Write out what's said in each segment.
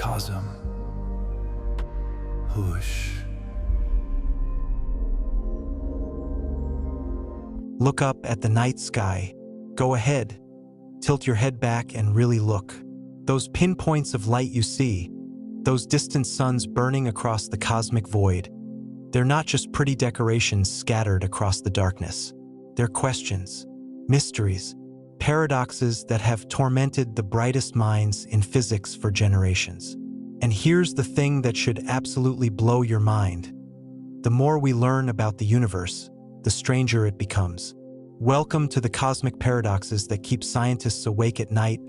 cosm. Whoosh. Look up at the night sky. Go ahead. Tilt your head back and really look. Those pinpoints of light you see, those distant suns burning across the cosmic void, they're not just pretty decorations scattered across the darkness. They're questions, mysteries, paradoxes that have tormented the brightest minds in physics for generations. And here's the thing that should absolutely blow your mind. The more we learn about the universe, the stranger it becomes. Welcome to the cosmic paradoxes that keep scientists awake at night,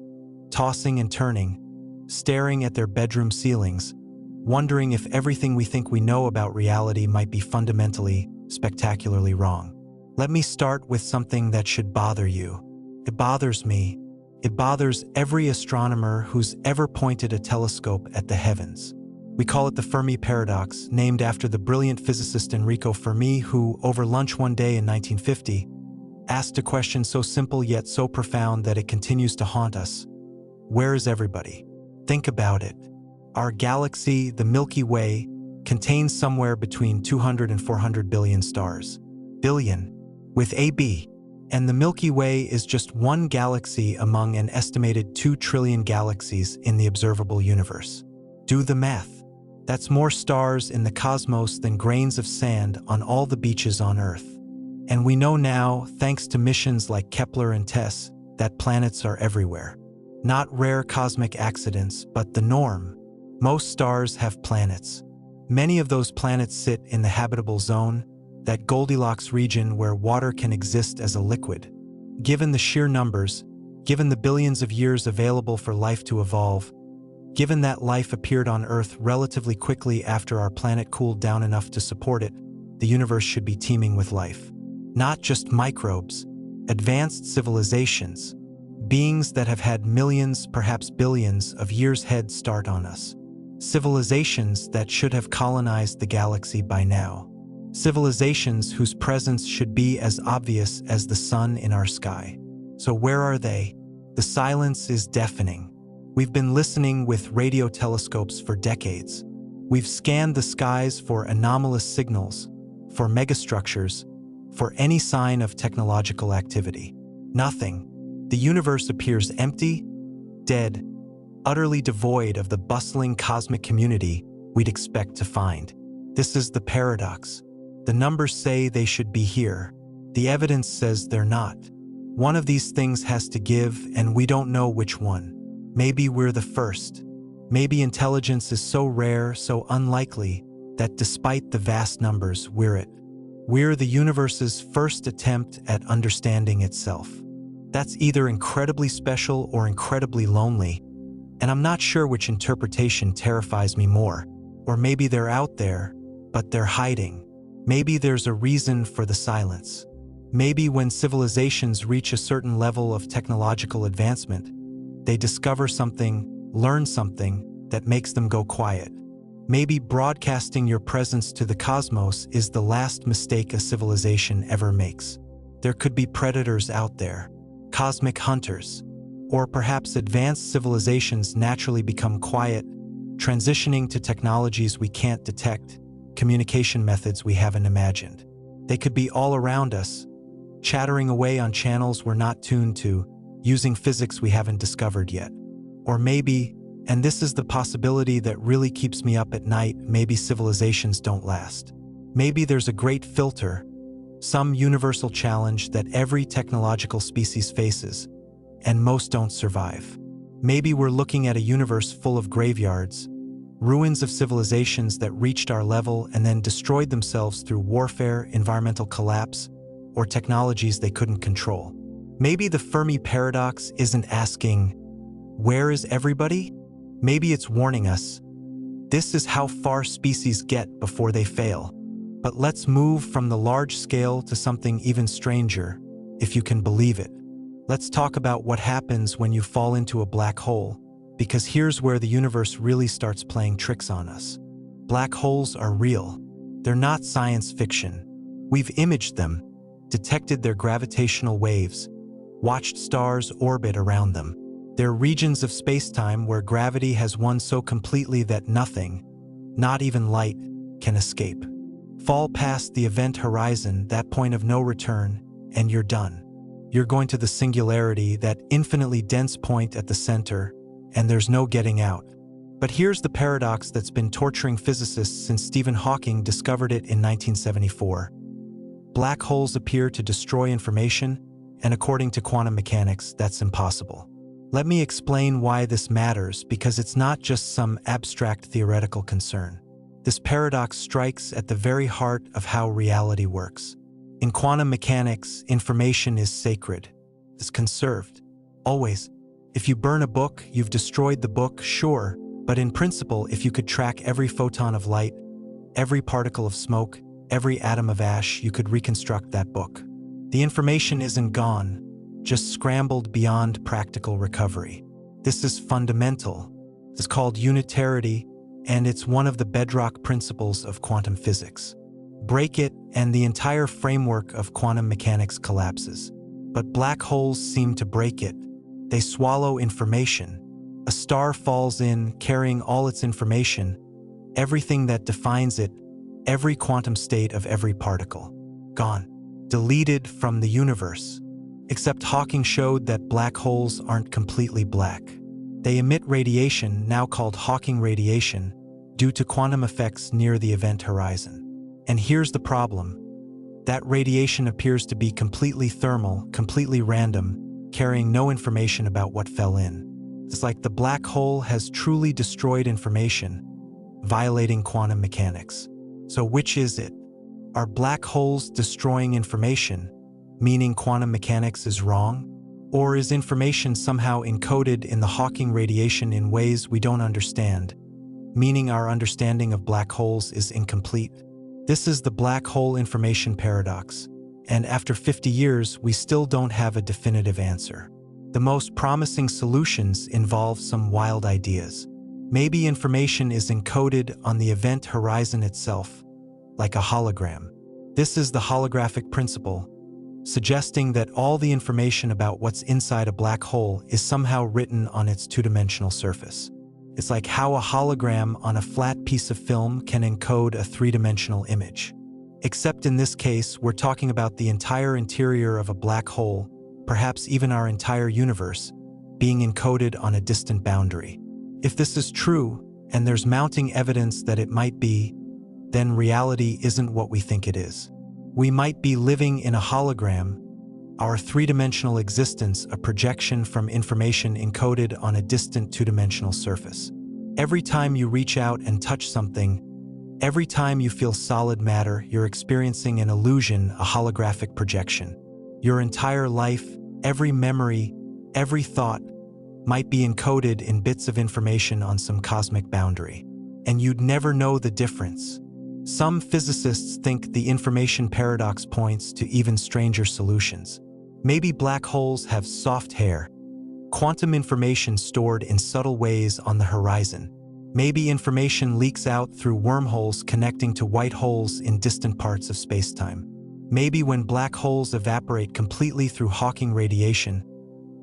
tossing and turning, staring at their bedroom ceilings, wondering if everything we think we know about reality might be fundamentally, spectacularly wrong. Let me start with something that should bother you. It bothers me. It bothers every astronomer who's ever pointed a telescope at the heavens. We call it the Fermi paradox, named after the brilliant physicist Enrico Fermi, who, over lunch one day in 1950, asked a question so simple yet so profound that it continues to haunt us. Where is everybody? Think about it. Our galaxy, the Milky Way, contains somewhere between 200 and 400 billion stars. Billion, with a B. And the Milky Way is just one galaxy among an estimated 2 trillion galaxies in the observable universe. Do the math. That's more stars in the cosmos than grains of sand on all the beaches on Earth. And we know now, thanks to missions like Kepler and TESS, that planets are everywhere. Not rare cosmic accidents, but the norm. Most stars have planets. Many of those planets sit in the habitable zone, that Goldilocks region where water can exist as a liquid. Given the sheer numbers, given the billions of years available for life to evolve, given that life appeared on Earth relatively quickly after our planet cooled down enough to support it, the universe should be teeming with life. Not just microbes, advanced civilizations, beings that have had millions, perhaps billions, of years head start on us. Civilizations that should have colonized the galaxy by now. Civilizations whose presence should be as obvious as the sun in our sky. So where are they? The silence is deafening. We've been listening with radio telescopes for decades. We've scanned the skies for anomalous signals, for megastructures, for any sign of technological activity. Nothing. The universe appears empty, dead, utterly devoid of the bustling cosmic community we'd expect to find. This is the paradox. The numbers say they should be here. The evidence says they're not. One of these things has to give, and we don't know which one. Maybe we're the first. Maybe intelligence is so rare, so unlikely, that despite the vast numbers, we're it. We're the universe's first attempt at understanding itself. That's either incredibly special or incredibly lonely, and I'm not sure which interpretation terrifies me more. Or maybe they're out there, but they're hiding. Maybe there's a reason for the silence. Maybe when civilizations reach a certain level of technological advancement, they discover something, learn something, that makes them go quiet. Maybe broadcasting your presence to the cosmos is the last mistake a civilization ever makes. There could be predators out there, cosmic hunters, or perhaps advanced civilizations naturally become quiet, transitioning to technologies we can't detect, communication methods we haven't imagined. They could be all around us, chattering away on channels we're not tuned to, using physics we haven't discovered yet. Or maybe, and this is the possibility that really keeps me up at night, maybe civilizations don't last. Maybe there's a great filter, some universal challenge that every technological species faces, and most don't survive. Maybe we're looking at a universe full of graveyards, ruins of civilizations that reached our level and then destroyed themselves through warfare, environmental collapse, or technologies they couldn't control. Maybe the Fermi paradox isn't asking, where is everybody? Maybe it's warning us, this is how far species get before they fail. But let's move from the large scale to something even stranger, if you can believe it. Let's talk about what happens when you fall into a black hole, because here's where the universe really starts playing tricks on us. Black holes are real. They're not science fiction. We've imaged them, detected their gravitational waves, watched stars orbit around them. They're regions of spacetime where gravity has won so completely that nothing, not even light, can escape. Fall past the event horizon, that point of no return, and you're done. You're going to the singularity, that infinitely dense point at the center, and there's no getting out. But here's the paradox that's been torturing physicists since Stephen Hawking discovered it in 1974. Black holes appear to destroy information, and according to quantum mechanics, that's impossible. Let me explain why this matters, because it's not just some abstract theoretical concern. This paradox strikes at the very heart of how reality works. In quantum mechanics, information is sacred, is conserved. Always. If you burn a book, you've destroyed the book, sure, but in principle, if you could track every photon of light, every particle of smoke, every atom of ash, you could reconstruct that book. The information isn't gone, just scrambled beyond practical recovery. This is fundamental. It's called unitarity, and it's one of the bedrock principles of quantum physics. Break it, and the entire framework of quantum mechanics collapses. But black holes seem to break it. They swallow information. A star falls in, carrying all its information, everything that defines it, every quantum state of every particle. Gone. Deleted from the universe. Except Hawking showed that black holes aren't completely black. They emit radiation, now called Hawking radiation, due to quantum effects near the event horizon. And here's the problem. That radiation appears to be completely thermal, completely random, carrying no information about what fell in. It's like the black hole has truly destroyed information, violating quantum mechanics. So which is it? Are black holes destroying information, meaning quantum mechanics is wrong? Or is information somehow encoded in the Hawking radiation in ways we don't understand, meaning our understanding of black holes is incomplete? This is the black hole information paradox, and after 50 years, we still don't have a definitive answer. The most promising solutions involve some wild ideas. Maybe information is encoded on the event horizon itself, like a hologram. This is the holographic principle, suggesting that all the information about what's inside a black hole is somehow written on its two-dimensional surface. It's like how a hologram on a flat piece of film can encode a three-dimensional image. Except in this case, we're talking about the entire interior of a black hole, perhaps even our entire universe, being encoded on a distant boundary. If this is true, and there's mounting evidence that it might be, then reality isn't what we think it is. We might be living in a hologram, our three-dimensional existence a projection from information encoded on a distant two-dimensional surface. Every time you reach out and touch something, every time you feel solid matter, you're experiencing an illusion, a holographic projection. Your entire life, every memory, every thought might be encoded in bits of information on some cosmic boundary, and you'd never know the difference. Some physicists think the information paradox points to even stranger solutions. Maybe black holes have soft hair, quantum information stored in subtle ways on the horizon. Maybe information leaks out through wormholes connecting to white holes in distant parts of spacetime. Maybe when black holes evaporate completely through Hawking radiation,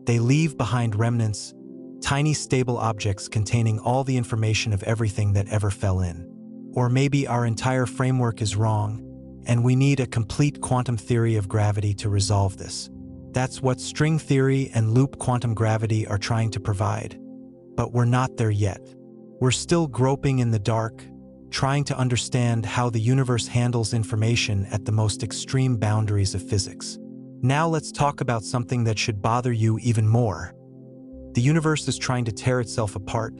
they leave behind remnants, tiny stable objects containing all the information of everything that ever fell in. Or maybe our entire framework is wrong, and we need a complete quantum theory of gravity to resolve this. That's what string theory and loop quantum gravity are trying to provide. But we're not there yet. We're still groping in the dark, trying to understand how the universe handles information at the most extreme boundaries of physics. Now let's talk about something that should bother you even more. The universe is trying to tear itself apart,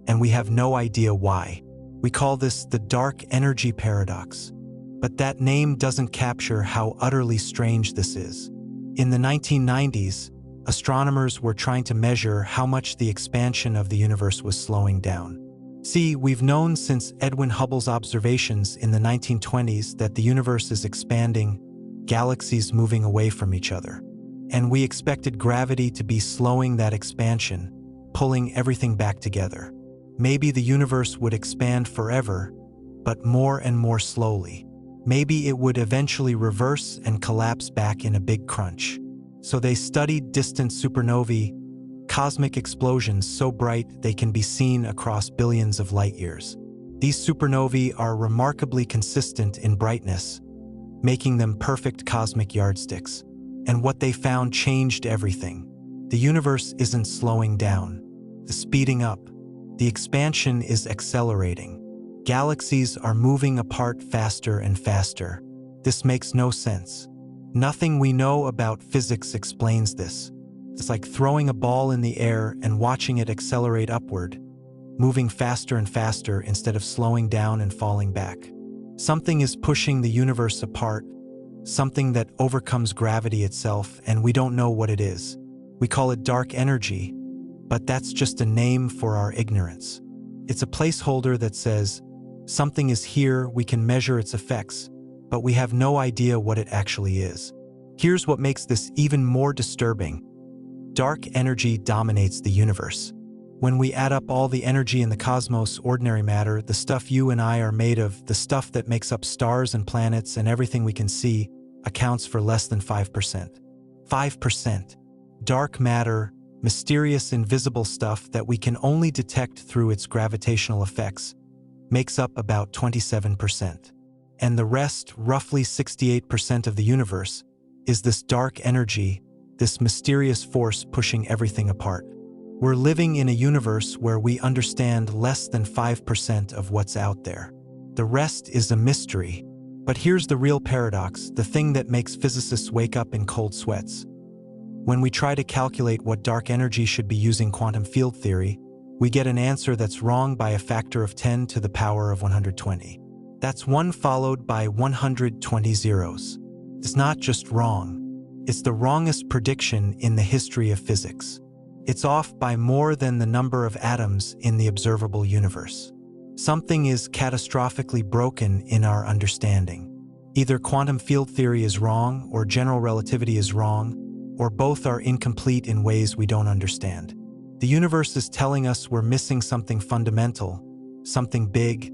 and we have no idea why. We call this the dark energy paradox. But that name doesn't capture how utterly strange this is. In the 1990s, astronomers were trying to measure how much the expansion of the universe was slowing down. See, we've known since Edwin Hubble's observations in the 1920s that the universe is expanding, galaxies moving away from each other. And we expected gravity to be slowing that expansion, pulling everything back together. Maybe the universe would expand forever, but more and more slowly. Maybe it would eventually reverse and collapse back in a big crunch. So they studied distant supernovae, cosmic explosions so bright they can be seen across billions of light years. These supernovae are remarkably consistent in brightness, making them perfect cosmic yardsticks. And what they found changed everything. The universe isn't slowing down, it's speeding up. The expansion is accelerating. Galaxies are moving apart faster and faster. This makes no sense. Nothing we know about physics explains this. It's like throwing a ball in the air and watching it accelerate upward, moving faster and faster instead of slowing down and falling back. Something is pushing the universe apart, something that overcomes gravity itself, and we don't know what it is. We call it dark energy, but that's just a name for our ignorance. It's a placeholder that says, something is here, we can measure its effects, but we have no idea what it actually is. Here's what makes this even more disturbing. Dark energy dominates the universe. When we add up all the energy in the cosmos, ordinary matter, the stuff you and I are made of, the stuff that makes up stars and planets and everything we can see, accounts for less than 5%. 5%. Dark matter, mysterious invisible stuff that we can only detect through its gravitational effects, makes up about 27%. And the rest, roughly 68% of the universe, is this dark energy, this mysterious force pushing everything apart. We're living in a universe where we understand less than 5% of what's out there. The rest is a mystery. But here's the real paradox, the thing that makes physicists wake up in cold sweats. When we try to calculate what dark energy should be using quantum field theory, we get an answer that's wrong by a factor of 10 to the power of 120. That's 1 followed by 120 zeros. It's not just wrong. It's the wrongest prediction in the history of physics. It's off by more than the number of atoms in the observable universe. Something is catastrophically broken in our understanding. Either quantum field theory is wrong, or general relativity is wrong, or both are incomplete in ways we don't understand. The universe is telling us we're missing something fundamental, something big,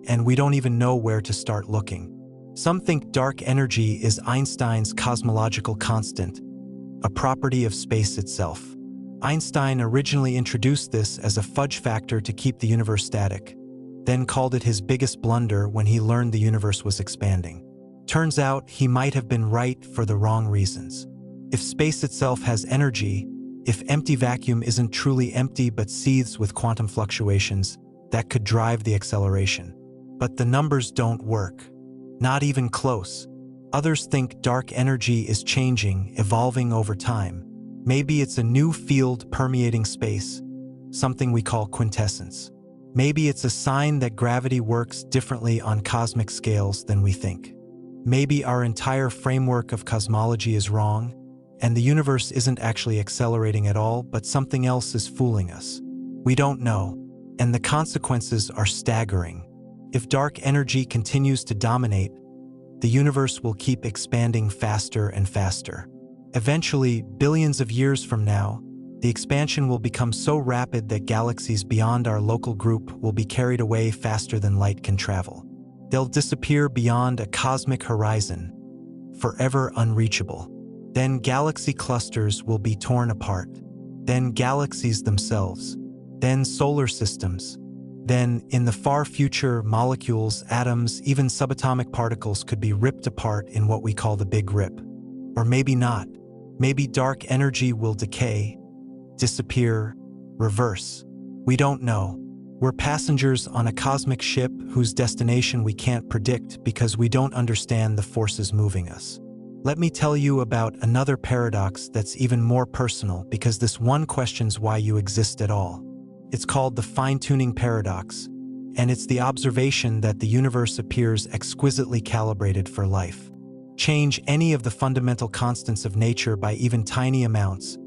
and we don't even know where to start looking. Some think dark energy is Einstein's cosmological constant, a property of space itself. Einstein originally introduced this as a fudge factor to keep the universe static, then called it his biggest blunder when he learned the universe was expanding. Turns out he might have been right for the wrong reasons. If space itself has energy, if empty vacuum isn't truly empty but seethes with quantum fluctuations, that could drive the acceleration. But the numbers don't work. Not even close. Others think dark energy is changing, evolving over time. Maybe it's a new field permeating space, something we call quintessence. Maybe it's a sign that gravity works differently on cosmic scales than we think. Maybe our entire framework of cosmology is wrong, and the universe isn't actually accelerating at all, but something else is fooling us. We don't know, and the consequences are staggering. If dark energy continues to dominate, the universe will keep expanding faster and faster. Eventually, billions of years from now, the expansion will become so rapid that galaxies beyond our local group will be carried away faster than light can travel. They'll disappear beyond a cosmic horizon, forever unreachable. Then galaxy clusters will be torn apart. Then galaxies themselves. Then solar systems. Then, in the far future, molecules, atoms, even subatomic particles could be ripped apart in what we call the Big Rip. Or maybe not. Maybe dark energy will decay, disappear, reverse. We don't know. We're passengers on a cosmic ship whose destination we can't predict because we don't understand the forces moving us. Let me tell you about another paradox that's even more personal, because this one questions why you exist at all. It's called the fine-tuning paradox, and it's the observation that the universe appears exquisitely calibrated for life. Change any of the fundamental constants of nature by even tiny amounts,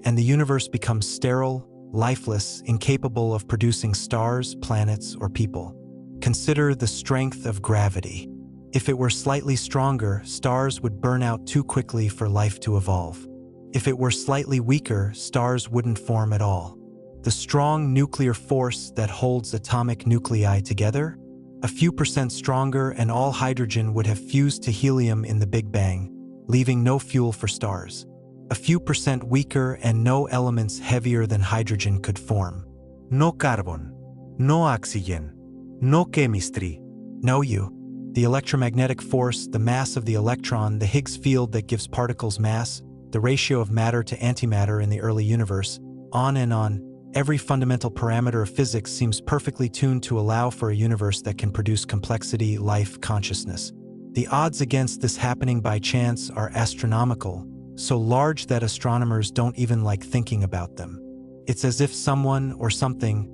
and the universe becomes sterile, lifeless, incapable of producing stars, planets, or people. Consider the strength of gravity. If it were slightly stronger, stars would burn out too quickly for life to evolve. If it were slightly weaker, stars wouldn't form at all. The strong nuclear force that holds atomic nuclei together, a few percent stronger and all hydrogen would have fused to helium in the Big Bang, leaving no fuel for stars. a few percent weaker, and no elements heavier than hydrogen could form. No carbon, no oxygen, no chemistry. No you. The electromagnetic force, the mass of the electron, the Higgs field that gives particles mass, the ratio of matter to antimatter in the early universe, on and on. Every fundamental parameter of physics seems perfectly tuned to allow for a universe that can produce complexity, life, consciousness. The odds against this happening by chance are astronomical, so large that astronomers don't even like thinking about them. It's as if someone or something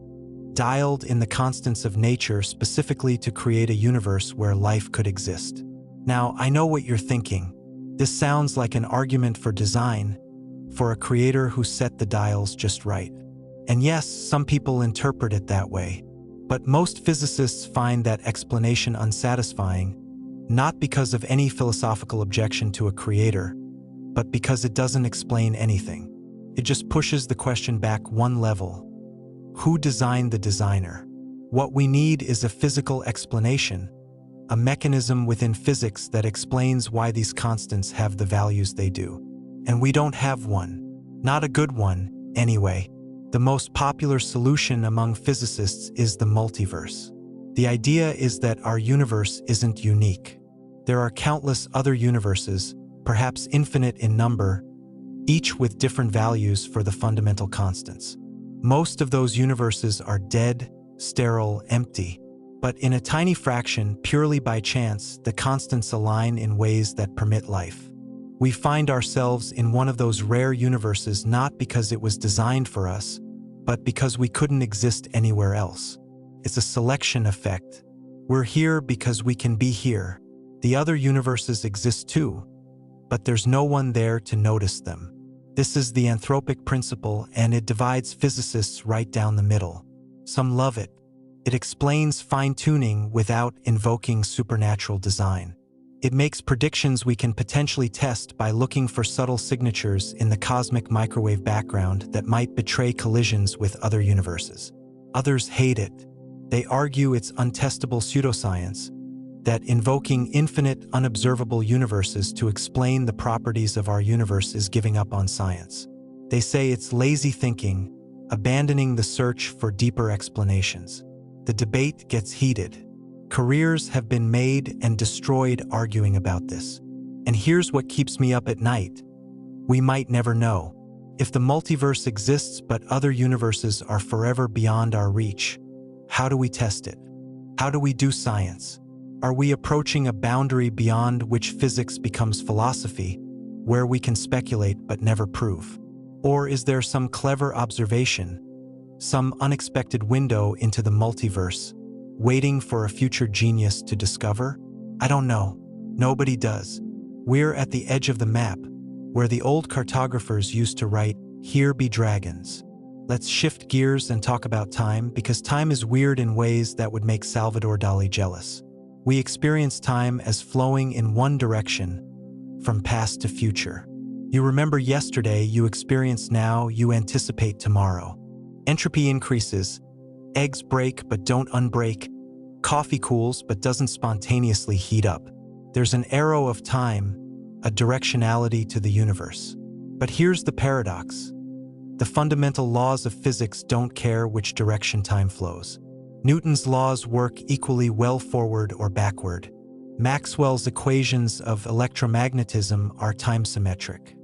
dialed in the constants of nature specifically to create a universe where life could exist. Now, I know what you're thinking. This sounds like an argument for design, for a creator who set the dials just right. And yes, some people interpret it that way. But most physicists find that explanation unsatisfying, not because of any philosophical objection to a creator, but because it doesn't explain anything. It just pushes the question back one level. Who designed the designer? What we need is a physical explanation, a mechanism within physics that explains why these constants have the values they do. And we don't have one. Not a good one, anyway. The most popular solution among physicists is the multiverse. The idea is that our universe isn't unique. There are countless other universes, perhaps infinite in number, each with different values for the fundamental constants. Most of those universes are dead, sterile, empty. But in a tiny fraction, purely by chance, the constants align in ways that permit life. We find ourselves in one of those rare universes not because it was designed for us, but because we couldn't exist anywhere else. It's a selection effect. We're here because we can be here. The other universes exist too, but there's no one there to notice them. This is the anthropic principle, and it divides physicists right down the middle. Some love it. It explains fine-tuning without invoking supernatural design. It makes predictions we can potentially test by looking for subtle signatures in the cosmic microwave background that might betray collisions with other universes. Others hate it. They argue it's untestable pseudoscience, that invoking infinite, unobservable universes to explain the properties of our universe is giving up on science. They say it's lazy thinking, abandoning the search for deeper explanations. The debate gets heated. Careers have been made and destroyed arguing about this. And here's what keeps me up at night. We might never know. If the multiverse exists but other universes are forever beyond our reach, how do we test it? How do we do science? Are we approaching a boundary beyond which physics becomes philosophy, where we can speculate but never prove? Or is there some clever observation, some unexpected window into the multiverse, waiting for a future genius to discover? I don't know. Nobody does. We're at the edge of the map, where the old cartographers used to write, "Here be dragons." Let's shift gears and talk about time, because time is weird in ways that would make Salvador Dali jealous. We experience time as flowing in one direction, from past to future. You remember yesterday, you experience now, you anticipate tomorrow. Entropy increases. Eggs break but don't unbreak. Coffee cools but doesn't spontaneously heat up. There's an arrow of time, a directionality to the universe. But here's the paradox. The fundamental laws of physics don't care which direction time flows. Newton's laws work equally well forward or backward. Maxwell's equations of electromagnetism are time-symmetric.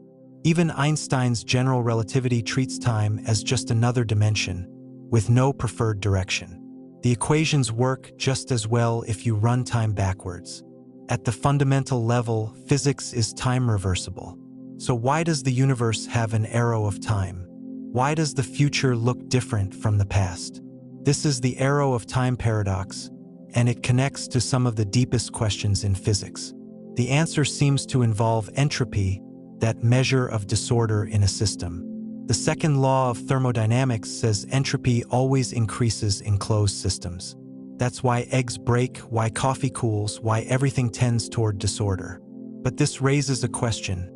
Even Einstein's general relativity treats time as just another dimension, with no preferred direction. The equations work just as well if you run time backwards. At the fundamental level, physics is time reversible. So why does the universe have an arrow of time? Why does the future look different from the past? This is the arrow of time paradox, and it connects to some of the deepest questions in physics. The answer seems to involve entropy, that measure of disorder in a system. The second law of thermodynamics says entropy always increases in closed systems. That's why eggs break, why coffee cools, why everything tends toward disorder. But this raises a question.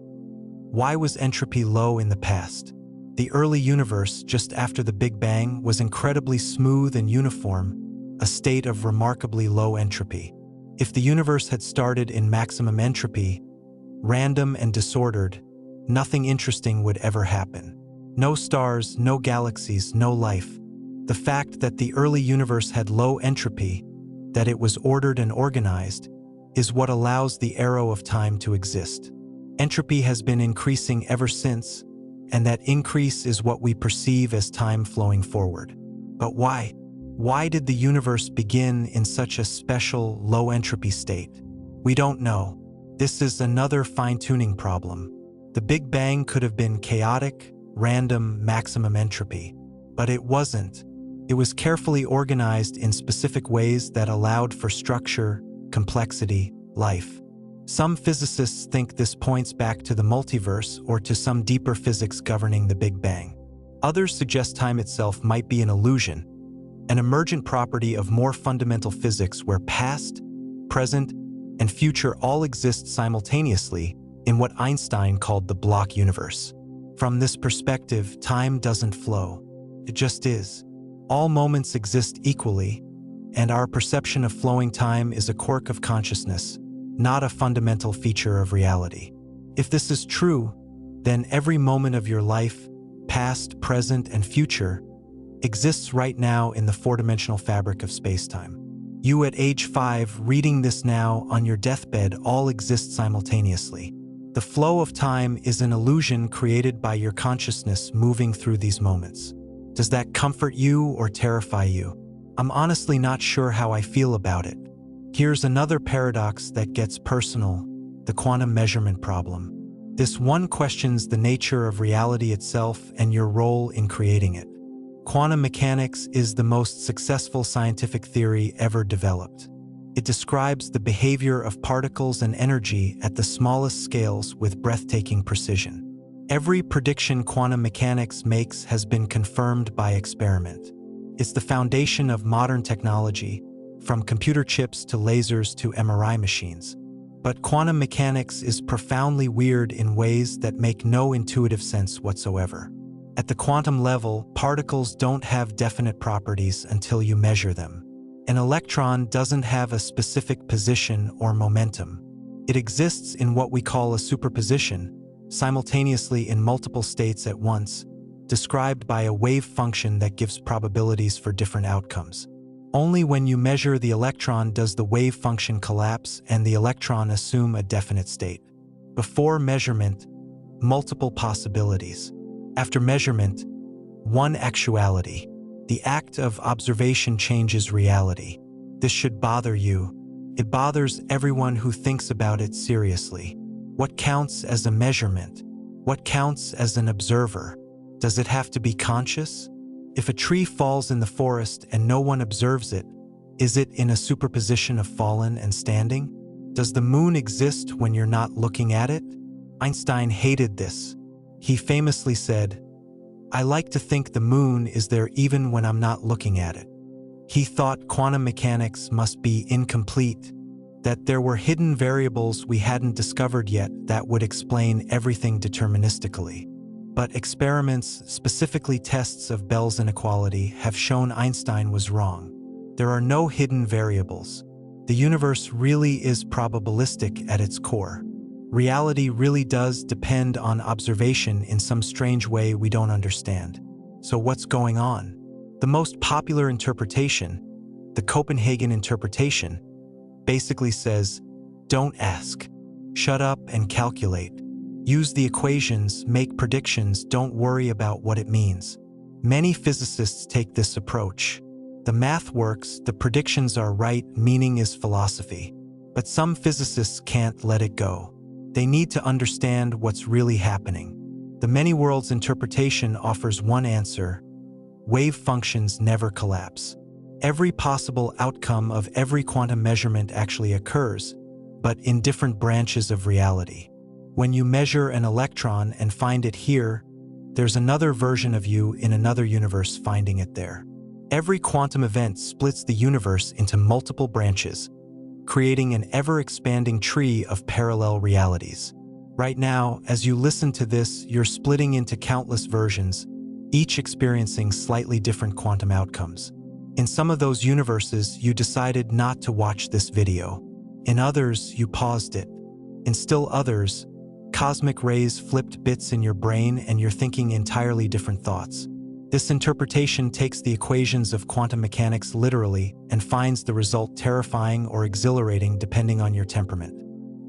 Why was entropy low in the past? The early universe, just after the Big Bang, was incredibly smooth and uniform, a state of remarkably low entropy. If the universe had started in maximum entropy, random and disordered, nothing interesting would ever happen. No stars, no galaxies, no life. The fact that the early universe had low entropy, that it was ordered and organized, is what allows the arrow of time to exist. Entropy has been increasing ever since, and that increase is what we perceive as time flowing forward. But why? Why did the universe begin in such a special, low-entropy state? We don't know. This is another fine-tuning problem. The Big Bang could have been chaotic, random, maximum entropy. But it wasn't. It was carefully organized in specific ways that allowed for structure, complexity, life. Some physicists think this points back to the multiverse or to some deeper physics governing the Big Bang. Others suggest time itself might be an illusion, an emergent property of more fundamental physics where past, present, and future all exist simultaneously in what Einstein called the block universe. From this perspective, time doesn't flow. It just is. All moments exist equally, and our perception of flowing time is a quirk of consciousness, not a fundamental feature of reality. If this is true, then every moment of your life, past, present, and future, exists right now in the four-dimensional fabric of space-time. You at age 5 reading this now on your deathbed all exist simultaneously. The flow of time is an illusion created by your consciousness moving through these moments. Does that comfort you or terrify you? I'm honestly not sure how I feel about it. Here's another paradox that gets personal, the quantum measurement problem. This one questions the nature of reality itself and your role in creating it. Quantum mechanics is the most successful scientific theory ever developed. It describes the behavior of particles and energy at the smallest scales with breathtaking precision. Every prediction quantum mechanics makes has been confirmed by experiment. It's the foundation of modern technology, from computer chips to lasers to MRI machines. But quantum mechanics is profoundly weird in ways that make no intuitive sense whatsoever. At the quantum level, particles don't have definite properties until you measure them. An electron doesn't have a specific position or momentum. It exists in what we call a superposition, simultaneously in multiple states at once, described by a wave function that gives probabilities for different outcomes. Only when you measure the electron does the wave function collapse and the electron assume a definite state. Before measurement, multiple possibilities. After measurement, one actuality. The act of observation changes reality. This should bother you. It bothers everyone who thinks about it seriously. What counts as a measurement? What counts as an observer? Does it have to be conscious? If a tree falls in the forest and no one observes it, is it in a superposition of fallen and standing? Does the moon exist when you're not looking at it? Einstein hated this. He famously said, "I like to think the moon is there even when I'm not looking at it." He thought quantum mechanics must be incomplete, that there were hidden variables we hadn't discovered yet that would explain everything deterministically. But experiments, specifically tests of Bell's inequality, have shown Einstein was wrong. There are no hidden variables. The universe really is probabilistic at its core. Reality really does depend on observation in some strange way we don't understand. So what's going on? The most popular interpretation, the Copenhagen interpretation, basically says, don't ask. Shut up and calculate. Use the equations, make predictions, don't worry about what it means. Many physicists take this approach. The math works, the predictions are right, meaning is philosophy. But some physicists can't let it go. They need to understand what's really happening. The many worlds interpretation offers one answer: wave functions never collapse. Every possible outcome of every quantum measurement actually occurs, but in different branches of reality. When you measure an electron and find it here, there's another version of you in another universe finding it there. Every quantum event splits the universe into multiple branches, creating an ever-expanding tree of parallel realities. Right now, as you listen to this, you're splitting into countless versions, each experiencing slightly different quantum outcomes. In some of those universes, you decided not to watch this video. In others, you paused it. In still others, cosmic rays flipped bits in your brain and you're thinking entirely different thoughts. This interpretation takes the equations of quantum mechanics literally and finds the result terrifying or exhilarating depending on your temperament.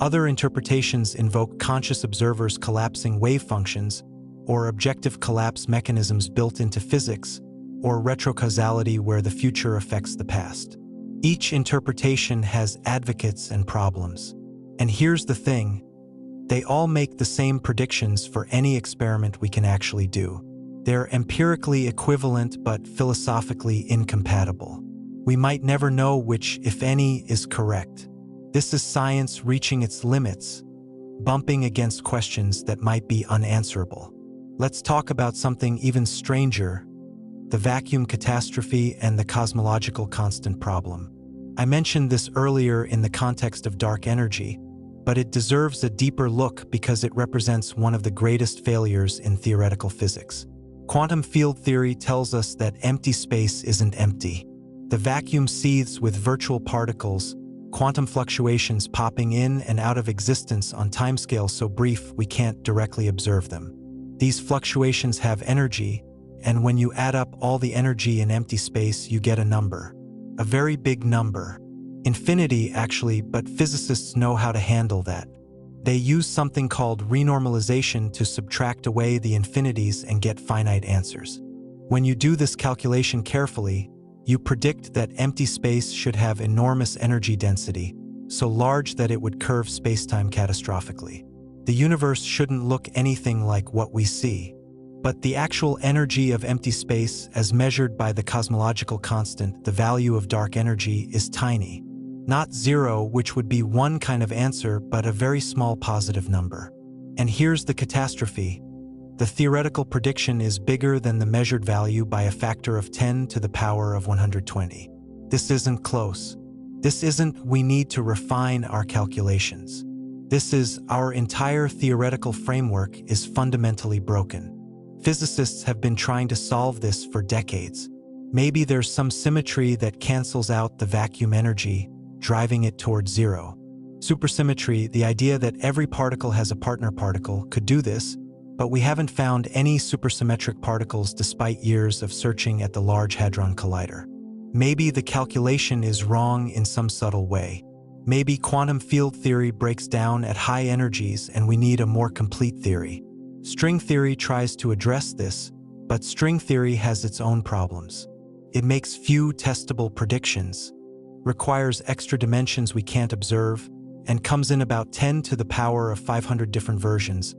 Other interpretations invoke conscious observers collapsing wave functions, or objective collapse mechanisms built into physics, or retrocausality where the future affects the past. Each interpretation has advocates and problems. And here's the thing, they all make the same predictions for any experiment we can actually do. They're empirically equivalent but philosophically incompatible. We might never know which, if any, is correct. This is science reaching its limits, bumping against questions that might be unanswerable. Let's talk about something even stranger, the vacuum catastrophe and the cosmological constant problem. I mentioned this earlier in the context of dark energy, but it deserves a deeper look because it represents one of the greatest failures in theoretical physics. Quantum field theory tells us that empty space isn't empty. The vacuum seethes with virtual particles, quantum fluctuations popping in and out of existence on timescales so brief we can't directly observe them. These fluctuations have energy, and when you add up all the energy in empty space, you get a number. A very big number. Infinity, actually, but physicists know how to handle that. They use something called renormalization to subtract away the infinities and get finite answers. When you do this calculation carefully, you predict that empty space should have enormous energy density, so large that it would curve spacetime catastrophically. The universe shouldn't look anything like what we see. But the actual energy of empty space, as measured by the cosmological constant, the value of dark energy, is tiny. Not zero, which would be one kind of answer, but a very small positive number. And here's the catastrophe. The theoretical prediction is bigger than the measured value by a factor of 10 to the power of 120. This isn't close. This isn't we need to refine our calculations. This is our entire theoretical framework is fundamentally broken. Physicists have been trying to solve this for decades. Maybe there's some symmetry that cancels out the vacuum energy, driving it towards zero. Supersymmetry, the idea that every particle has a partner particle, could do this, but we haven't found any supersymmetric particles despite years of searching at the Large Hadron Collider. Maybe the calculation is wrong in some subtle way. Maybe quantum field theory breaks down at high energies and we need a more complete theory. String theory tries to address this, but string theory has its own problems. It makes few testable predictions, requires extra dimensions we can't observe, and comes in about 10 to the power of 500 different versions,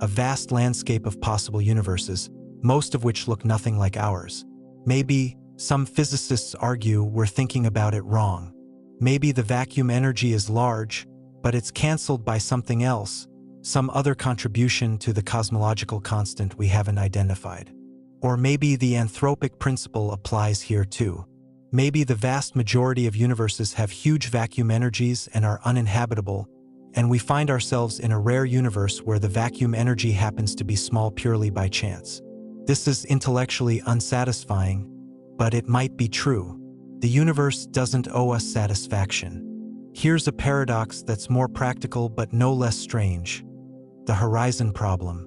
a vast landscape of possible universes, most of which look nothing like ours. Maybe, some physicists argue, we're thinking about it wrong. Maybe the vacuum energy is large, but it's cancelled by something else, some other contribution to the cosmological constant we haven't identified. Or maybe the anthropic principle applies here too. Maybe the vast majority of universes have huge vacuum energies and are uninhabitable, and we find ourselves in a rare universe where the vacuum energy happens to be small purely by chance. This is intellectually unsatisfying, but it might be true. The universe doesn't owe us satisfaction. Here's a paradox that's more practical but no less strange. The horizon problem.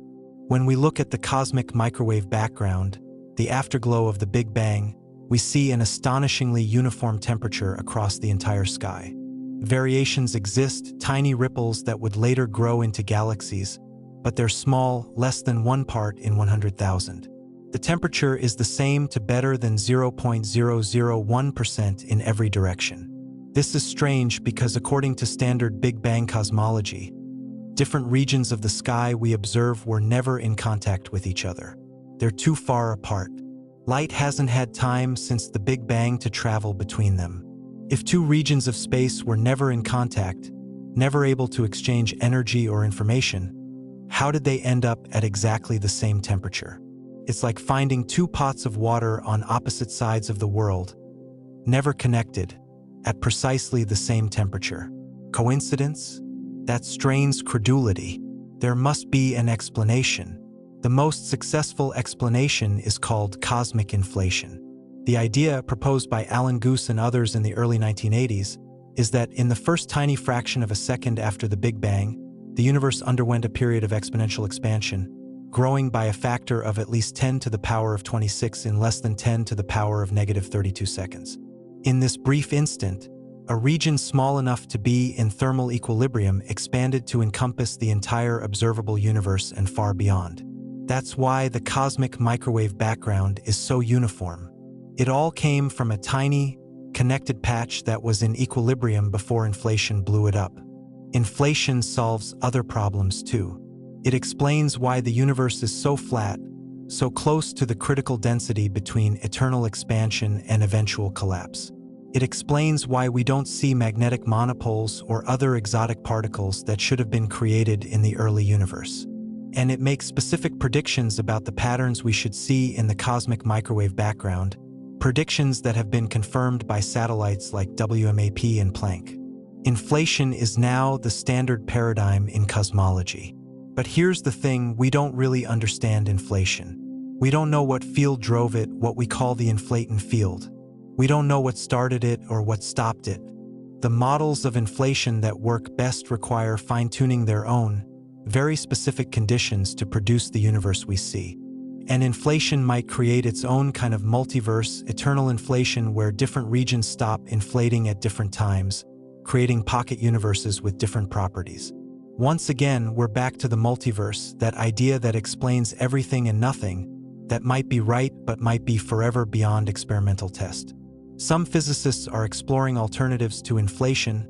When we look at the cosmic microwave background, the afterglow of the Big Bang, we see an astonishingly uniform temperature across the entire sky. Variations exist, tiny ripples that would later grow into galaxies, but they're small, less than 1 part in 100,000. The temperature is the same to better than 0.001% in every direction. This is strange because according to standard Big Bang cosmology, different regions of the sky we observe were never in contact with each other. They're too far apart. Light hasn't had time since the Big Bang to travel between them. If two regions of space were never in contact, never able to exchange energy or information, how did they end up at exactly the same temperature? It's like finding two pots of water on opposite sides of the world, never connected, at precisely the same temperature. Coincidence? That strains credulity. There must be an explanation. The most successful explanation is called cosmic inflation. The idea, proposed by Alan Guth and others in the early 1980s, is that in the first tiny fraction of a second after the Big Bang, The universe underwent a period of exponential expansion, growing by a factor of at least 10 to the power of 26 in less than 10 to the power of negative 32 seconds. In this brief instant, a region small enough to be in thermal equilibrium expanded to encompass the entire observable universe and far beyond. That's why the cosmic microwave background is so uniform. It all came from a tiny, connected patch that was in equilibrium before inflation blew it up. Inflation solves other problems too. It explains why the universe is so flat, so close to the critical density between eternal expansion and eventual collapse. It explains why we don't see magnetic monopoles or other exotic particles that should have been created in the early universe. And it makes specific predictions about the patterns we should see in the cosmic microwave background, predictions that have been confirmed by satellites like WMAP and Planck. Inflation is now the standard paradigm in cosmology. But here's the thing, we don't really understand inflation. We don't know what field drove it, what we call the inflaton field. We don't know what started it or what stopped it. The models of inflation that work best require fine-tuning their own, very specific conditions to produce the universe we see. And inflation might create its own kind of multiverse, eternal inflation where different regions stop inflating at different times, creating pocket universes with different properties. Once again, we're back to the multiverse, that idea that explains everything and nothing, that might be right but might be forever beyond experimental test. Some physicists are exploring alternatives to inflation,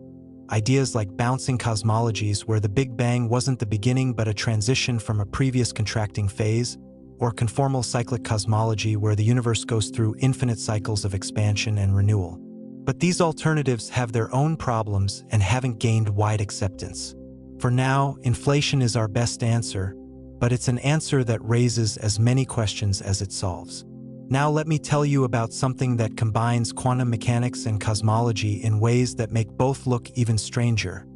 ideas like bouncing cosmologies where the Big Bang wasn't the beginning but a transition from a previous contracting phase, or conformal cyclic cosmology where the universe goes through infinite cycles of expansion and renewal. But these alternatives have their own problems and haven't gained wide acceptance. For now, inflation is our best answer, but it's an answer that raises as many questions as it solves. Now let me tell you about something that combines quantum mechanics and cosmology in ways that make both look even stranger: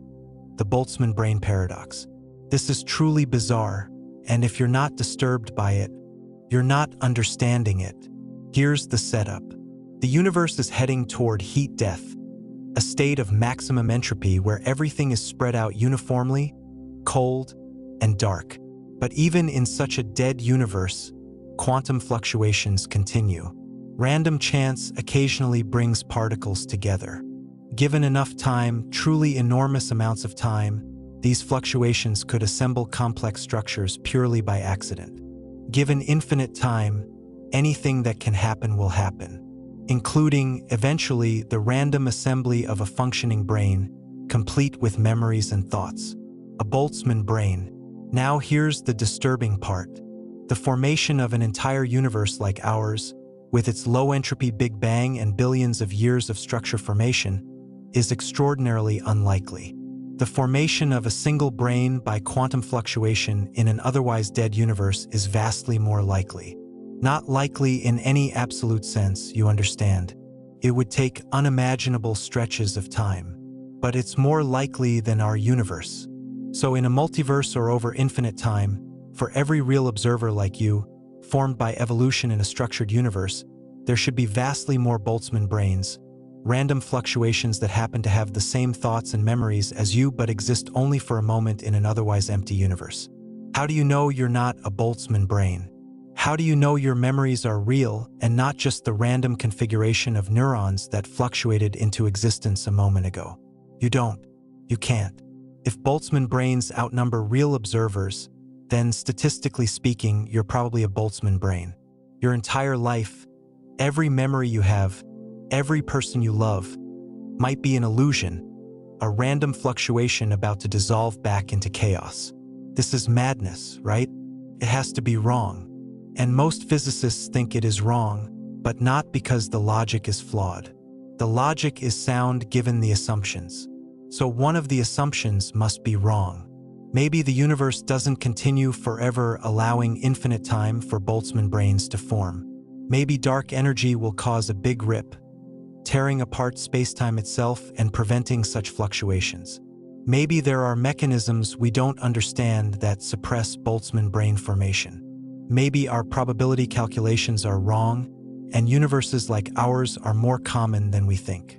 the Boltzmann brain paradox. This is truly bizarre, and if you're not disturbed by it, you're not understanding it. Here's the setup. The universe is heading toward heat death, a state of maximum entropy where everything is spread out uniformly, cold, and dark. But even in such a dead universe, quantum fluctuations continue. Random chance occasionally brings particles together. Given enough time, truly enormous amounts of time, these fluctuations could assemble complex structures purely by accident. Given infinite time, anything that can happen will happen, including, eventually, the random assembly of a functioning brain, complete with memories and thoughts. A Boltzmann brain. Now here's the disturbing part. The formation of an entire universe like ours, with its low-entropy Big Bang and billions of years of structure formation, is extraordinarily unlikely. The formation of a single brain by quantum fluctuation in an otherwise dead universe is vastly more likely. Not likely in any absolute sense, you understand. It would take unimaginable stretches of time. But it's more likely than our universe. So in a multiverse or over infinite time, for every real observer like you, formed by evolution in a structured universe, there should be vastly more Boltzmann brains, random fluctuations that happen to have the same thoughts and memories as you but exist only for a moment in an otherwise empty universe. How do you know you're not a Boltzmann brain? How do you know your memories are real and not just the random configuration of neurons that fluctuated into existence a moment ago? You don't. You can't. If Boltzmann brains outnumber real observers, then statistically speaking, you're probably a Boltzmann brain. Your entire life, every memory you have, every person you love, might be an illusion, a random fluctuation about to dissolve back into chaos. This is madness, right? It has to be wrong. And most physicists think it is wrong, but not because the logic is flawed. The logic is sound given the assumptions. So one of the assumptions must be wrong. Maybe the universe doesn't continue forever, allowing infinite time for Boltzmann brains to form. Maybe dark energy will cause a big rip, tearing apart spacetime itself and preventing such fluctuations. Maybe there are mechanisms we don't understand that suppress Boltzmann brain formation. Maybe our probability calculations are wrong, and universes like ours are more common than we think.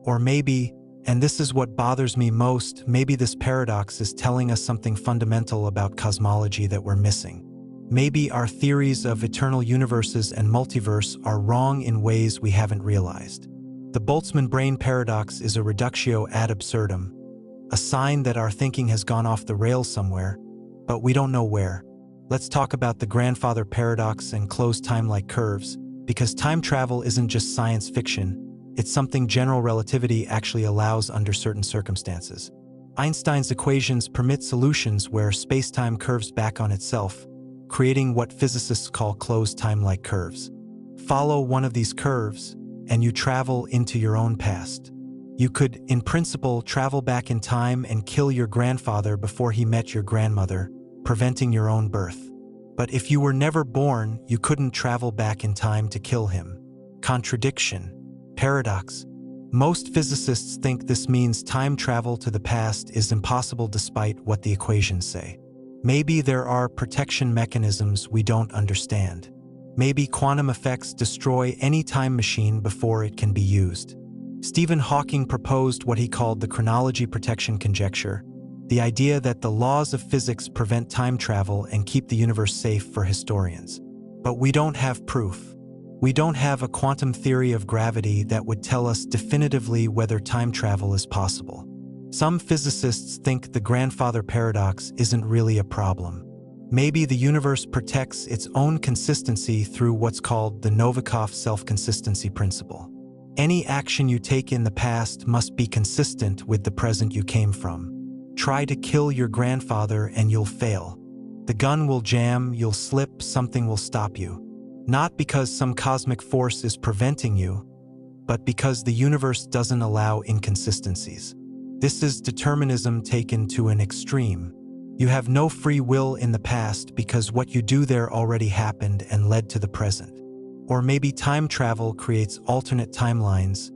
Or maybe And this is what bothers me most. Maybe this paradox is telling us something fundamental about cosmology that we're missing. Maybe our theories of eternal universes and multiverse are wrong in ways we haven't realized. The Boltzmann brain paradox is a reductio ad absurdum, a sign that our thinking has gone off the rails somewhere, but we don't know where. Let's talk about the grandfather paradox and closed time-like curves, because time travel isn't just science fiction, it's something general relativity actually allows under certain circumstances. Einstein's equations permit solutions where space-time curves back on itself, creating what physicists call closed time-like curves. Follow one of these curves, and you travel into your own past. You could, in principle, travel back in time and kill your grandfather before he met your grandmother, preventing your own birth. But if you were never born, you couldn't travel back in time to kill him. Contradiction. Paradox. Most physicists think this means time travel to the past is impossible despite what the equations say. Maybe there are protection mechanisms we don't understand. Maybe quantum effects destroy any time machine before it can be used. Stephen Hawking proposed what he called the chronology protection conjecture, the idea that the laws of physics prevent time travel and keep the universe safe for historians. But we don't have proof. We don't have a quantum theory of gravity that would tell us definitively whether time travel is possible. Some physicists think the grandfather paradox isn't really a problem. Maybe the universe protects its own consistency through what's called the Novikov self-consistency principle. Any action you take in the past must be consistent with the present you came from. Try to kill your grandfather and you'll fail. The gun will jam, you'll slip, something will stop you. Not because some cosmic force is preventing you, but because the universe doesn't allow inconsistencies. This is determinism taken to an extreme. You have no free will in the past because what you do there already happened and led to the present. Or maybe time travel creates alternate timelines,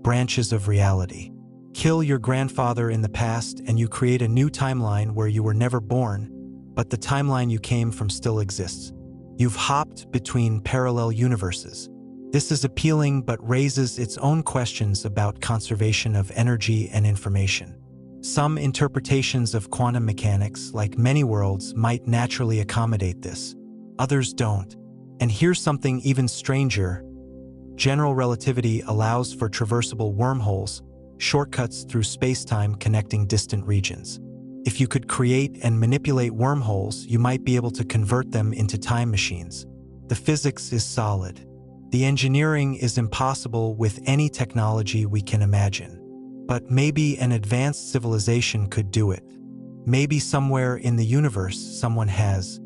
branches of reality. Kill your grandfather in the past and you create a new timeline where you were never born, but the timeline you came from still exists. You've hopped between parallel universes. This is appealing but raises its own questions about conservation of energy and information. Some interpretations of quantum mechanics, like many worlds, might naturally accommodate this. Others don't. And here's something even stranger. General relativity allows for traversable wormholes, shortcuts through space-time connecting distant regions. If you could create and manipulate wormholes, you might be able to convert them into time machines. The physics is solid. The engineering is impossible with any technology we can imagine. But maybe an advanced civilization could do it. Maybe somewhere in the universe someone has.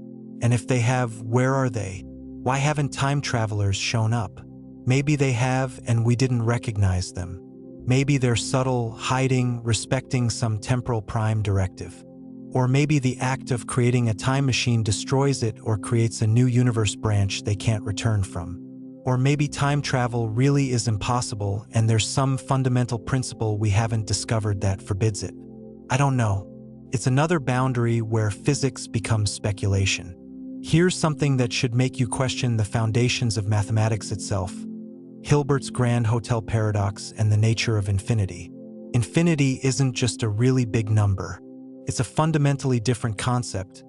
And if they have, where are they? Why haven't time travelers shown up? Maybe they have and we didn't recognize them. Maybe they're subtle, hiding, respecting some temporal prime directive. Or maybe the act of creating a time machine destroys it or creates a new universe branch they can't return from. Or maybe time travel really is impossible and there's some fundamental principle we haven't discovered that forbids it. I don't know. It's another boundary where physics becomes speculation. Here's something that should make you question the foundations of mathematics itself. Hilbert's Grand Hotel paradox and the nature of infinity. Infinity isn't just a really big number. It's a fundamentally different concept,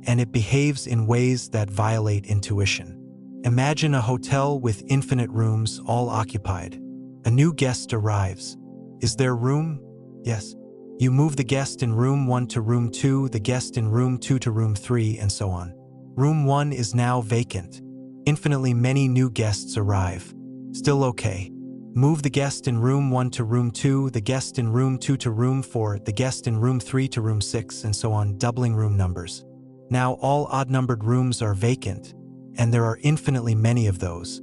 and it behaves in ways that violate intuition. Imagine a hotel with infinite rooms all occupied. A new guest arrives. Is there room? Yes. You move the guest in room 1 to room 2, the guest in room 2 to room 3, and so on. Room 1 is now vacant. Infinitely many new guests arrive. Still okay. Move the guest in room 1 to room 2, the guest in room 2 to room 4, the guest in room 3 to room 6, and so on, doubling room numbers. Now all odd-numbered rooms are vacant, and there are infinitely many of those.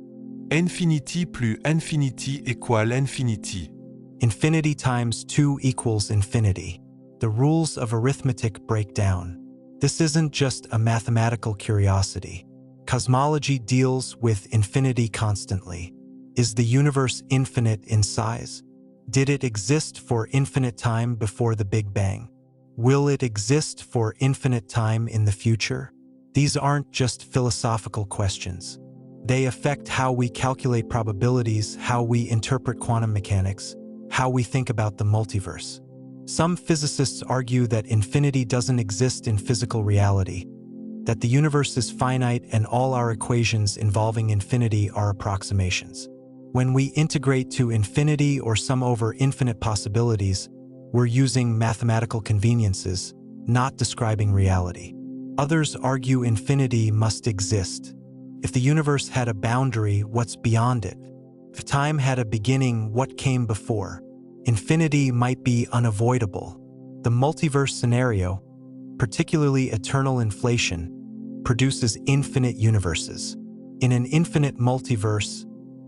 Infinity plus infinity égale infinity. Infinity times 2 equals infinity. The rules of arithmetic break down. This isn't just a mathematical curiosity. Cosmology deals with infinity constantly. Is the universe infinite in size? Did it exist for infinite time before the Big Bang? Will it exist for infinite time in the future? These aren't just philosophical questions. They affect how we calculate probabilities, how we interpret quantum mechanics, how we think about the multiverse. Some physicists argue that infinity doesn't exist in physical reality, that the universe is finite and all our equations involving infinity are approximations. When we integrate to infinity or sum over infinite possibilities, we're using mathematical conveniences, not describing reality. Others argue infinity must exist. If the universe had a boundary, what's beyond it? If time had a beginning, what came before? Infinity might be unavoidable. The multiverse scenario, particularly eternal inflation, produces infinite universes. In an infinite multiverse,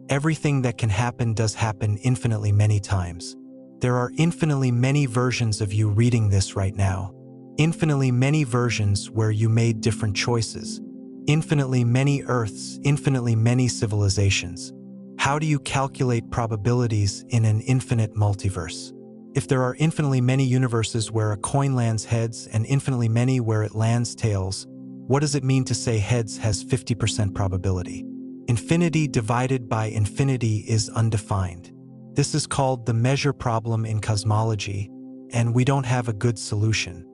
everything that can happen does happen infinitely many times. There are infinitely many versions of you reading this right now. Infinitely many versions where you made different choices. Infinitely many Earths, infinitely many civilizations. How do you calculate probabilities in an infinite multiverse? If there are infinitely many universes where a coin lands heads and infinitely many where it lands tails, what does it mean to say heads has 50% probability? Infinity divided by infinity is undefined. This is called the measure problem in cosmology, and we don't have a good solution.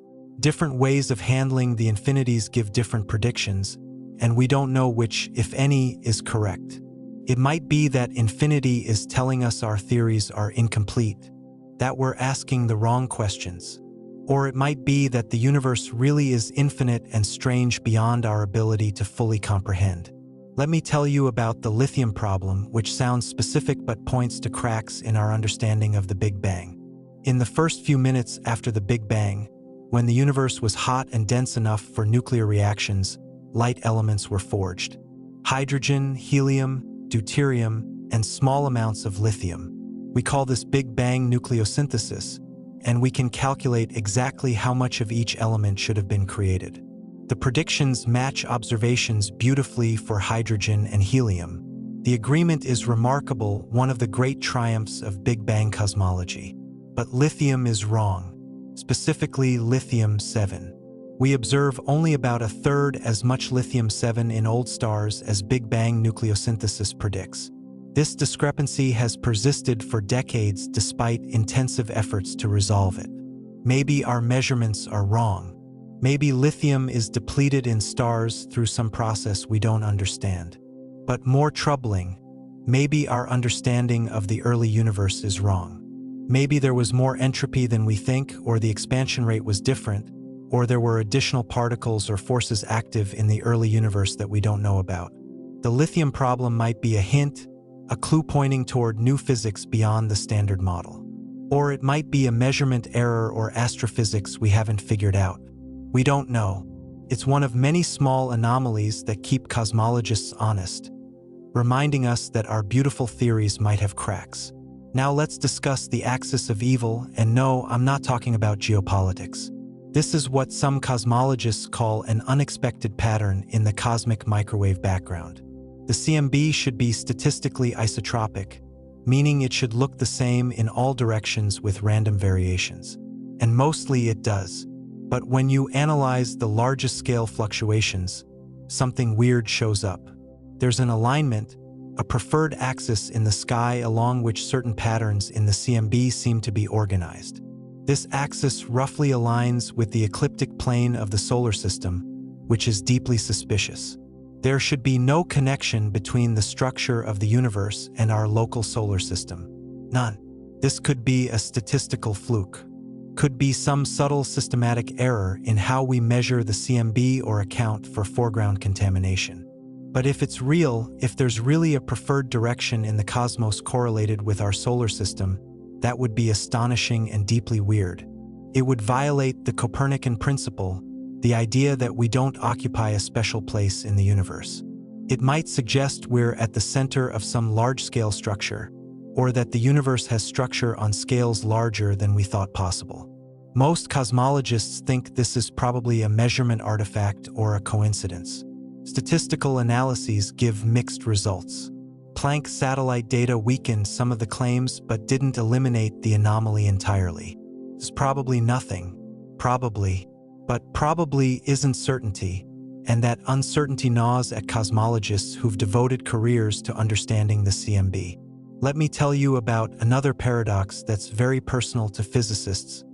Different ways of handling the infinities give different predictions, and we don't know which, if any, is correct. It might be that infinity is telling us our theories are incomplete, that we're asking the wrong questions. Or it might be that the universe really is infinite and strange beyond our ability to fully comprehend. Let me tell you about the lithium problem, which sounds specific but points to cracks in our understanding of the Big Bang. In the first few minutes after the Big Bang, when the universe was hot and dense enough for nuclear reactions, light elements were forged. Hydrogen, helium, deuterium, and small amounts of lithium. We call this Big Bang nucleosynthesis, and we can calculate exactly how much of each element should have been created. The predictions match observations beautifully for hydrogen and helium. The agreement is remarkable, one of the great triumphs of Big Bang cosmology. But lithium is wrong, specifically lithium-7. We observe only about a third as much lithium-7 in old stars as Big Bang nucleosynthesis predicts. This discrepancy has persisted for decades despite intensive efforts to resolve it. Maybe our measurements are wrong. Maybe lithium is depleted in stars through some process we don't understand. But more troubling, maybe our understanding of the early universe is wrong. Maybe there was more entropy than we think, or the expansion rate was different, or there were additional particles or forces active in the early universe that we don't know about. The lithium problem might be a hint, a clue pointing toward new physics beyond the standard model. Or it might be a measurement error or astrophysics we haven't figured out. We don't know. It's one of many small anomalies that keep cosmologists honest, reminding us that our beautiful theories might have cracks. Now let's discuss the axis of evil, and no, I'm not talking about geopolitics. This is what some cosmologists call an unexpected pattern in the cosmic microwave background. The CMB should be statistically isotropic, meaning it should look the same in all directions with random variations. And mostly it does. But when you analyze the largest scale fluctuations, something weird shows up. There's an alignment, a preferred axis in the sky along which certain patterns in the CMB seem to be organized. This axis roughly aligns with the ecliptic plane of the solar system, which is deeply suspicious. There should be no connection between the structure of the universe and our local solar system. None. This could be a statistical fluke. Could be some subtle systematic error in how we measure the CMB or account for foreground contamination. But if it's real, if there's really a preferred direction in the cosmos correlated with our solar system, that would be astonishing and deeply weird. It would violate the Copernican principle, the idea that we don't occupy a special place in the universe. It might suggest we're at the center of some large-scale structure, or that the universe has structure on scales larger than we thought possible. Most cosmologists think this is probably a measurement artifact or a coincidence. Statistical analyses give mixed results. Planck satellite data weakened some of the claims but didn't eliminate the anomaly entirely. It's probably nothing. Probably. But probably isn't certainty, and that uncertainty gnaws at cosmologists who've devoted careers to understanding the CMB. Let me tell you about another paradox that's very personal to physicists: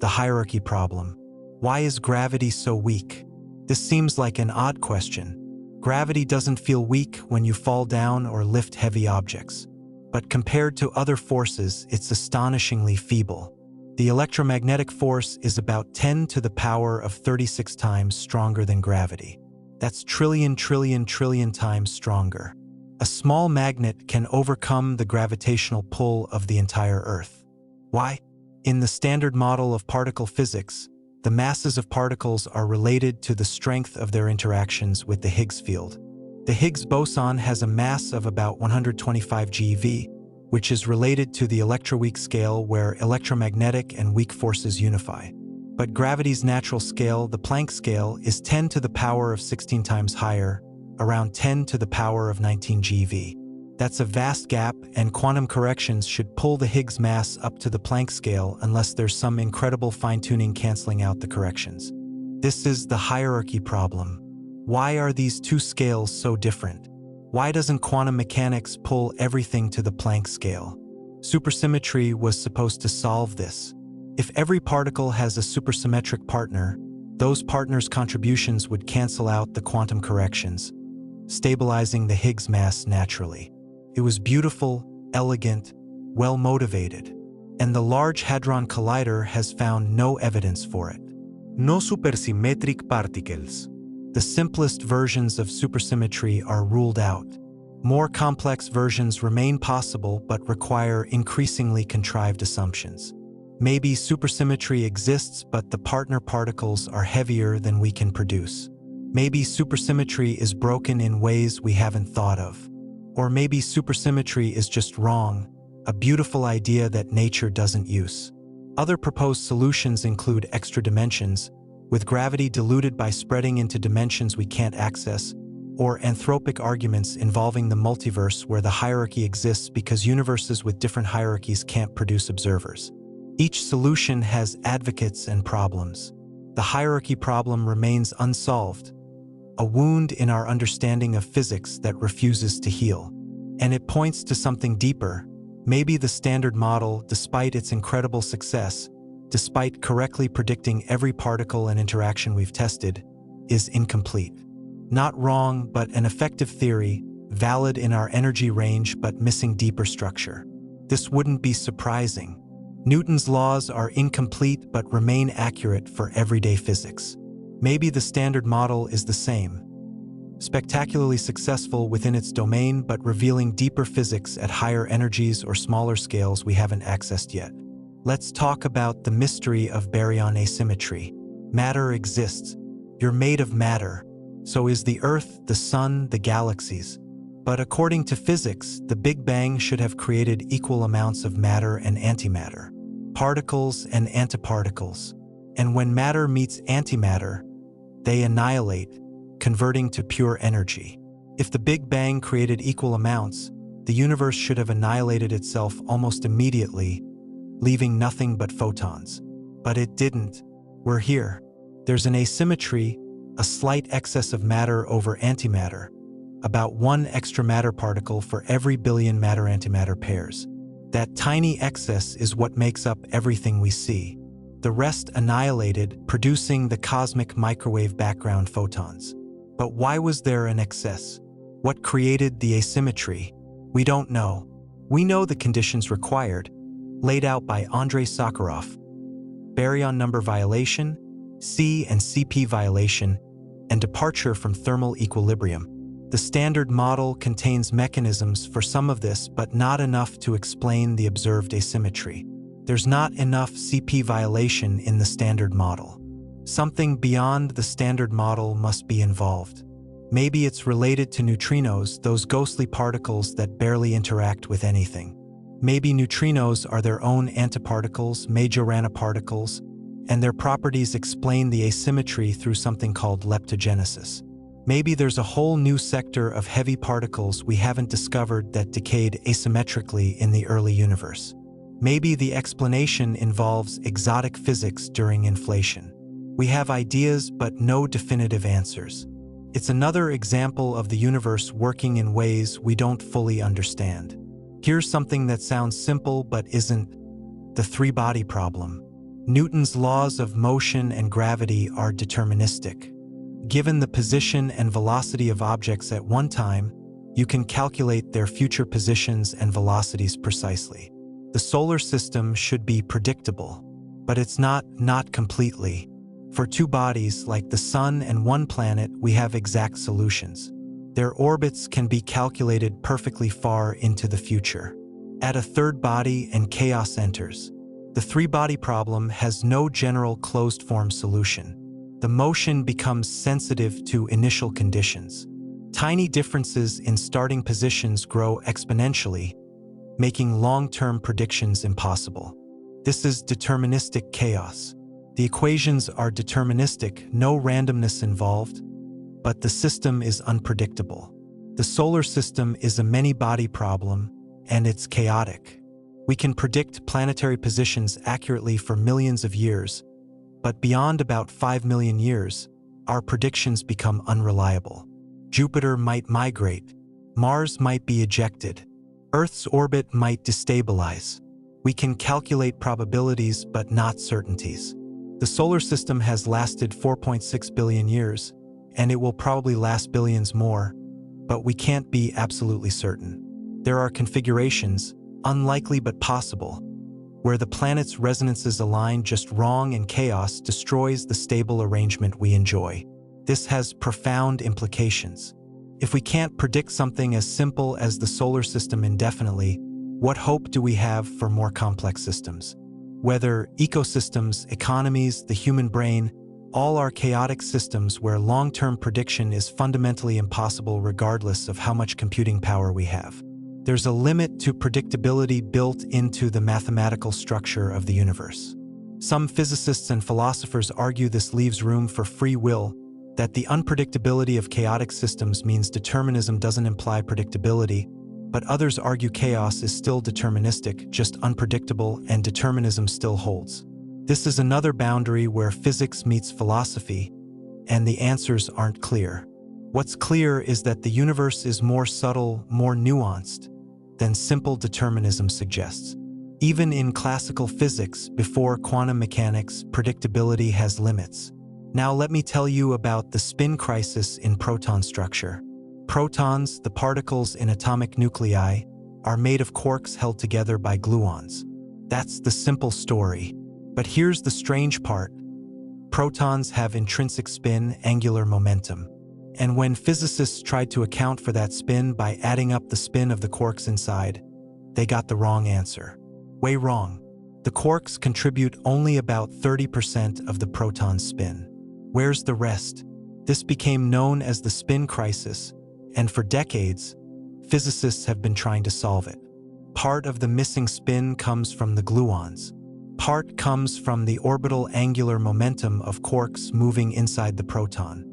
the hierarchy problem. Why is gravity so weak? This seems like an odd question. Gravity doesn't feel weak when you fall down or lift heavy objects. But compared to other forces, it's astonishingly feeble. The electromagnetic force is about 10 to the power of 36 times stronger than gravity. That's trillion times stronger. A small magnet can overcome the gravitational pull of the entire Earth. Why? In the standard model of particle physics, the masses of particles are related to the strength of their interactions with the Higgs field. The Higgs boson has a mass of about 125 GeV, which is related to the electroweak scale where electromagnetic and weak forces unify. But gravity's natural scale, the Planck scale, is 10 to the power of 16 times higher, around 10 to the power of 19 GeV. That's a vast gap, and quantum corrections should pull the Higgs mass up to the Planck scale unless there's some incredible fine-tuning canceling out the corrections. This is the hierarchy problem. Why are these two scales so different? Why doesn't quantum mechanics pull everything to the Planck scale? Supersymmetry was supposed to solve this. If every particle has a supersymmetric partner, those partners' contributions would cancel out the quantum corrections, stabilizing the Higgs mass naturally. It was beautiful, elegant, well-motivated, and the Large Hadron Collider has found no evidence for it. No supersymmetric particles. The simplest versions of supersymmetry are ruled out. More complex versions remain possible but require increasingly contrived assumptions. Maybe supersymmetry exists, but the partner particles are heavier than we can produce. Maybe supersymmetry is broken in ways we haven't thought of. Or maybe supersymmetry is just wrong, a beautiful idea that nature doesn't use. Other proposed solutions include extra dimensions, with gravity diluted by spreading into dimensions we can't access, or anthropic arguments involving the multiverse where the hierarchy exists because universes with different hierarchies can't produce observers. Each solution has advocates and problems. The hierarchy problem remains unsolved, a wound in our understanding of physics that refuses to heal. And it points to something deeper. Maybe the standard model, despite its incredible success, despite correctly predicting every particle and interaction we've tested, is incomplete. Not wrong, but an effective theory, valid in our energy range but missing deeper structure. This wouldn't be surprising. Newton's laws are incomplete but remain accurate for everyday physics. Maybe the standard model is the same, spectacularly successful within its domain but revealing deeper physics at higher energies or smaller scales we haven't accessed yet. Let's talk about the mystery of baryon asymmetry. Matter exists. You're made of matter. So is the Earth, the Sun, the galaxies. But according to physics, the Big Bang should have created equal amounts of matter and antimatter, particles and antiparticles. And when matter meets antimatter, they annihilate, converting to pure energy. If the Big Bang created equal amounts, the universe should have annihilated itself almost immediately, leaving nothing but photons. But it didn't. We're here. There's an asymmetry, a slight excess of matter over antimatter, about 1 extra matter particle for every billion matter-antimatter pairs. That tiny excess is what makes up everything we see. The rest annihilated, producing the cosmic microwave background photons. But why was there an excess? What created the asymmetry? We don't know. We know the conditions required, laid out by Andrei Sakharov: baryon number violation, C and CP violation, and departure from thermal equilibrium. The standard model contains mechanisms for some of this, but not enough to explain the observed asymmetry. There's not enough CP violation in the standard model. Something beyond the standard model must be involved. Maybe it's related to neutrinos, those ghostly particles that barely interact with anything. Maybe neutrinos are their own antiparticles, Majorana particles, and their properties explain the asymmetry through something called leptogenesis. Maybe there's a whole new sector of heavy particles we haven't discovered that decayed asymmetrically in the early universe. Maybe the explanation involves exotic physics during inflation. We have ideas but no definitive answers. It's another example of the universe working in ways we don't fully understand. Here's something that sounds simple but isn't: the three-body problem. Newton's laws of motion and gravity are deterministic. Given the position and velocity of objects at one time, you can calculate their future positions and velocities precisely. The solar system should be predictable, but it's not completely. For two bodies like the Sun and one planet, we have exact solutions. Their orbits can be calculated perfectly far into the future. Add a third body and chaos enters. The three-body problem has no general closed-form solution. The motion becomes sensitive to initial conditions. Tiny differences in starting positions grow exponentially, making long-term predictions impossible. This is deterministic chaos. The equations are deterministic, no randomness involved, but the system is unpredictable. The solar system is a many-body problem, and it's chaotic. We can predict planetary positions accurately for millions of years, but beyond about 5 million years, our predictions become unreliable. Jupiter might migrate, Mars might be ejected, Earth's orbit might destabilize. We can calculate probabilities but not certainties. The solar system has lasted 4.6 billion years, and it will probably last billions more, but we can't be absolutely certain. There are configurations, unlikely but possible, where the planet's resonances align just wrong and chaos destroys the stable arrangement we enjoy. This has profound implications. If we can't predict something as simple as the solar system indefinitely, what hope do we have for more complex systems? Whether ecosystems, economies, the human brain, all are chaotic systems where long-term prediction is fundamentally impossible regardless of how much computing power we have. There's a limit to predictability built into the mathematical structure of the universe. Some physicists and philosophers argue this leaves room for free will, that the unpredictability of chaotic systems means determinism doesn't imply predictability, but others argue chaos is still deterministic, just unpredictable, and determinism still holds. This is another boundary where physics meets philosophy, and the answers aren't clear. What's clear is that the universe is more subtle, more nuanced than simple determinism suggests. Even in classical physics, before quantum mechanics, predictability has limits. Now let me tell you about the spin crisis in proton structure. Protons, the particles in atomic nuclei, are made of quarks held together by gluons. That's the simple story. But here's the strange part. Protons have intrinsic spin, angular momentum. And when physicists tried to account for that spin by adding up the spin of the quarks inside, they got the wrong answer. Way wrong. The quarks contribute only about 30% of the proton's spin. Where's the rest? This became known as the spin crisis, and for decades, physicists have been trying to solve it. Part of the missing spin comes from the gluons. Part comes from the orbital angular momentum of quarks moving inside the proton.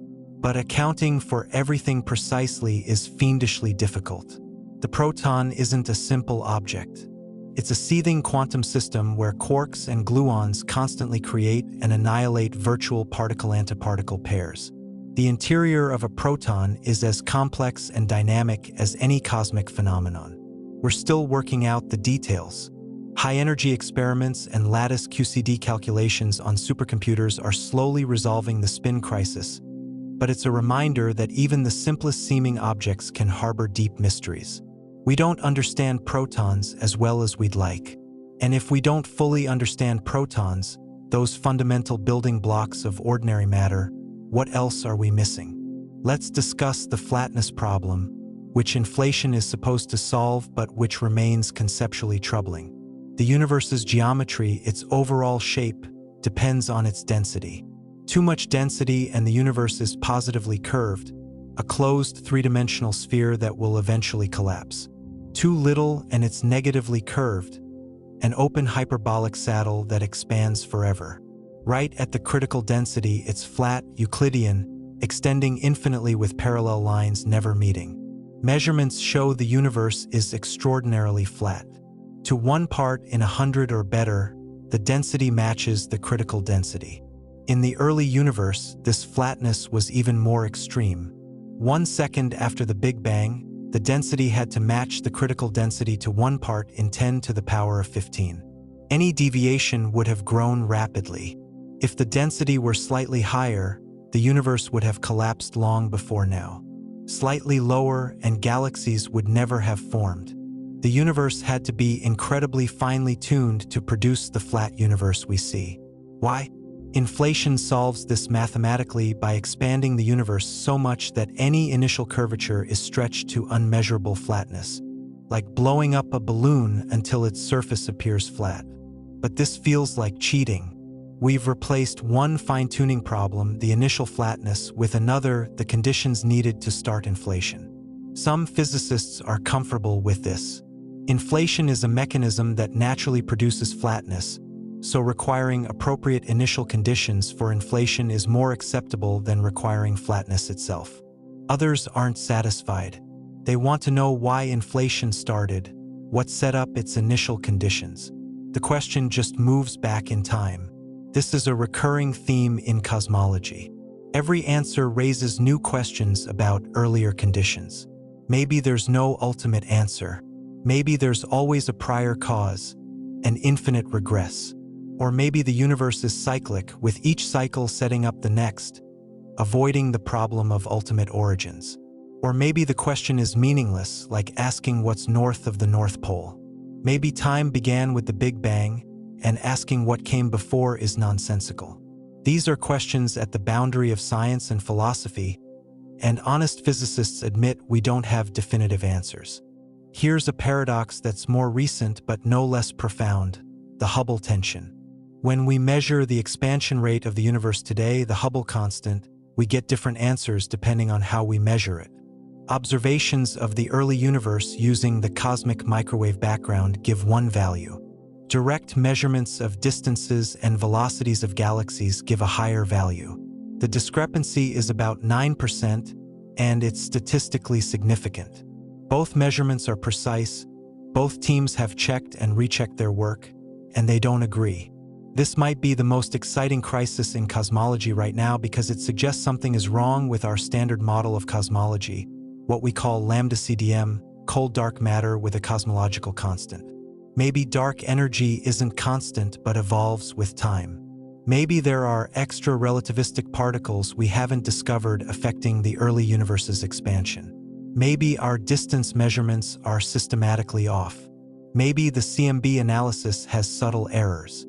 But accounting for everything precisely is fiendishly difficult. The proton isn't a simple object. It's a seething quantum system where quarks and gluons constantly create and annihilate virtual particle-antiparticle pairs. The interior of a proton is as complex and dynamic as any cosmic phenomenon. We're still working out the details. High-energy experiments and lattice QCD calculations on supercomputers are slowly resolving the spin crisis, but it's a reminder that even the simplest seeming objects can harbor deep mysteries. We don't understand protons as well as we'd like. And if we don't fully understand protons, those fundamental building blocks of ordinary matter, what else are we missing? Let's discuss the flatness problem, which inflation is supposed to solve but which remains conceptually troubling. The universe's geometry, its overall shape, depends on its density. Too much density and the universe is positively curved, a closed three-dimensional sphere that will eventually collapse. Too little and it's negatively curved, an open hyperbolic saddle that expands forever. Right at the critical density, it's flat, Euclidean, extending infinitely with parallel lines never meeting. Measurements show the universe is extraordinarily flat. To 1 part in 100 or better, the density matches the critical density. In the early universe, this flatness was even more extreme. 1 second after the Big Bang, The density had to match the critical density to 1 part in 10 to the power of 15. Any deviation would have grown rapidly. If the density were slightly higher, the universe would have collapsed long before now. Slightly lower, and galaxies would never have formed. The universe had to be incredibly finely tuned to produce the flat universe we see. Why? Inflation solves this mathematically by expanding the universe so much that any initial curvature is stretched to unmeasurable flatness, like blowing up a balloon until its surface appears flat. But this feels like cheating. We've replaced one fine-tuning problem, the initial flatness, with another, the conditions needed to start inflation. Some physicists are comfortable with this. Inflation is a mechanism that naturally produces flatness, so requiring appropriate initial conditions for inflation is more acceptable than requiring flatness itself. Others aren't satisfied. They want to know why inflation started, what set up its initial conditions. The question just moves back in time. This is a recurring theme in cosmology. Every answer raises new questions about earlier conditions. Maybe there's no ultimate answer. Maybe there's always a prior cause, an infinite regress. Or maybe the universe is cyclic, with each cycle setting up the next, avoiding the problem of ultimate origins. Or maybe the question is meaningless, like asking what's north of the North Pole. Maybe time began with the Big Bang, and asking what came before is nonsensical. These are questions at the boundary of science and philosophy, and honest physicists admit we don't have definitive answers. Here's a paradox that's more recent but no less profound: the Hubble tension. When we measure the expansion rate of the universe today, the Hubble constant, we get different answers depending on how we measure it. Observations of the early universe using the cosmic microwave background give one value. Direct measurements of distances and velocities of galaxies give a higher value. The discrepancy is about 9%, and it's statistically significant. Both measurements are precise, both teams have checked and rechecked their work, and they don't agree. This might be the most exciting crisis in cosmology right now because it suggests something is wrong with our standard model of cosmology, what we call lambda CDM, cold dark matter with a cosmological constant. Maybe dark energy isn't constant but evolves with time. Maybe there are extra relativistic particles we haven't discovered affecting the early universe's expansion. Maybe our distance measurements are systematically off. Maybe the CMB analysis has subtle errors.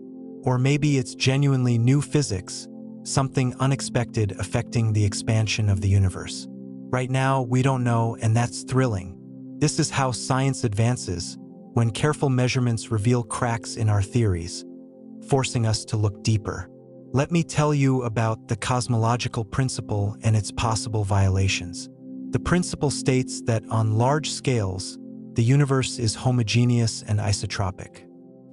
Or maybe it's genuinely new physics, something unexpected affecting the expansion of the universe. Right now, we don't know, and that's thrilling. This is how science advances, when careful measurements reveal cracks in our theories, forcing us to look deeper. Let me tell you about the cosmological principle and its possible violations. The principle states that on large scales, the universe is homogeneous and isotropic.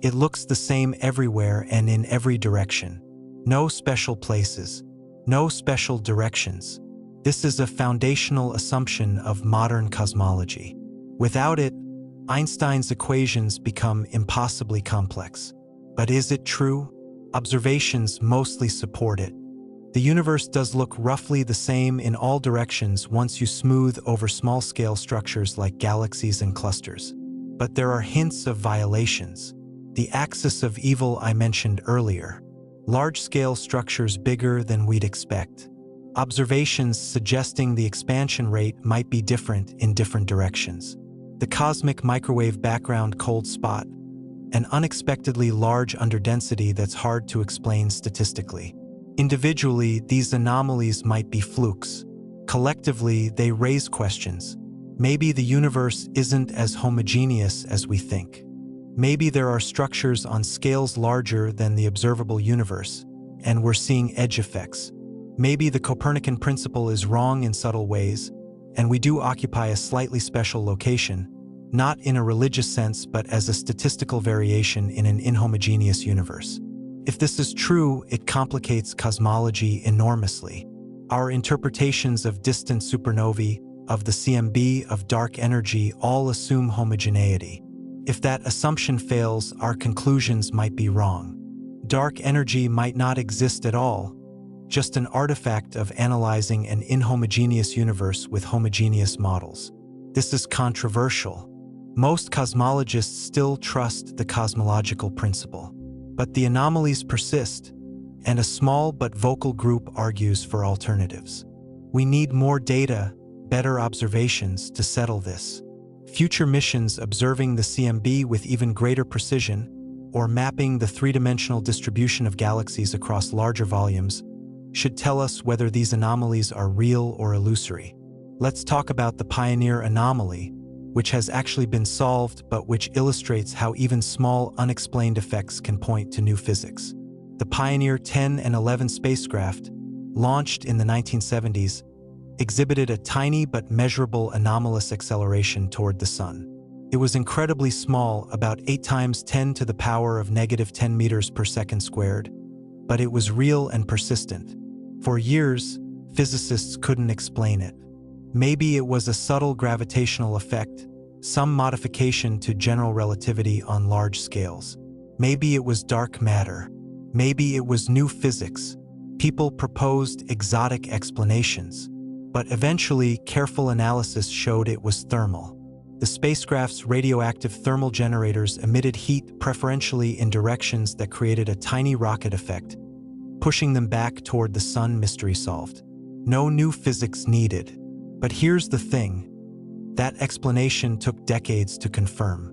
It looks the same everywhere and in every direction. No special places, no special directions. This is a foundational assumption of modern cosmology. Without it, Einstein's equations become impossibly complex. But is it true? Observations mostly support it. The universe does look roughly the same in all directions once you smooth over small-scale structures like galaxies and clusters. But there are hints of violations. The axis of evil I mentioned earlier. Large-scale structures bigger than we'd expect. Observations suggesting the expansion rate might be different in different directions. The cosmic microwave background cold spot, an unexpectedly large underdensity that's hard to explain statistically. Individually, these anomalies might be flukes. Collectively, they raise questions. Maybe the universe isn't as homogeneous as we think. Maybe there are structures on scales larger than the observable universe, and we're seeing edge effects. Maybe the Copernican principle is wrong in subtle ways, and we do occupy a slightly special location, not in a religious sense but as a statistical variation in an inhomogeneous universe. If this is true, it complicates cosmology enormously. Our interpretations of distant supernovae, of the CMB, of dark energy all assume homogeneity. If that assumption fails, our conclusions might be wrong. Dark energy might not exist at all, just an artifact of analyzing an inhomogeneous universe with homogeneous models. This is controversial. Most cosmologists still trust the cosmological principle. But the anomalies persist, and a small but vocal group argues for alternatives. We need more data, better observations to settle this. Future missions observing the CMB with even greater precision, or mapping the three-dimensional distribution of galaxies across larger volumes, should tell us whether these anomalies are real or illusory. Let's talk about the Pioneer anomaly, which has actually been solved but which illustrates how even small, unexplained effects can point to new physics. The Pioneer 10 and 11 spacecraft, launched in the 1970s, exhibited a tiny but measurable anomalous acceleration toward the Sun. It was incredibly small, about 8 times 10 to the power of -10 meters per second squared, but it was real and persistent. For years, physicists couldn't explain it. Maybe it was a subtle gravitational effect, some modification to general relativity on large scales. Maybe it was dark matter. Maybe it was new physics. People proposed exotic explanations, but eventually careful analysis showed it was thermal. The spacecraft's radioactive thermal generators emitted heat preferentially in directions that created a tiny rocket effect, pushing them back toward the Sun. Mystery solved. No new physics needed. But here's the thing. That explanation took decades to confirm.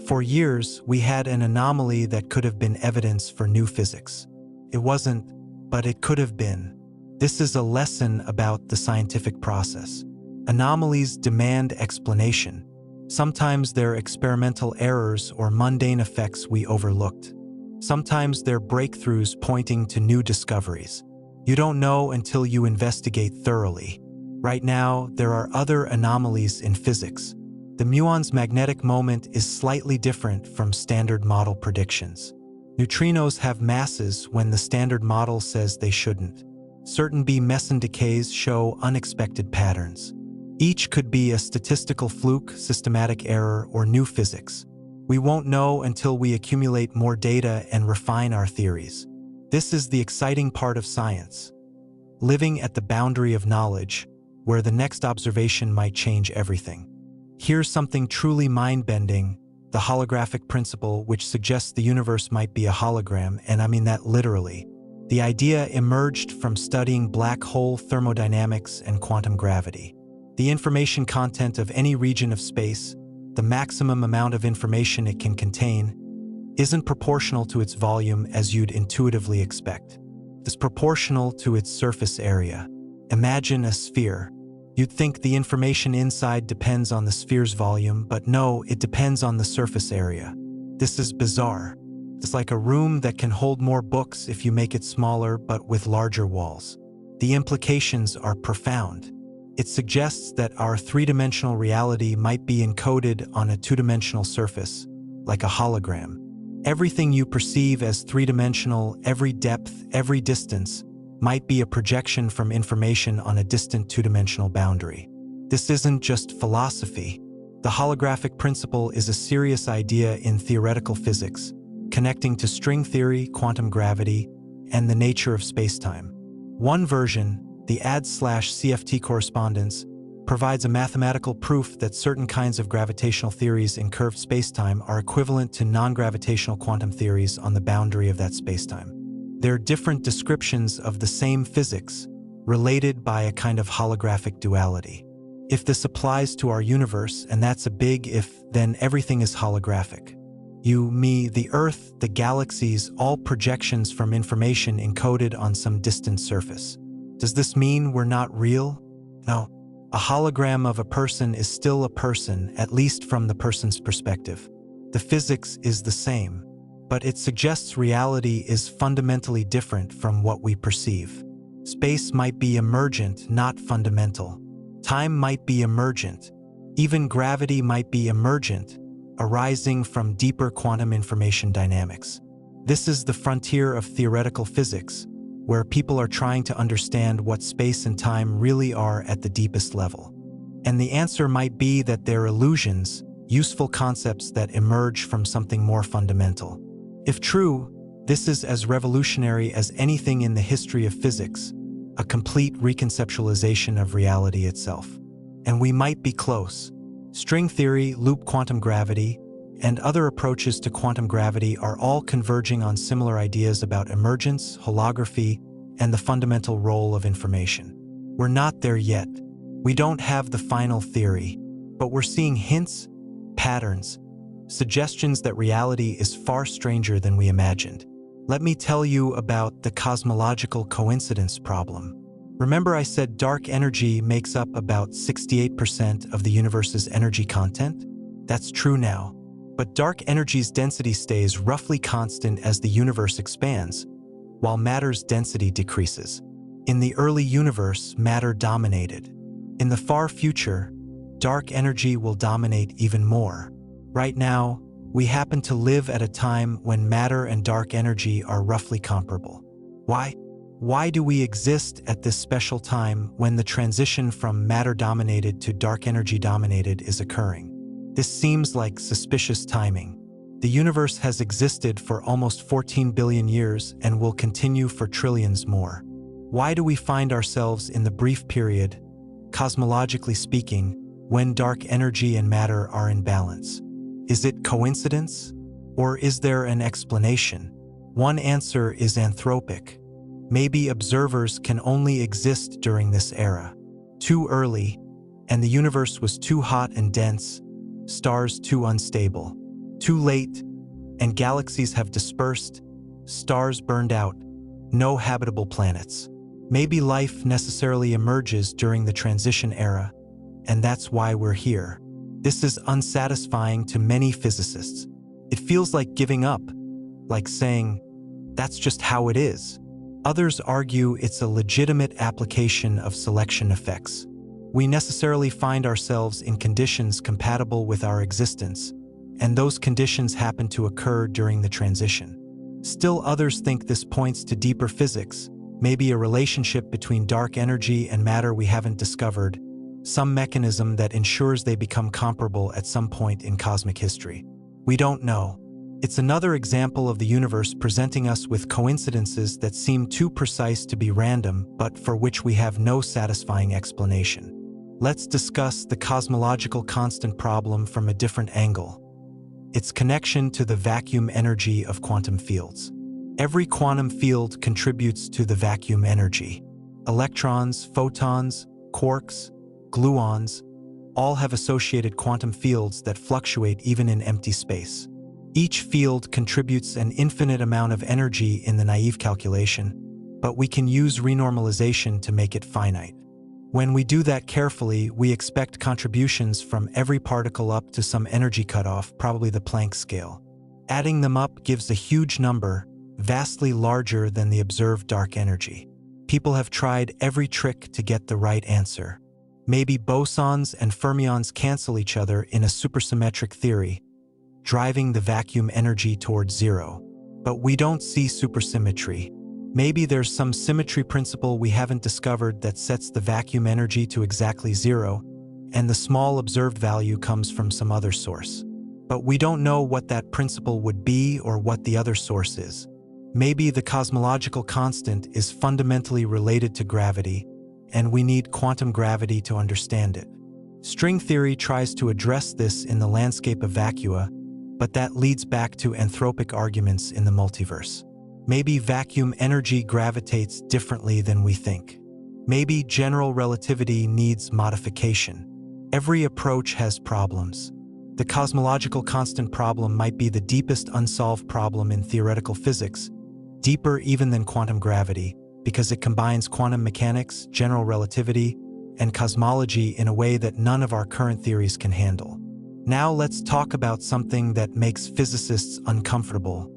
For years, we had an anomaly that could have been evidence for new physics. It wasn't, but it could have been. This is a lesson about the scientific process. Anomalies demand explanation. Sometimes they're experimental errors or mundane effects we overlooked. Sometimes they're breakthroughs pointing to new discoveries. You don't know until you investigate thoroughly. Right now, there are other anomalies in physics. The muon's magnetic moment is slightly different from standard model predictions. Neutrinos have masses when the standard model says they shouldn't. Certain B meson decays show unexpected patterns. Each could be a statistical fluke, systematic error, or new physics. We won't know until we accumulate more data and refine our theories. This is the exciting part of science. Living at the boundary of knowledge, where the next observation might change everything. Here's something truly mind-bending, the holographic principle, which suggests the universe might be a hologram, and I mean that literally. The idea emerged from studying black hole thermodynamics and quantum gravity. The information content of any region of space, the maximum amount of information it can contain, isn't proportional to its volume as you'd intuitively expect. It's proportional to its surface area. Imagine a sphere. You'd think the information inside depends on the sphere's volume, but no, it depends on the surface area. This is bizarre. It's like a room that can hold more books if you make it smaller but with larger walls. The implications are profound. It suggests that our three-dimensional reality might be encoded on a two-dimensional surface, like a hologram. Everything you perceive as three-dimensional, every depth, every distance, might be a projection from information on a distant two-dimensional boundary. This isn't just philosophy. The holographic principle is a serious idea in theoretical physics, connecting to string theory, quantum gravity, and the nature of spacetime. One version, the AD/CFT correspondence, provides a mathematical proof that certain kinds of gravitational theories in curved spacetime are equivalent to non-gravitational quantum theories on the boundary of that spacetime. They're different descriptions of the same physics, related by a kind of holographic duality. If this applies to our universe, and that's a big if, then everything is holographic. You, me, the Earth, the galaxies, all projections from information encoded on some distant surface. Does this mean we're not real? No. A hologram of a person is still a person, at least from the person's perspective. The physics is the same, but it suggests reality is fundamentally different from what we perceive. Space might be emergent, not fundamental. Time might be emergent. Even gravity might be emergent, arising from deeper quantum information dynamics. This is the frontier of theoretical physics, where people are trying to understand what space and time really are at the deepest level. And the answer might be that they're illusions, useful concepts that emerge from something more fundamental. If true, this is as revolutionary as anything in the history of physics, a complete reconceptualization of reality itself. And we might be close. String theory, loop quantum gravity, and other approaches to quantum gravity are all converging on similar ideas about emergence, holography, and the fundamental role of information. We're not there yet. We don't have the final theory, but we're seeing hints, patterns, suggestions that reality is far stranger than we imagined. Let me tell you about the cosmological coincidence problem. Remember I said dark energy makes up about 68% of the universe's energy content? That's true now. But dark energy's density stays roughly constant as the universe expands, while matter's density decreases. In the early universe, matter dominated. In the far future, dark energy will dominate even more. Right now, we happen to live at a time when matter and dark energy are roughly comparable. Why? Why do we exist at this special time when the transition from matter-dominated to dark energy-dominated is occurring? This seems like suspicious timing. The universe has existed for almost 14 billion years and will continue for trillions more. Why do we find ourselves in the brief period, cosmologically speaking, when dark energy and matter are in balance? Is it coincidence? Or is there an explanation? One answer is anthropic. Maybe observers can only exist during this era. Too early, and the universe was too hot and dense, stars too unstable. Too late, and galaxies have dispersed, stars burned out, no habitable planets. Maybe life necessarily emerges during the transition era, and that's why we're here. This is unsatisfying to many physicists. It feels like giving up, like saying, that's just how it is. Others argue it's a legitimate application of selection effects. We necessarily find ourselves in conditions compatible with our existence, and those conditions happen to occur during the transition. Still others think this points to deeper physics, maybe a relationship between dark energy and matter we haven't discovered, some mechanism that ensures they become comparable at some point in cosmic history. We don't know. It's another example of the universe presenting us with coincidences that seem too precise to be random, but for which we have no satisfying explanation. Let's discuss the cosmological constant problem from a different angle. Its connection to the vacuum energy of quantum fields. Every quantum field contributes to the vacuum energy. Electrons, photons, quarks, gluons, all have associated quantum fields that fluctuate even in empty space. Each field contributes an infinite amount of energy in the naive calculation, but we can use renormalization to make it finite. When we do that carefully, we expect contributions from every particle up to some energy cutoff, probably the Planck scale. Adding them up gives a huge number, vastly larger than the observed dark energy. People have tried every trick to get the right answer. Maybe bosons and fermions cancel each other in a supersymmetric theory, driving the vacuum energy towards zero. But we don't see supersymmetry. Maybe there's some symmetry principle we haven't discovered that sets the vacuum energy to exactly zero, and the small observed value comes from some other source. But we don't know what that principle would be or what the other source is. Maybe the cosmological constant is fundamentally related to gravity, and we need quantum gravity to understand it. String theory tries to address this in the landscape of vacua, but that leads back to anthropic arguments in the multiverse. Maybe vacuum energy gravitates differently than we think. Maybe general relativity needs modification. Every approach has problems. The cosmological constant problem might be the deepest unsolved problem in theoretical physics, deeper even than quantum gravity, because it combines quantum mechanics, general relativity, and cosmology in a way that none of our current theories can handle. Now let's talk about something that makes physicists uncomfortable: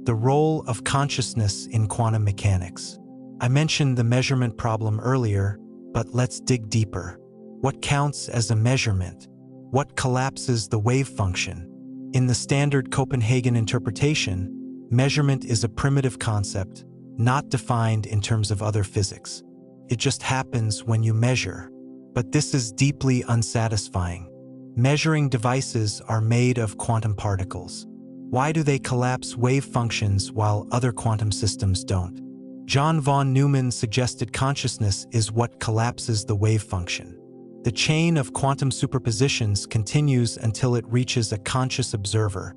the role of consciousness in quantum mechanics. I mentioned the measurement problem earlier, but let's dig deeper. What counts as a measurement? What collapses the wave function? In the standard Copenhagen interpretation, measurement is a primitive concept, not defined in terms of other physics. It just happens when you measure. But this is deeply unsatisfying. Measuring devices are made of quantum particles. Why do they collapse wave functions while other quantum systems don't? John von Neumann suggested consciousness is what collapses the wave function. The chain of quantum superpositions continues until it reaches a conscious observer,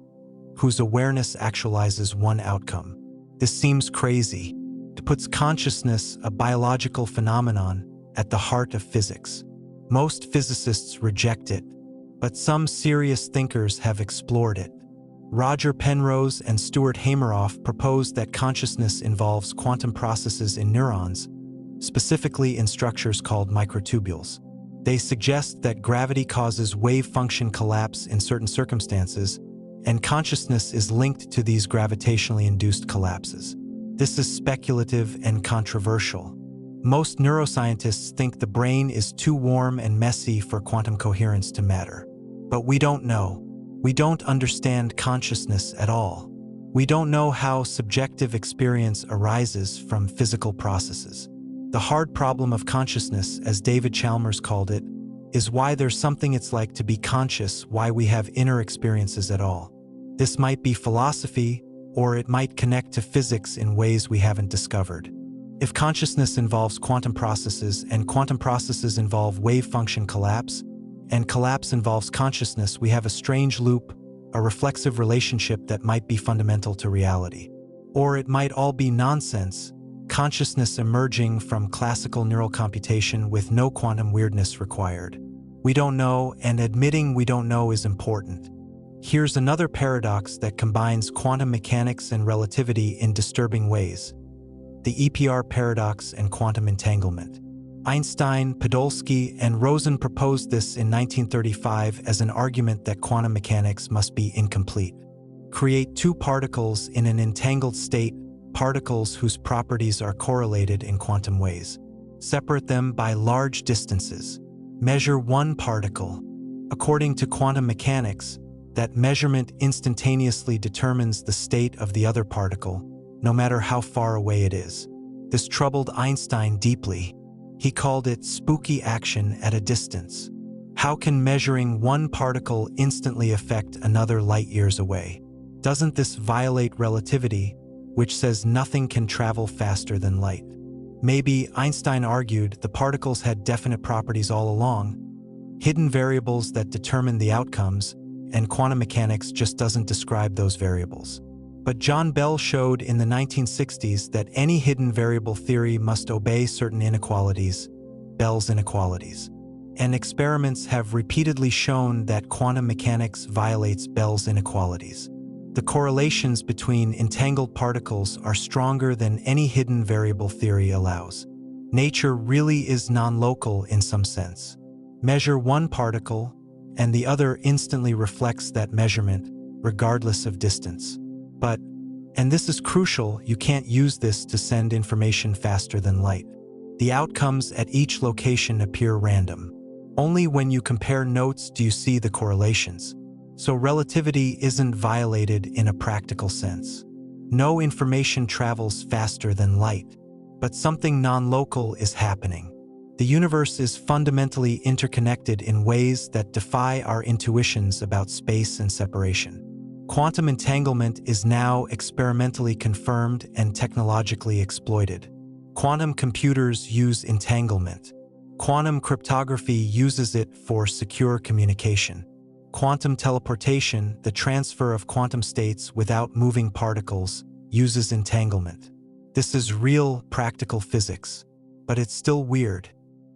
whose awareness actualizes one outcome. This seems crazy. It puts consciousness, a biological phenomenon, at the heart of physics. Most physicists reject it, but some serious thinkers have explored it. Roger Penrose and Stuart Hameroff proposed that consciousness involves quantum processes in neurons, specifically in structures called microtubules. They suggest that gravity causes wave function collapse in certain circumstances, and consciousness is linked to these gravitationally induced collapses. This is speculative and controversial. Most neuroscientists think the brain is too warm and messy for quantum coherence to matter. But we don't know. We don't understand consciousness at all. We don't know how subjective experience arises from physical processes. The hard problem of consciousness, as David Chalmers called it, is why there's something it's like to be conscious, why we have inner experiences at all. This might be philosophy, or it might connect to physics in ways we haven't discovered. If consciousness involves quantum processes, and quantum processes involve wave function collapse, and collapse involves consciousness, we have a strange loop, a reflexive relationship that might be fundamental to reality. Or it might all be nonsense, consciousness emerging from classical neural computation with no quantum weirdness required. We don't know, and admitting we don't know is important. Here's another paradox that combines quantum mechanics and relativity in disturbing ways: the EPR paradox and quantum entanglement. Einstein, Podolsky, and Rosen proposed this in 1935 as an argument that quantum mechanics must be incomplete. Create two particles in an entangled state, particles whose properties are correlated in quantum ways. Separate them by large distances. Measure one particle. According to quantum mechanics, that measurement instantaneously determines the state of the other particle, no matter how far away it is. This troubled Einstein deeply. He called it spooky action at a distance. How can measuring one particle instantly affect another light years away? Doesn't this violate relativity, which says nothing can travel faster than light? Maybe, Einstein argued, the particles had definite properties all along, hidden variables that determine the outcomes, and quantum mechanics just doesn't describe those variables. But John Bell showed in the 1960s that any hidden variable theory must obey certain inequalities, Bell's inequalities. And experiments have repeatedly shown that quantum mechanics violates Bell's inequalities. The correlations between entangled particles are stronger than any hidden variable theory allows. Nature really is non-local in some sense. Measure one particle, and the other instantly reflects that measurement, regardless of distance. But, and this is crucial, you can't use this to send information faster than light. The outcomes at each location appear random. Only when you compare notes do you see the correlations. So relativity isn't violated in a practical sense. No information travels faster than light, but something non-local is happening. The universe is fundamentally interconnected in ways that defy our intuitions about space and separation. Quantum entanglement is now experimentally confirmed and technologically exploited. Quantum computers use entanglement. Quantum cryptography uses it for secure communication. Quantum teleportation, the transfer of quantum states without moving particles, uses entanglement. This is real, practical physics. But it's still weird.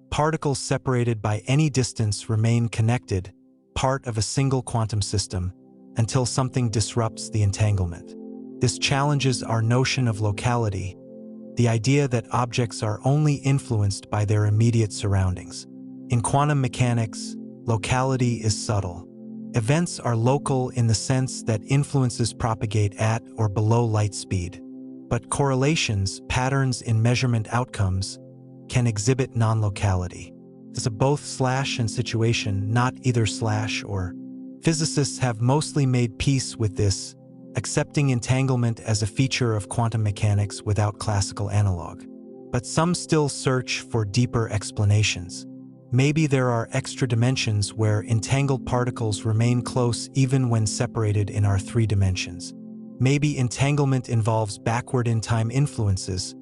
Particles separated by any distance remain connected, part of a single quantum system, until something disrupts the entanglement. This challenges our notion of locality, the idea that objects are only influenced by their immediate surroundings. In quantum mechanics, locality is subtle. Events are local in the sense that influences propagate at or below light speed. But correlations, patterns in measurement outcomes, can exhibit non-locality. It's a both/ and situation, not either/ or. Physicists have mostly made peace with this, accepting entanglement as a feature of quantum mechanics without classical analog. But some still search for deeper explanations. Maybe there are extra dimensions where entangled particles remain close even when separated in our 3 dimensions. Maybe entanglement involves backward in time influences,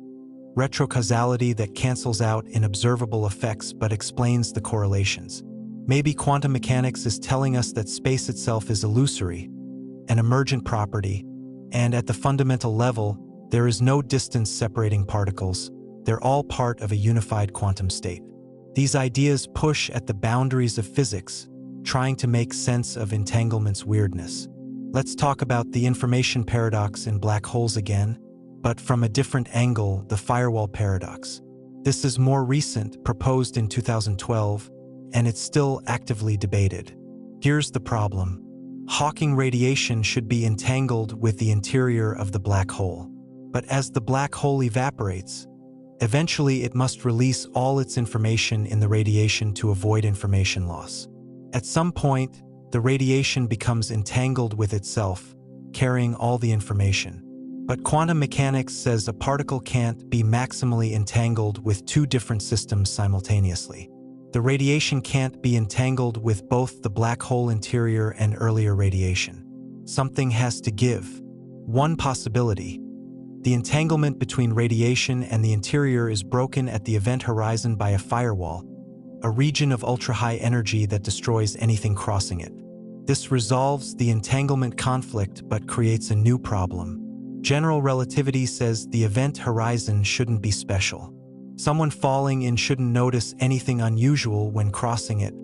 retrocausality that cancels out inobservable effects but explains the correlations. Maybe quantum mechanics is telling us that space itself is illusory, an emergent property, and at the fundamental level, there is no distance separating particles. They're all part of a unified quantum state. These ideas push at the boundaries of physics, trying to make sense of entanglement's weirdness. Let's talk about the information paradox in black holes again, but from a different angle, the firewall paradox. This is more recent, proposed in 2012, and it's still actively debated. Here's the problem. Hawking radiation should be entangled with the interior of the black hole. But as the black hole evaporates, eventually it must release all its information in the radiation to avoid information loss. At some point, the radiation becomes entangled with itself, carrying all the information. But quantum mechanics says a particle can't be maximally entangled with two different systems simultaneously. The radiation can't be entangled with both the black hole interior and earlier radiation. Something has to give. One possibility: the entanglement between radiation and the interior is broken at the event horizon by a firewall, a region of ultra-high energy that destroys anything crossing it. This resolves the entanglement conflict but creates a new problem. General relativity says the event horizon shouldn't be special. Someone falling in shouldn't notice anything unusual when crossing it,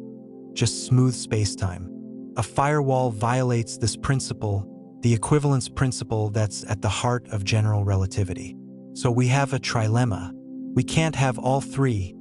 just smooth spacetime. A firewall violates this principle, the equivalence principle that's at the heart of general relativity. So we have a trilemma. We can't have all three: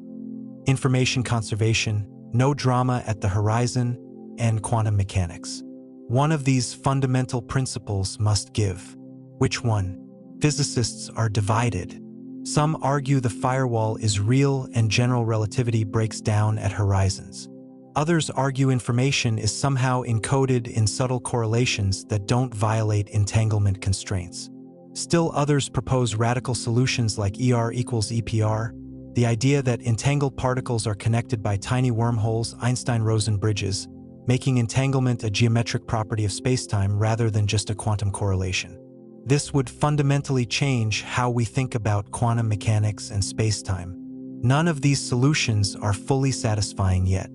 information conservation, no drama at the horizon, and quantum mechanics. One of these fundamental principles must give. Which one? Physicists are divided. Some argue the firewall is real and general relativity breaks down at horizons. Others argue information is somehow encoded in subtle correlations that don't violate entanglement constraints. Still others propose radical solutions like ER equals EPR, the idea that entangled particles are connected by tiny wormholes, Einstein-Rosen bridges, making entanglement a geometric property of spacetime rather than just a quantum correlation. This would fundamentally change how we think about quantum mechanics and spacetime. None of these solutions are fully satisfying yet.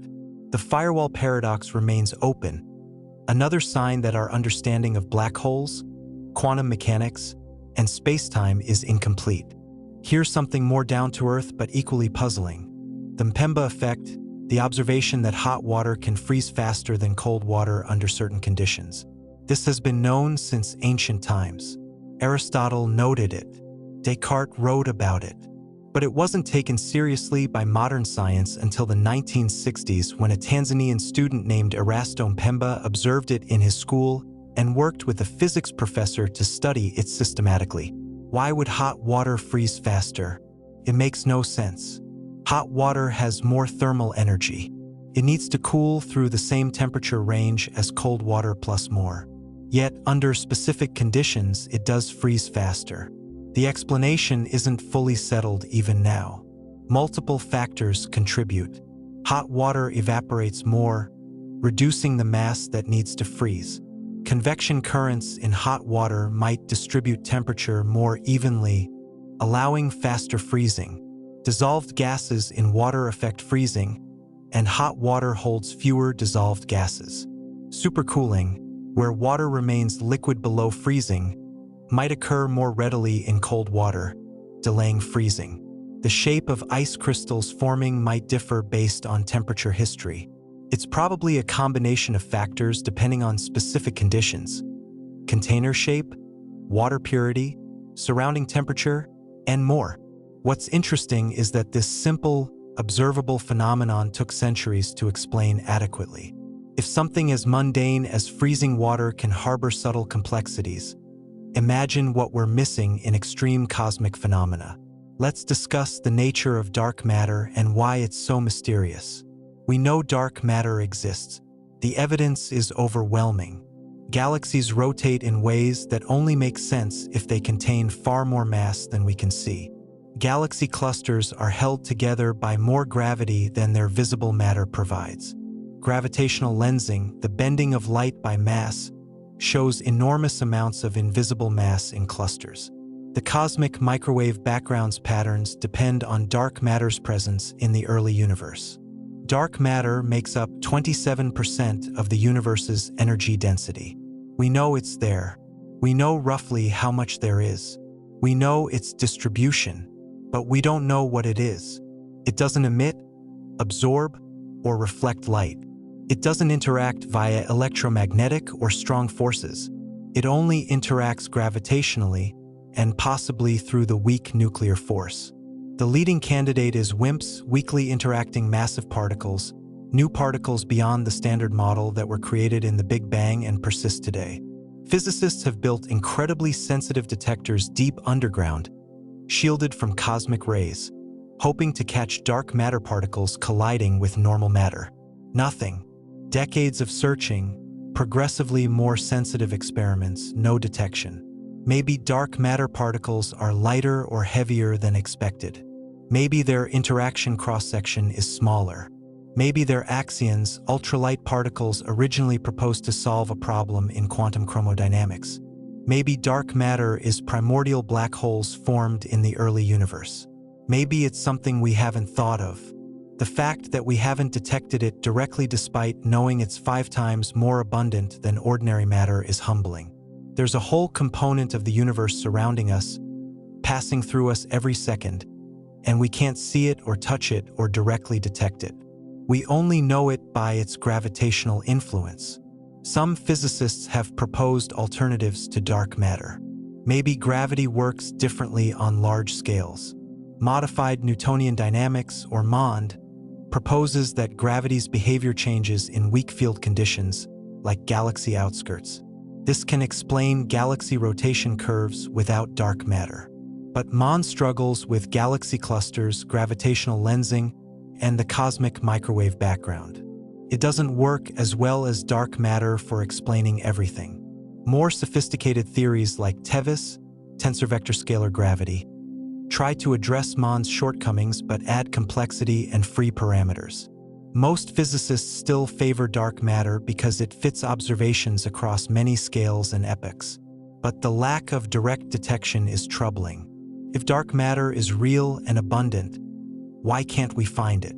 The firewall paradox remains open, another sign that our understanding of black holes, quantum mechanics, and spacetime is incomplete. Here's something more down-to-earth but equally puzzling. The Mpemba effect, the observation that hot water can freeze faster than cold water under certain conditions. This has been known since ancient times. Aristotle noted it. Descartes wrote about it. But it wasn't taken seriously by modern science until the 1960s when a Tanzanian student named Erasto Mpemba observed it in his school and worked with a physics professor to study it systematically. Why would hot water freeze faster? It makes no sense. Hot water has more thermal energy. It needs to cool through the same temperature range as cold water plus more. Yet, under specific conditions, it does freeze faster. The explanation isn't fully settled even now. Multiple factors contribute. Hot water evaporates more, reducing the mass that needs to freeze. Convection currents in hot water might distribute temperature more evenly, allowing faster freezing. Dissolved gases in water affect freezing, and hot water holds fewer dissolved gases. Supercooling, where water remains liquid below freezing, might occur more readily in cold water, delaying freezing. The shape of ice crystals forming might differ based on temperature history. It's probably a combination of factors depending on specific conditions: container shape, water purity, surrounding temperature, and more. What's interesting is that this simple, observable phenomenon took centuries to explain adequately. If something as mundane as freezing water can harbor subtle complexities, imagine what we're missing in extreme cosmic phenomena. Let's discuss the nature of dark matter and why it's so mysterious. We know dark matter exists. The evidence is overwhelming. Galaxies rotate in ways that only make sense if they contain far more mass than we can see. Galaxy clusters are held together by more gravity than their visible matter provides. Gravitational lensing, the bending of light by mass, shows enormous amounts of invisible mass in clusters. The cosmic microwave background's patterns depend on dark matter's presence in the early universe. Dark matter makes up 27% of the universe's energy density. We know it's there. We know roughly how much there is. We know its distribution, but we don't know what it is. It doesn't emit, absorb, or reflect light. It doesn't interact via electromagnetic or strong forces. It only interacts gravitationally and possibly through the weak nuclear force. The leading candidate is WIMPs, weakly interacting massive particles, new particles beyond the standard model that were created in the Big Bang and persist today. Physicists have built incredibly sensitive detectors deep underground, shielded from cosmic rays, hoping to catch dark matter particles colliding with normal matter. Nothing. Decades of searching, progressively more sensitive experiments, no detection. Maybe dark matter particles are lighter or heavier than expected. Maybe their interaction cross-section is smaller. Maybe they're axions, ultralight particles originally proposed to solve a problem in quantum chromodynamics. Maybe dark matter is primordial black holes formed in the early universe. Maybe it's something we haven't thought of. The fact that we haven't detected it directly despite knowing it's 5 times more abundant than ordinary matter is humbling. There's a whole component of the universe surrounding us, passing through us every second, and we can't see it or touch it or directly detect it. We only know it by its gravitational influence. Some physicists have proposed alternatives to dark matter. Maybe gravity works differently on large scales. Modified Newtonian dynamics, or MOND, proposes that gravity's behavior changes in weak field conditions, like galaxy outskirts. This can explain galaxy rotation curves without dark matter. But MOND struggles with galaxy clusters, gravitational lensing, and the cosmic microwave background. It doesn't work as well as dark matter for explaining everything. More sophisticated theories like TeVis, tensor vector scalar gravity, try to address MOND's shortcomings but add complexity and free parameters. Most physicists still favor dark matter because it fits observations across many scales and epochs. But the lack of direct detection is troubling. If dark matter is real and abundant, why can't we find it?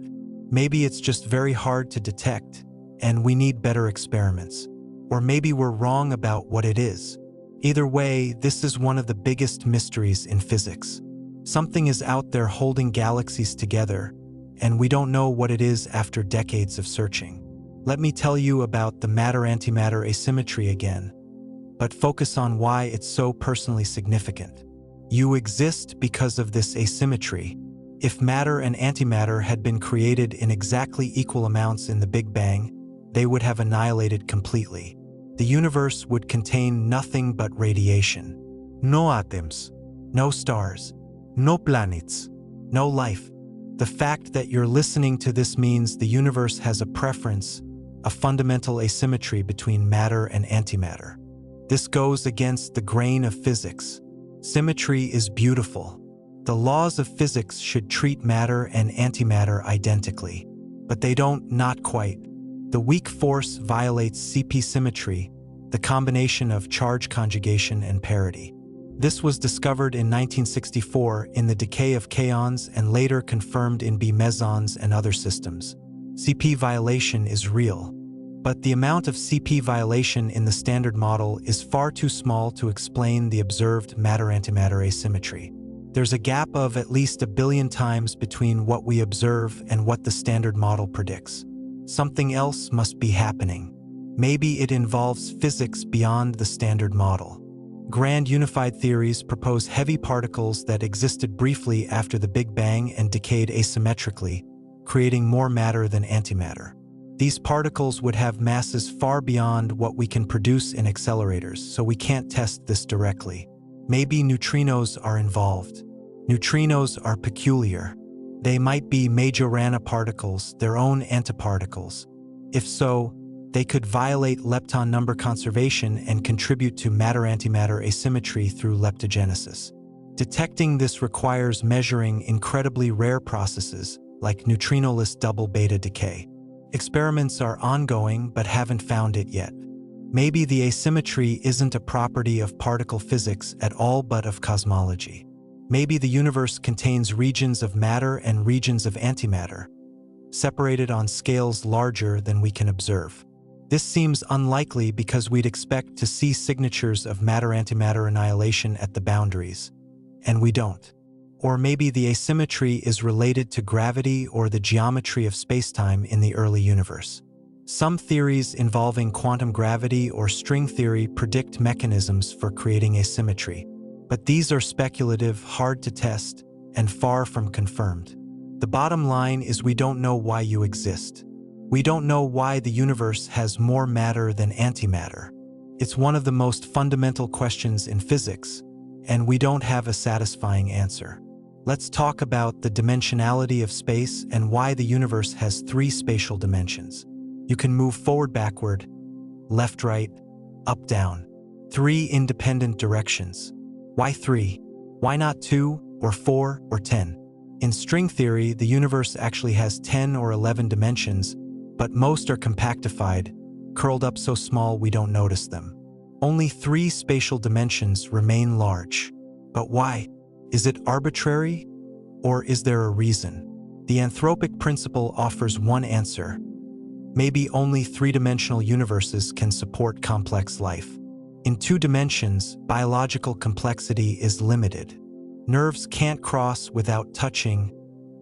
Maybe it's just very hard to detect, and we need better experiments. Or maybe we're wrong about what it is. Either way, this is one of the biggest mysteries in physics. Something is out there holding galaxies together, and we don't know what it is after decades of searching. Let me tell you about the matter-antimatter asymmetry again, but focus on why it's so personally significant. You exist because of this asymmetry. If matter and antimatter had been created in exactly equal amounts in the Big Bang, they would have annihilated completely. The universe would contain nothing but radiation. No atoms. No stars. No planets. No life. The fact that you're listening to this means the universe has a preference, a fundamental asymmetry between matter and antimatter. This goes against the grain of physics. Symmetry is beautiful. The laws of physics should treat matter and antimatter identically, but they don't, not quite. The weak force violates CP symmetry, the combination of charge conjugation and parity. This was discovered in 1964 in the decay of kaons and later confirmed in B mesons and other systems. CP violation is real, but the amount of CP violation in the standard model is far too small to explain the observed matter-antimatter asymmetry. There's a gap of at least 1 billion times between what we observe and what the standard model predicts. Something else must be happening. Maybe it involves physics beyond the standard model. Grand unified theories propose heavy particles that existed briefly after the Big Bang and decayed asymmetrically, creating more matter than antimatter. These particles would have masses far beyond what we can produce in accelerators, so we can't test this directly. Maybe neutrinos are involved. Neutrinos are peculiar. They might be Majorana particles, their own antiparticles. If so, they could violate lepton number conservation and contribute to matter-antimatter asymmetry through leptogenesis. Detecting this requires measuring incredibly rare processes like neutrinoless double beta decay. Experiments are ongoing but haven't found it yet. Maybe the asymmetry isn't a property of particle physics at all but of cosmology. Maybe the universe contains regions of matter and regions of antimatter, separated on scales larger than we can observe. This seems unlikely because we'd expect to see signatures of matter-antimatter annihilation at the boundaries, and we don't. Or maybe the asymmetry is related to gravity or the geometry of spacetime in the early universe. Some theories involving quantum gravity or string theory predict mechanisms for creating asymmetry, but these are speculative, hard to test, and far from confirmed. The bottom line is we don't know why you exist. We don't know why the universe has more matter than antimatter. It's one of the most fundamental questions in physics, and we don't have a satisfying answer. Let's talk about the dimensionality of space and why the universe has 3 spatial dimensions. You can move forward, backward, left, right, up, down. 3 independent directions. Why 3? Why not 2 or 4 or 10? In string theory, the universe actually has 10 or 11 dimensions, but most are compactified, curled up so small we don't notice them. Only 3 spatial dimensions remain large. But why? Is it arbitrary? Or is there a reason? The anthropic principle offers one answer. Maybe only 3-dimensional universes can support complex life. In 2 dimensions, biological complexity is limited. Nerves can't cross without touching,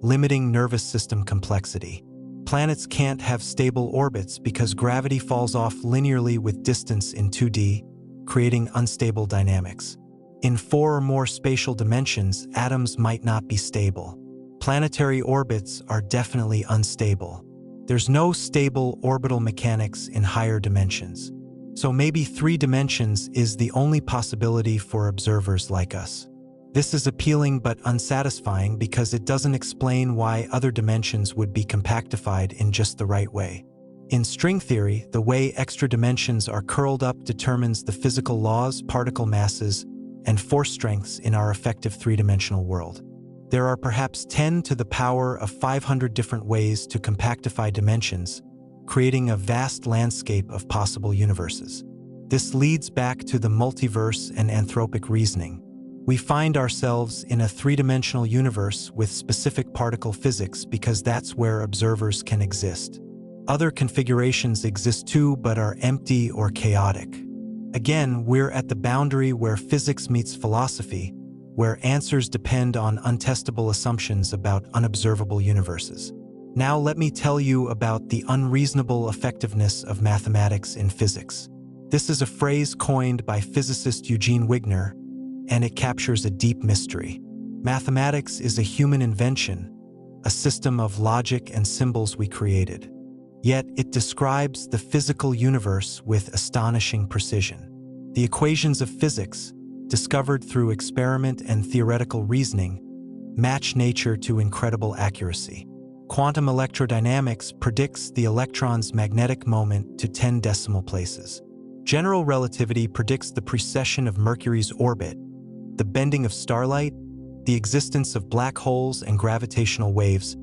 limiting nervous system complexity. Planets can't have stable orbits because gravity falls off linearly with distance in 2D, creating unstable dynamics. In 4 or more spatial dimensions, atoms might not be stable. Planetary orbits are definitely unstable. There's no stable orbital mechanics in higher dimensions. So maybe 3 dimensions is the only possibility for observers like us. This is appealing but unsatisfying because it doesn't explain why other dimensions would be compactified in just the right way. In string theory, the way extra dimensions are curled up determines the physical laws, particle masses, and force strengths in our effective 3-dimensional world. There are perhaps 10 to the power of 500 different ways to compactify dimensions, creating a vast landscape of possible universes. This leads back to the multiverse and anthropic reasoning. We find ourselves in a 3-dimensional universe with specific particle physics because that's where observers can exist. Other configurations exist too, but are empty or chaotic. Again, we're at the boundary where physics meets philosophy, where answers depend on untestable assumptions about unobservable universes. Now let me tell you about the unreasonable effectiveness of mathematics in physics. This is a phrase coined by physicist Eugene Wigner, and it captures a deep mystery. Mathematics is a human invention, a system of logic and symbols we created. Yet it describes the physical universe with astonishing precision. The equations of physics, discovered through experiment and theoretical reasoning, match nature to incredible accuracy. Quantum electrodynamics predicts the electron's magnetic moment to 10 decimal places. General relativity predicts the precession of Mercury's orbit, the bending of starlight, the existence of black holes and gravitational waves,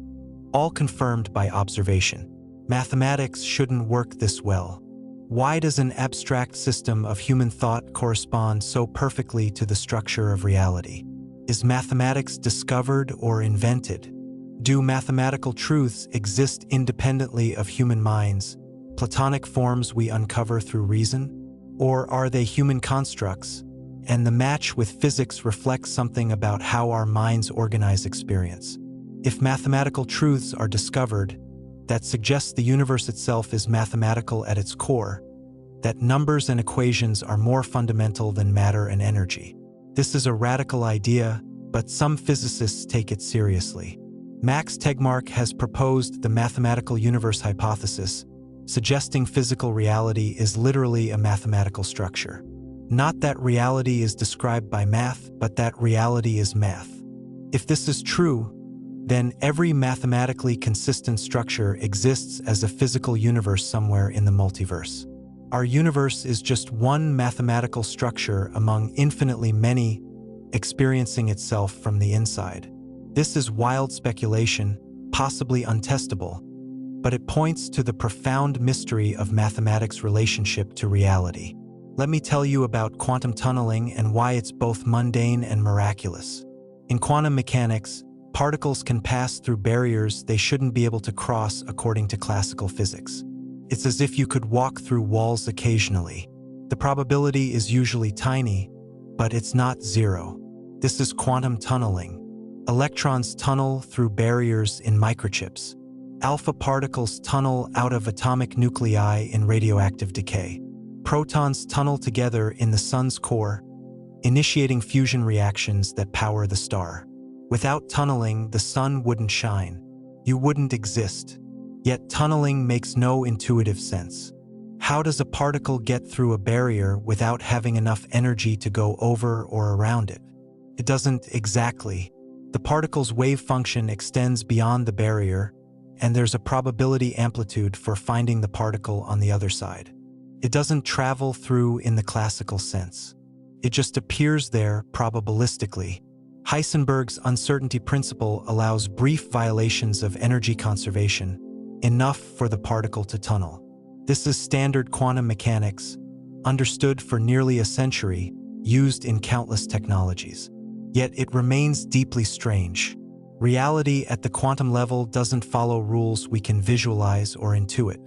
all confirmed by observation. Mathematics shouldn't work this well. Why does an abstract system of human thought correspond so perfectly to the structure of reality? Is mathematics discovered or invented? Do mathematical truths exist independently of human minds, Platonic forms we uncover through reason? Or are they human constructs, and the match with physics reflects something about how our minds organize experience? If mathematical truths are discovered, that suggests the universe itself is mathematical at its core, that numbers and equations are more fundamental than matter and energy. This is a radical idea, but some physicists take it seriously. Max Tegmark has proposed the mathematical universe hypothesis, suggesting physical reality is literally a mathematical structure. Not that reality is described by math, but that reality is math. If this is true, then every mathematically consistent structure exists as a physical universe somewhere in the multiverse. Our universe is just one mathematical structure among infinitely many, experiencing itself from the inside. This is wild speculation, possibly untestable, but it points to the profound mystery of mathematics' relationship to reality. Let me tell you about quantum tunneling and why it's both mundane and miraculous. In quantum mechanics, particles can pass through barriers they shouldn't be able to cross according to classical physics. It's as if you could walk through walls occasionally. The probability is usually tiny, but it's not zero. This is quantum tunneling. Electrons tunnel through barriers in microchips. Alpha particles tunnel out of atomic nuclei in radioactive decay. Protons tunnel together in the sun's core, initiating fusion reactions that power the star. Without tunneling, the sun wouldn't shine. You wouldn't exist. Yet tunneling makes no intuitive sense. How does a particle get through a barrier without having enough energy to go over or around it? It doesn't exactly. The particle's wave function extends beyond the barrier, and there's a probability amplitude for finding the particle on the other side. It doesn't travel through in the classical sense. It just appears there probabilistically. Heisenberg's uncertainty principle allows brief violations of energy conservation, enough for the particle to tunnel. This is standard quantum mechanics, understood for nearly a century, used in countless technologies. Yet it remains deeply strange. Reality at the quantum level doesn't follow rules we can visualize or intuit.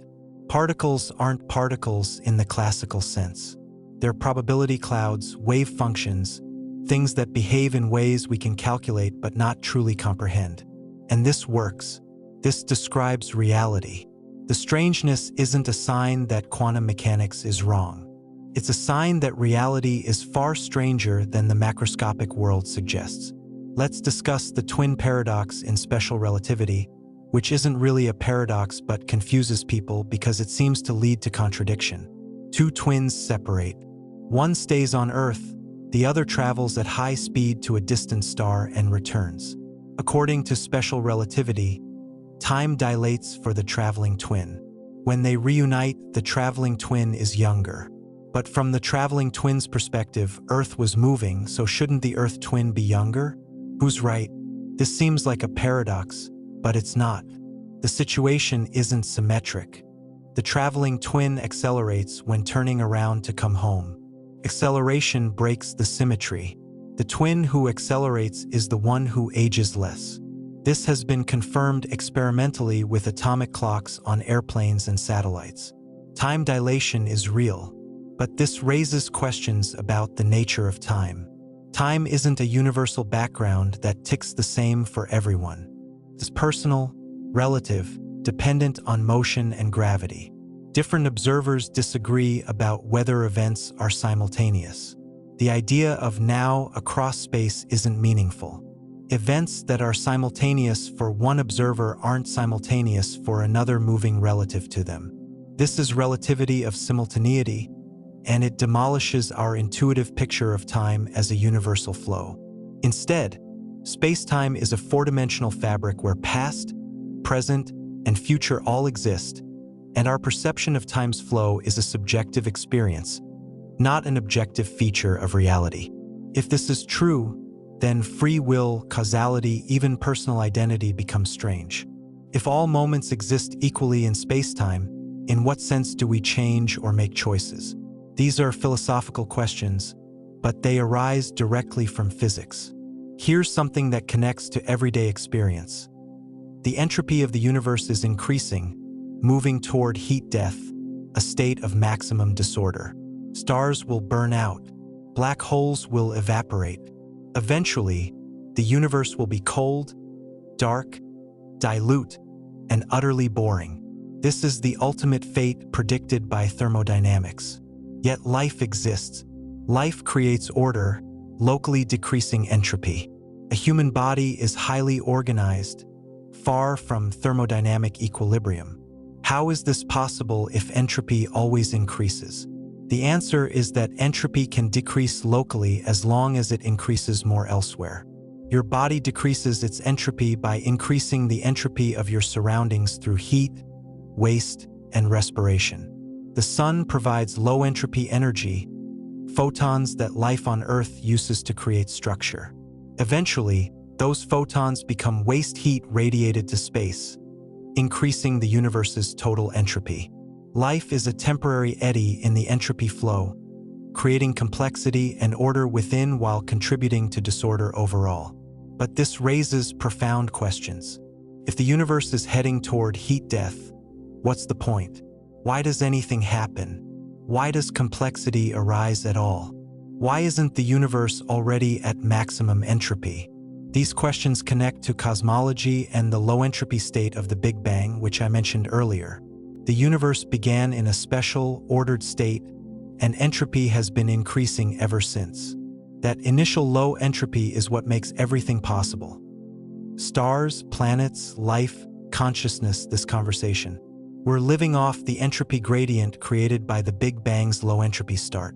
Particles aren't particles in the classical sense. They're probability clouds, wave functions, things that behave in ways we can calculate but not truly comprehend. And this works. This describes reality. The strangeness isn't a sign that quantum mechanics is wrong. It's a sign that reality is far stranger than the macroscopic world suggests. Let's discuss the twin paradox in special relativity, which isn't really a paradox but confuses people because it seems to lead to contradiction. Two twins separate. One stays on Earth, the other travels at high speed to a distant star and returns. According to special relativity, time dilates for the traveling twin. When they reunite, the traveling twin is younger. But from the traveling twin's perspective, Earth was moving, so shouldn't the Earth twin be younger? Who's right? This seems like a paradox, but it's not. The situation isn't symmetric. The traveling twin accelerates when turning around to come home. Acceleration breaks the symmetry. The twin who accelerates is the one who ages less. This has been confirmed experimentally with atomic clocks on airplanes and satellites. Time dilation is real, but this raises questions about the nature of time. Time isn't a universal background that ticks the same for everyone. It's personal, relative, dependent on motion and gravity. Different observers disagree about whether events are simultaneous. The idea of now across space isn't meaningful. Events that are simultaneous for one observer aren't simultaneous for another moving relative to them. This is relativity of simultaneity, and it demolishes our intuitive picture of time as a universal flow. Instead, space-time is a four-dimensional fabric where past, present, and future all exist, and our perception of time's flow is a subjective experience, not an objective feature of reality. If this is true, then free will, causality, even personal identity become strange. If all moments exist equally in space-time, in what sense do we change or make choices? These are philosophical questions, but they arise directly from physics. Here's something that connects to everyday experience. The entropy of the universe is increasing, moving toward heat death, a state of maximum disorder. Stars will burn out. Black holes will evaporate. Eventually, the universe will be cold, dark, dilute, and utterly boring. This is the ultimate fate predicted by thermodynamics. Yet life exists. Life creates order, locally decreasing entropy. A human body is highly organized, far from thermodynamic equilibrium. How is this possible if entropy always increases? The answer is that entropy can decrease locally as long as it increases more elsewhere. Your body decreases its entropy by increasing the entropy of your surroundings through heat, waste, and respiration. The sun provides low-entropy energy, photons that life on Earth uses to create structure. Eventually, those photons become waste heat radiated to space. increasing the universe's total entropy. Life is a temporary eddy in the entropy flow, creating complexity and order within while contributing to disorder overall. But this raises profound questions. If the universe is heading toward heat death, what's the point? Why does anything happen? Why does complexity arise at all? Why isn't the universe already at maximum entropy? These questions connect to cosmology and the low-entropy state of the Big Bang, which I mentioned earlier. The universe began in a special, ordered state, and entropy has been increasing ever since. That initial low entropy is what makes everything possible. Stars, planets, life, consciousness, this conversation. We're living off the entropy gradient created by the Big Bang's low-entropy start.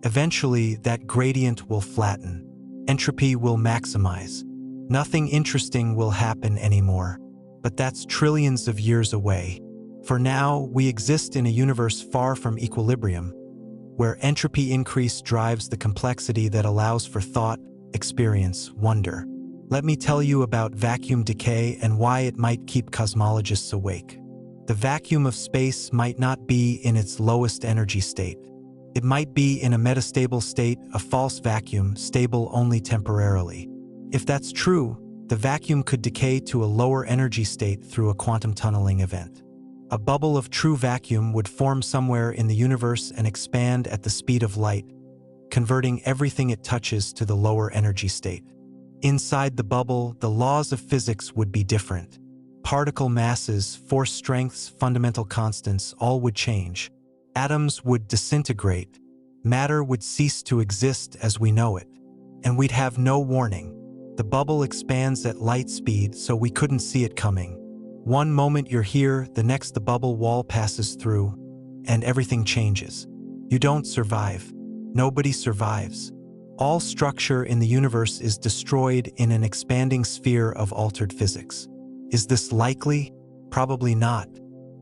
Eventually, that gradient will flatten. Entropy will maximize. Nothing interesting will happen anymore. But that's trillions of years away. For now, we exist in a universe far from equilibrium, where entropy increase drives the complexity that allows for thought, experience, wonder. Let me tell you about vacuum decay and why it might keep cosmologists awake. The vacuum of space might not be in its lowest energy state. It might be in a metastable state, a false vacuum, stable only temporarily. If that's true, the vacuum could decay to a lower energy state through a quantum tunneling event. A bubble of true vacuum would form somewhere in the universe and expand at the speed of light, converting everything it touches to the lower energy state. Inside the bubble, the laws of physics would be different. Particle masses, force strengths, fundamental constants, all would change. Atoms would disintegrate. Matter would cease to exist as we know it. And we'd have no warning. The bubble expands at light speed, so we couldn't see it coming. One moment you're here, the next the bubble wall passes through, and everything changes. You don't survive. Nobody survives. All structure in the universe is destroyed in an expanding sphere of altered physics. Is this likely? Probably not.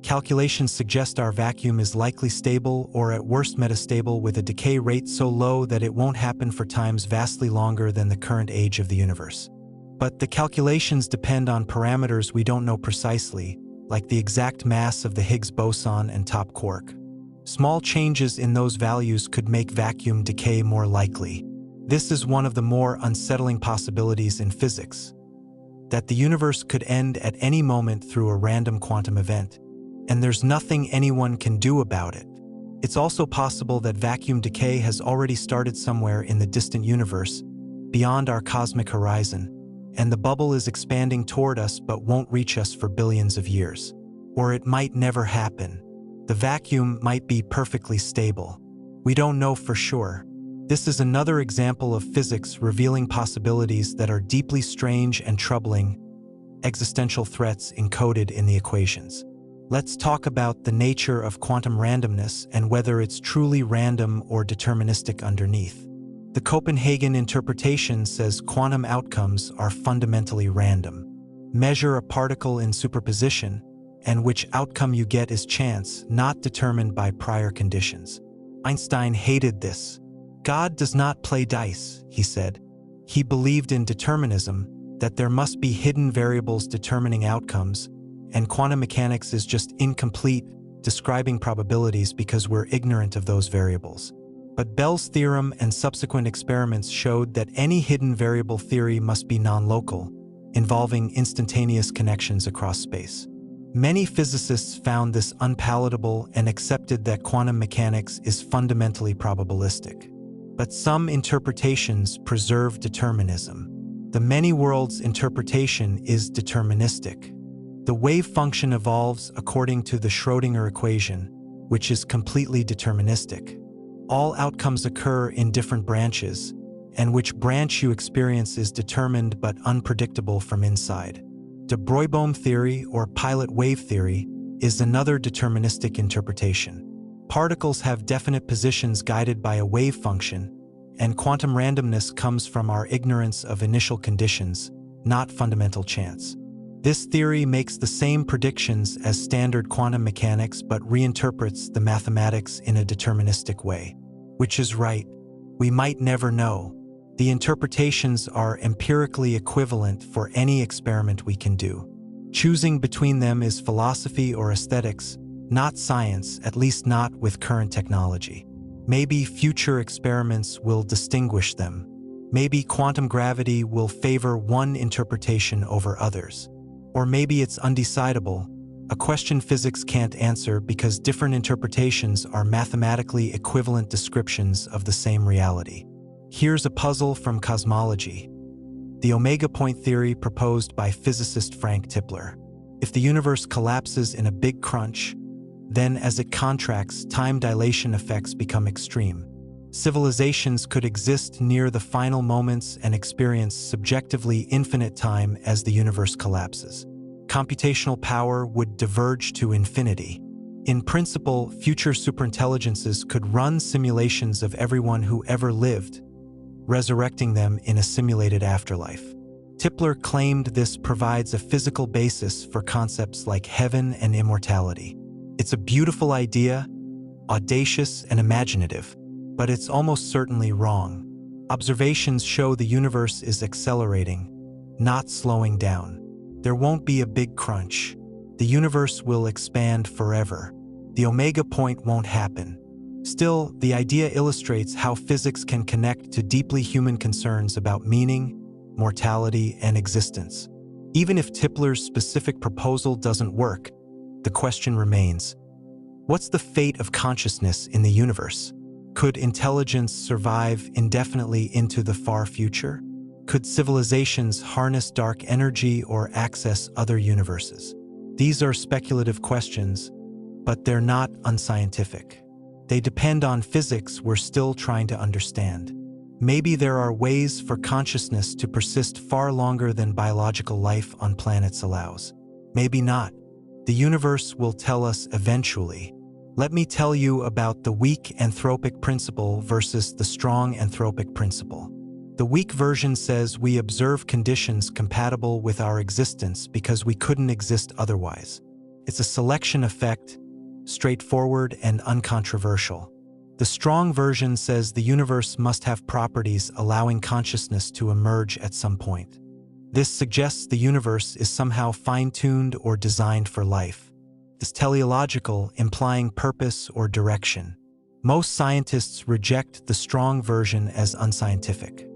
Calculations suggest our vacuum is likely stable or at worst metastable with a decay rate so low that it won't happen for times vastly longer than the current age of the universe. But the calculations depend on parameters we don't know precisely, like the exact mass of the Higgs boson and top quark. Small changes in those values could make vacuum decay more likely. This is one of the more unsettling possibilities in physics, that the universe could end at any moment through a random quantum event, and there's nothing anyone can do about it. It's also possible that vacuum decay has already started somewhere in the distant universe, beyond our cosmic horizon, and the bubble is expanding toward us but won't reach us for billions of years. Or it might never happen. The vacuum might be perfectly stable. We don't know for sure. This is another example of physics revealing possibilities that are deeply strange and troubling, existential threats encoded in the equations. Let's talk about the nature of quantum randomness and whether it's truly random or deterministic underneath. The Copenhagen interpretation says quantum outcomes are fundamentally random. Measure a particle in superposition, and which outcome you get is chance, not determined by prior conditions. Einstein hated this. God does not play dice, he said. He believed in determinism, that there must be hidden variables determining outcomes, and quantum mechanics is just incomplete, describing probabilities because we're ignorant of those variables. But Bell's theorem and subsequent experiments showed that any hidden variable theory must be non-local, involving instantaneous connections across space. Many physicists found this unpalatable and accepted that quantum mechanics is fundamentally probabilistic. But some interpretations preserve determinism. The many worlds interpretation is deterministic. The wave function evolves according to the Schrödinger equation, which is completely deterministic. All outcomes occur in different branches, and which branch you experience is determined but unpredictable from inside. De Broglie theory, or pilot wave theory, is another deterministic interpretation. Particles have definite positions guided by a wave function, and quantum randomness comes from our ignorance of initial conditions, not fundamental chance. This theory makes the same predictions as standard quantum mechanics but reinterprets the mathematics in a deterministic way. Which is right? We might never know. The interpretations are empirically equivalent for any experiment we can do. Choosing between them is philosophy or aesthetics, not science, at least not with current technology. Maybe future experiments will distinguish them. Maybe quantum gravity will favor one interpretation over others. Or maybe it's undecidable, a question physics can't answer because different interpretations are mathematically equivalent descriptions of the same reality. Here's a puzzle from cosmology. The omega point theory proposed by physicist Frank Tipler. If the universe collapses in a big crunch, then as it contracts, time dilation effects become extreme. Civilizations could exist near the final moments and experience subjectively infinite time as the universe collapses. Computational power would diverge to infinity. In principle, future superintelligences could run simulations of everyone who ever lived, resurrecting them in a simulated afterlife. Tipler claimed this provides a physical basis for concepts like heaven and immortality. It's a beautiful idea, audacious and imaginative, but it's almost certainly wrong. Observations show the universe is accelerating, not slowing down. There won't be a big crunch. The universe will expand forever. The omega point won't happen. Still, the idea illustrates how physics can connect to deeply human concerns about meaning, mortality, and existence. Even if Tipler's specific proposal doesn't work, the question remains: what's the fate of consciousness in the universe? Could intelligence survive indefinitely into the far future? Could civilizations harness dark energy or access other universes? These are speculative questions, but they're not unscientific. They depend on physics we're still trying to understand. Maybe there are ways for consciousness to persist far longer than biological life on planets allows. Maybe not. The universe will tell us eventually. Let me tell you about the weak anthropic principle versus the strong anthropic principle. The weak version says we observe conditions compatible with our existence because we couldn't exist otherwise. It's a selection effect, straightforward and uncontroversial. The strong version says the universe must have properties allowing consciousness to emerge at some point. This suggests the universe is somehow fine-tuned or designed for life. It's teleological, implying purpose or direction. Most scientists reject the strong version as unscientific.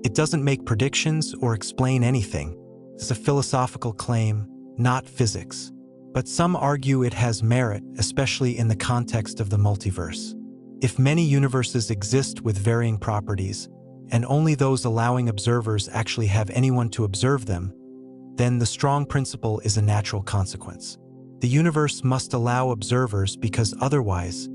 It doesn't make predictions or explain anything. It's a philosophical claim, not physics. But some argue it has merit, especially in the context of the multiverse. If many universes exist with varying properties, and only those allowing observers actually have anyone to observe them, then the strong principle is a natural consequence. The universe must allow observers because otherwise,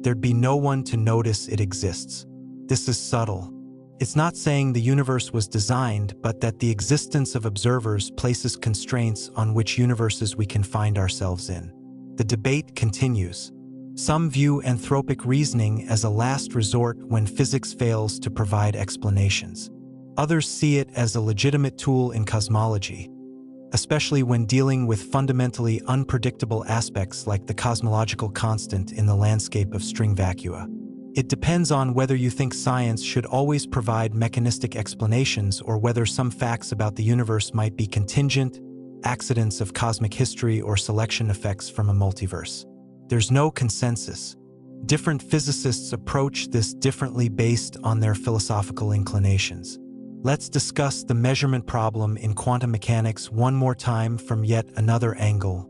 there'd be no one to notice it exists. This is subtle. It's not saying the universe was designed, but that the existence of observers places constraints on which universes we can find ourselves in. The debate continues. Some view anthropic reasoning as a last resort when physics fails to provide explanations. Others see it as a legitimate tool in cosmology, especially when dealing with fundamentally unpredictable aspects like the cosmological constant in the landscape of string vacua. It depends on whether you think science should always provide mechanistic explanations or whether some facts about the universe might be contingent, accidents of cosmic history, or selection effects from a multiverse. There's no consensus. Different physicists approach this differently based on their philosophical inclinations. Let's discuss the measurement problem in quantum mechanics one more time from yet another angle: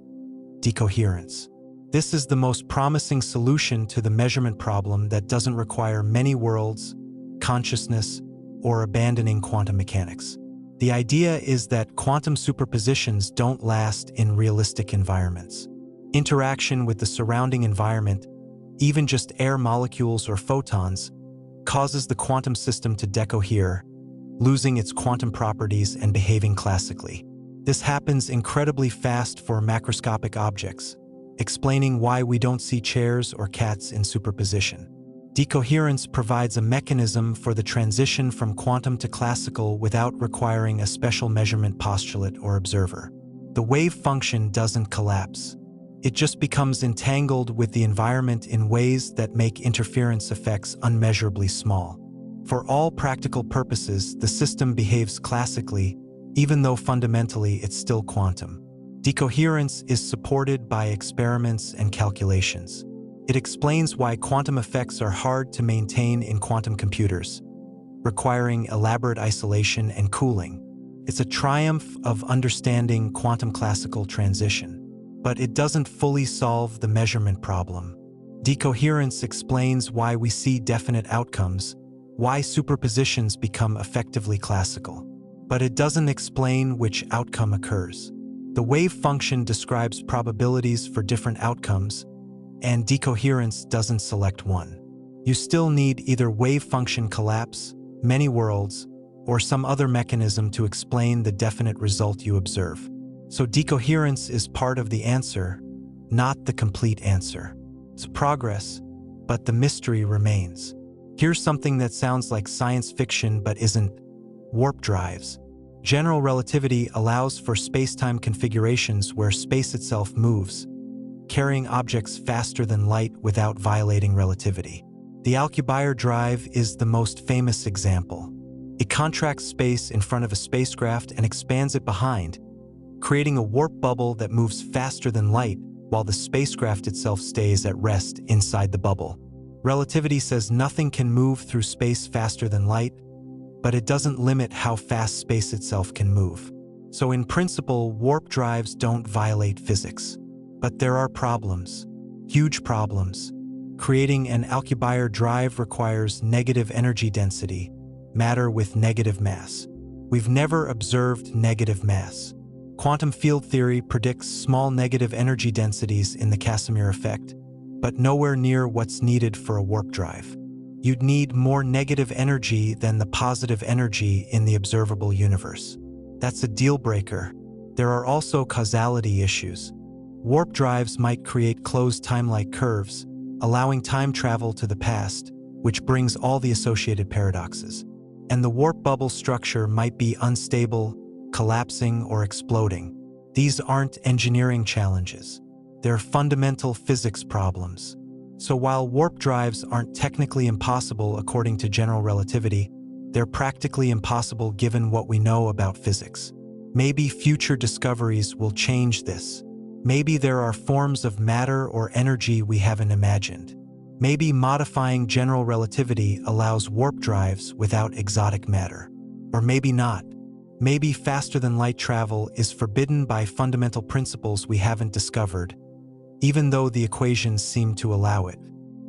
decoherence. This is the most promising solution to the measurement problem that doesn't require many worlds, consciousness, or abandoning quantum mechanics. The idea is that quantum superpositions don't last in realistic environments. Interaction with the surrounding environment, even just air molecules or photons, causes the quantum system to decohere, losing its quantum properties and behaving classically. This happens incredibly fast for macroscopic objects, explaining why we don't see chairs or cats in superposition. Decoherence provides a mechanism for the transition from quantum to classical without requiring a special measurement postulate or observer. The wave function doesn't collapse. It just becomes entangled with the environment in ways that make interference effects unmeasurably small. For all practical purposes, the system behaves classically, even though fundamentally it's still quantum. Decoherence is supported by experiments and calculations. It explains why quantum effects are hard to maintain in quantum computers, requiring elaborate isolation and cooling. It's a triumph of understanding quantum classical transition. But it doesn't fully solve the measurement problem. Decoherence explains why we see definite outcomes, why superpositions become effectively classical. But it doesn't explain which outcome occurs. The wave function describes probabilities for different outcomes, and decoherence doesn't select one. You still need either wave function collapse, many worlds, or some other mechanism to explain the definite result you observe. So decoherence is part of the answer, not the complete answer. It's progress, but the mystery remains. Here's something that sounds like science fiction but isn't: warp drives. General relativity allows for space-time configurations where space itself moves, carrying objects faster than light without violating relativity. The Alcubierre drive is the most famous example. It contracts space in front of a spacecraft and expands it behind, creating a warp bubble that moves faster than light while the spacecraft itself stays at rest inside the bubble. Relativity says nothing can move through space faster than light, but it doesn't limit how fast space itself can move. So in principle, warp drives don't violate physics. But there are problems, huge problems. Creating an Alcubierre drive requires negative energy density, matter with negative mass. We've never observed negative mass. Quantum field theory predicts small negative energy densities in the Casimir effect, but nowhere near what's needed for a warp drive. You'd need more negative energy than the positive energy in the observable universe. That's a deal breaker. There are also causality issues. Warp drives might create closed time-like curves, allowing time travel to the past, which brings all the associated paradoxes. And the warp bubble structure might be unstable, collapsing, or exploding. These aren't engineering challenges. They're fundamental physics problems. So while warp drives aren't technically impossible according to general relativity, they're practically impossible given what we know about physics. Maybe future discoveries will change this. Maybe there are forms of matter or energy we haven't imagined. Maybe modifying general relativity allows warp drives without exotic matter. Or maybe not. Maybe faster-than-light travel is forbidden by fundamental principles we haven't discovered, even though the equations seem to allow it.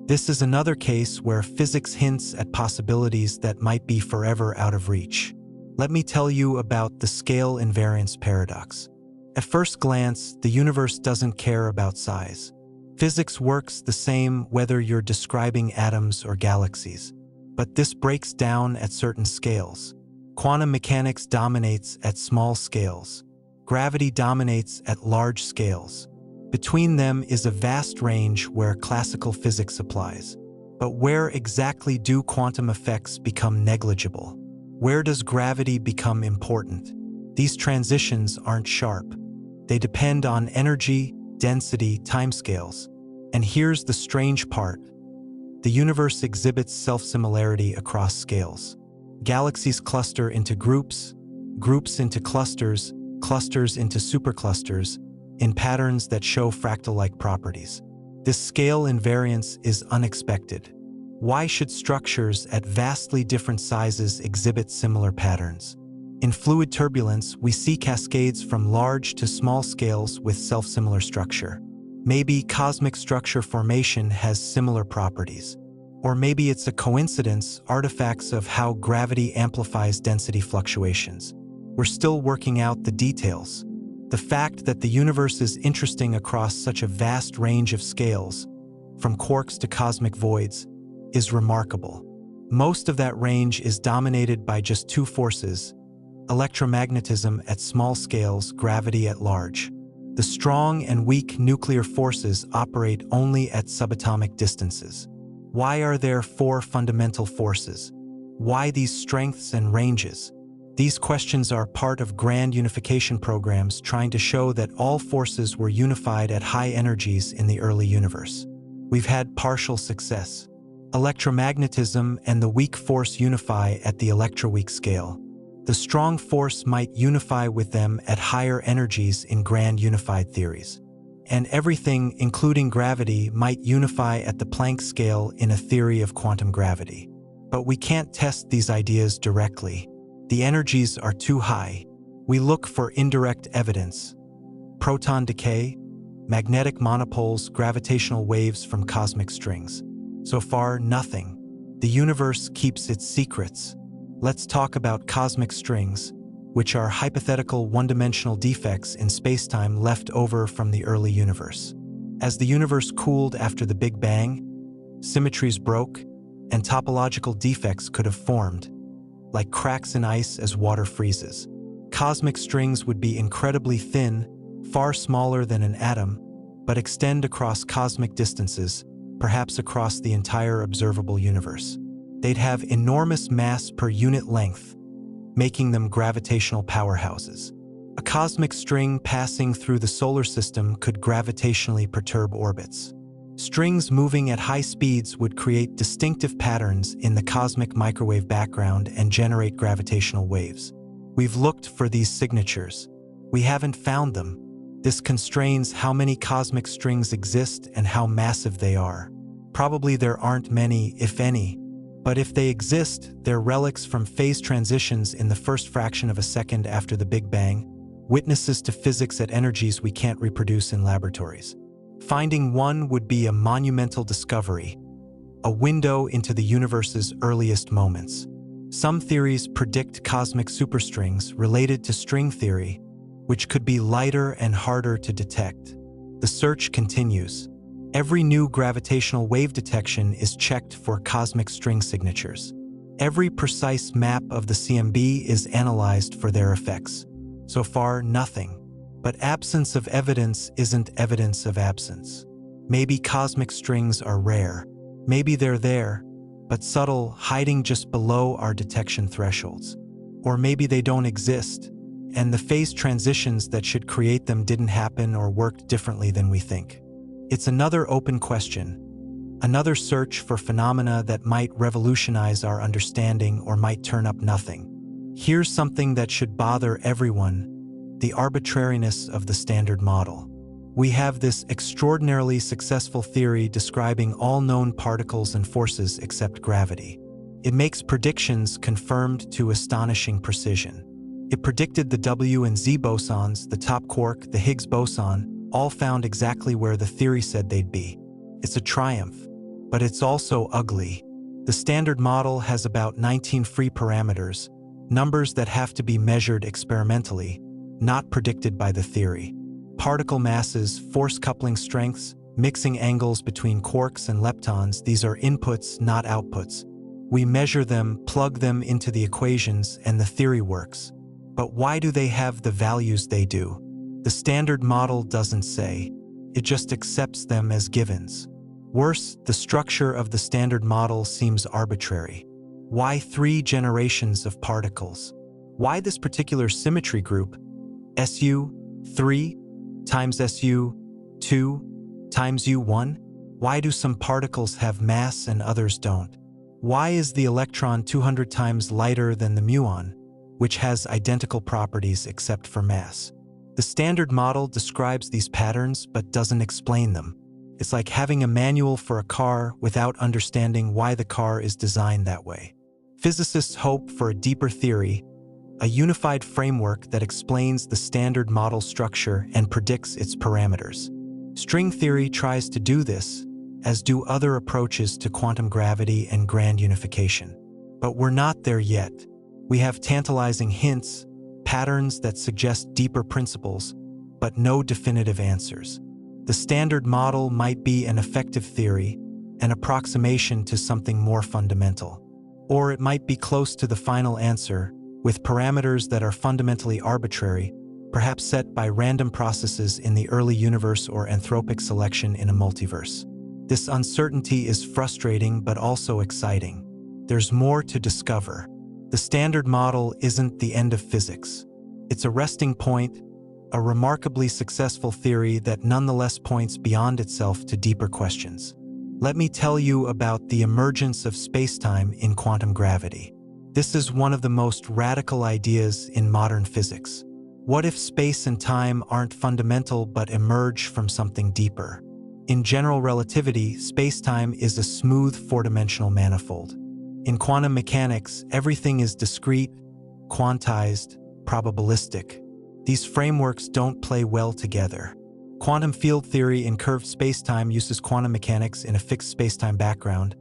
This is another case where physics hints at possibilities that might be forever out of reach. Let me tell you about the scale invariance paradox. At first glance, the universe doesn't care about size. Physics works the same whether you're describing atoms or galaxies. But this breaks down at certain scales. Quantum mechanics dominates at small scales. Gravity dominates at large scales. Between them is a vast range where classical physics applies. But where exactly do quantum effects become negligible? Where does gravity become important? These transitions aren't sharp. They depend on energy, density, timescales. And here's the strange part. The universe exhibits self-similarity across scales. Galaxies cluster into groups, groups into clusters, clusters into superclusters, in patterns that show fractal-like properties. This scale invariance is unexpected. Why should structures at vastly different sizes exhibit similar patterns? In fluid turbulence, we see cascades from large to small scales with self-similar structure. Maybe cosmic structure formation has similar properties. Or maybe it's a coincidence, artifacts of how gravity amplifies density fluctuations. We're still working out the details. The fact that the universe is interesting across such a vast range of scales, from quarks to cosmic voids, is remarkable. Most of that range is dominated by just two forces: electromagnetism at small scales, gravity at large. The strong and weak nuclear forces operate only at subatomic distances. Why are there four fundamental forces? Why these strengths and ranges? These questions are part of grand unification programs trying to show that all forces were unified at high energies in the early universe. We've had partial success. Electromagnetism and the weak force unify at the electroweak scale. The strong force might unify with them at higher energies in grand unified theories. And everything, including gravity, might unify at the Planck scale in a theory of quantum gravity. But we can't test these ideas directly. The energies are too high. We look for indirect evidence. Proton decay, magnetic monopoles, gravitational waves from cosmic strings. So far, nothing. The universe keeps its secrets. Let's talk about cosmic strings, which are hypothetical one-dimensional defects in spacetime left over from the early universe. As the universe cooled after the Big Bang, symmetries broke, and topological defects could have formed, like cracks in ice as water freezes. Cosmic strings would be incredibly thin, far smaller than an atom, but extend across cosmic distances, perhaps across the entire observable universe. They'd have enormous mass per unit length, making them gravitational powerhouses. A cosmic string passing through the solar system could gravitationally perturb orbits. Strings moving at high speeds would create distinctive patterns in the cosmic microwave background and generate gravitational waves. We've looked for these signatures. We haven't found them. This constrains how many cosmic strings exist and how massive they are. Probably there aren't many, if any. But if they exist, they're relics from phase transitions in the first fraction of a second after the Big Bang, witnesses to physics at energies we can't reproduce in laboratories. Finding one would be a monumental discovery, a window into the universe's earliest moments. Some theories predict cosmic superstrings related to string theory, which could be lighter and harder to detect. The search continues. Every new gravitational wave detection is checked for cosmic string signatures. Every precise map of the CMB is analyzed for their effects. So far, nothing. But absence of evidence isn't evidence of absence. Maybe cosmic strings are rare. Maybe they're there, but subtle, hiding just below our detection thresholds. Or maybe they don't exist, and the phase transitions that should create them didn't happen or worked differently than we think. It's another open question, another search for phenomena that might revolutionize our understanding or might turn up nothing. Here's something that should bother everyone: the arbitrariness of the Standard Model. We have this extraordinarily successful theory describing all known particles and forces except gravity. It makes predictions confirmed to astonishing precision. It predicted the W and Z bosons, the top quark, the Higgs boson, all found exactly where the theory said they'd be. It's a triumph, but it's also ugly. The Standard Model has about 19 free parameters, numbers that have to be measured experimentally, not predicted by the theory. Particle masses, force coupling strengths, mixing angles between quarks and leptons, these are inputs, not outputs. We measure them, plug them into the equations, and the theory works. But why do they have the values they do? The Standard Model doesn't say. It just accepts them as givens. Worse, the structure of the Standard Model seems arbitrary. Why 3 generations of particles? Why this particular symmetry group? SU3 times SU2 times U1? Why do some particles have mass and others don't? Why is the electron 200 times lighter than the muon, which has identical properties except for mass? The Standard Model describes these patterns but doesn't explain them. It's like having a manual for a car without understanding why the car is designed that way. Physicists hope for a deeper theory, a unified framework that explains the Standard Model structure and predicts its parameters. String theory tries to do this, as do other approaches to quantum gravity and grand unification. But we're not there yet. We have tantalizing hints, patterns that suggest deeper principles, but no definitive answers. The Standard Model might be an effective theory, an approximation to something more fundamental. Or it might be close to the final answer, with parameters that are fundamentally arbitrary, perhaps set by random processes in the early universe or anthropic selection in a multiverse. This uncertainty is frustrating but also exciting. There's more to discover. The Standard Model isn't the end of physics. It's a resting point, a remarkably successful theory that nonetheless points beyond itself to deeper questions. Let me tell you about the emergence of spacetime in quantum gravity. This is one of the most radical ideas in modern physics. What if space and time aren't fundamental but emerge from something deeper? In general relativity, space-time is a smooth four-dimensional manifold. In quantum mechanics, everything is discrete, quantized, probabilistic. These frameworks don't play well together. Quantum field theory in curved spacetime uses quantum mechanics in a fixed spacetime background,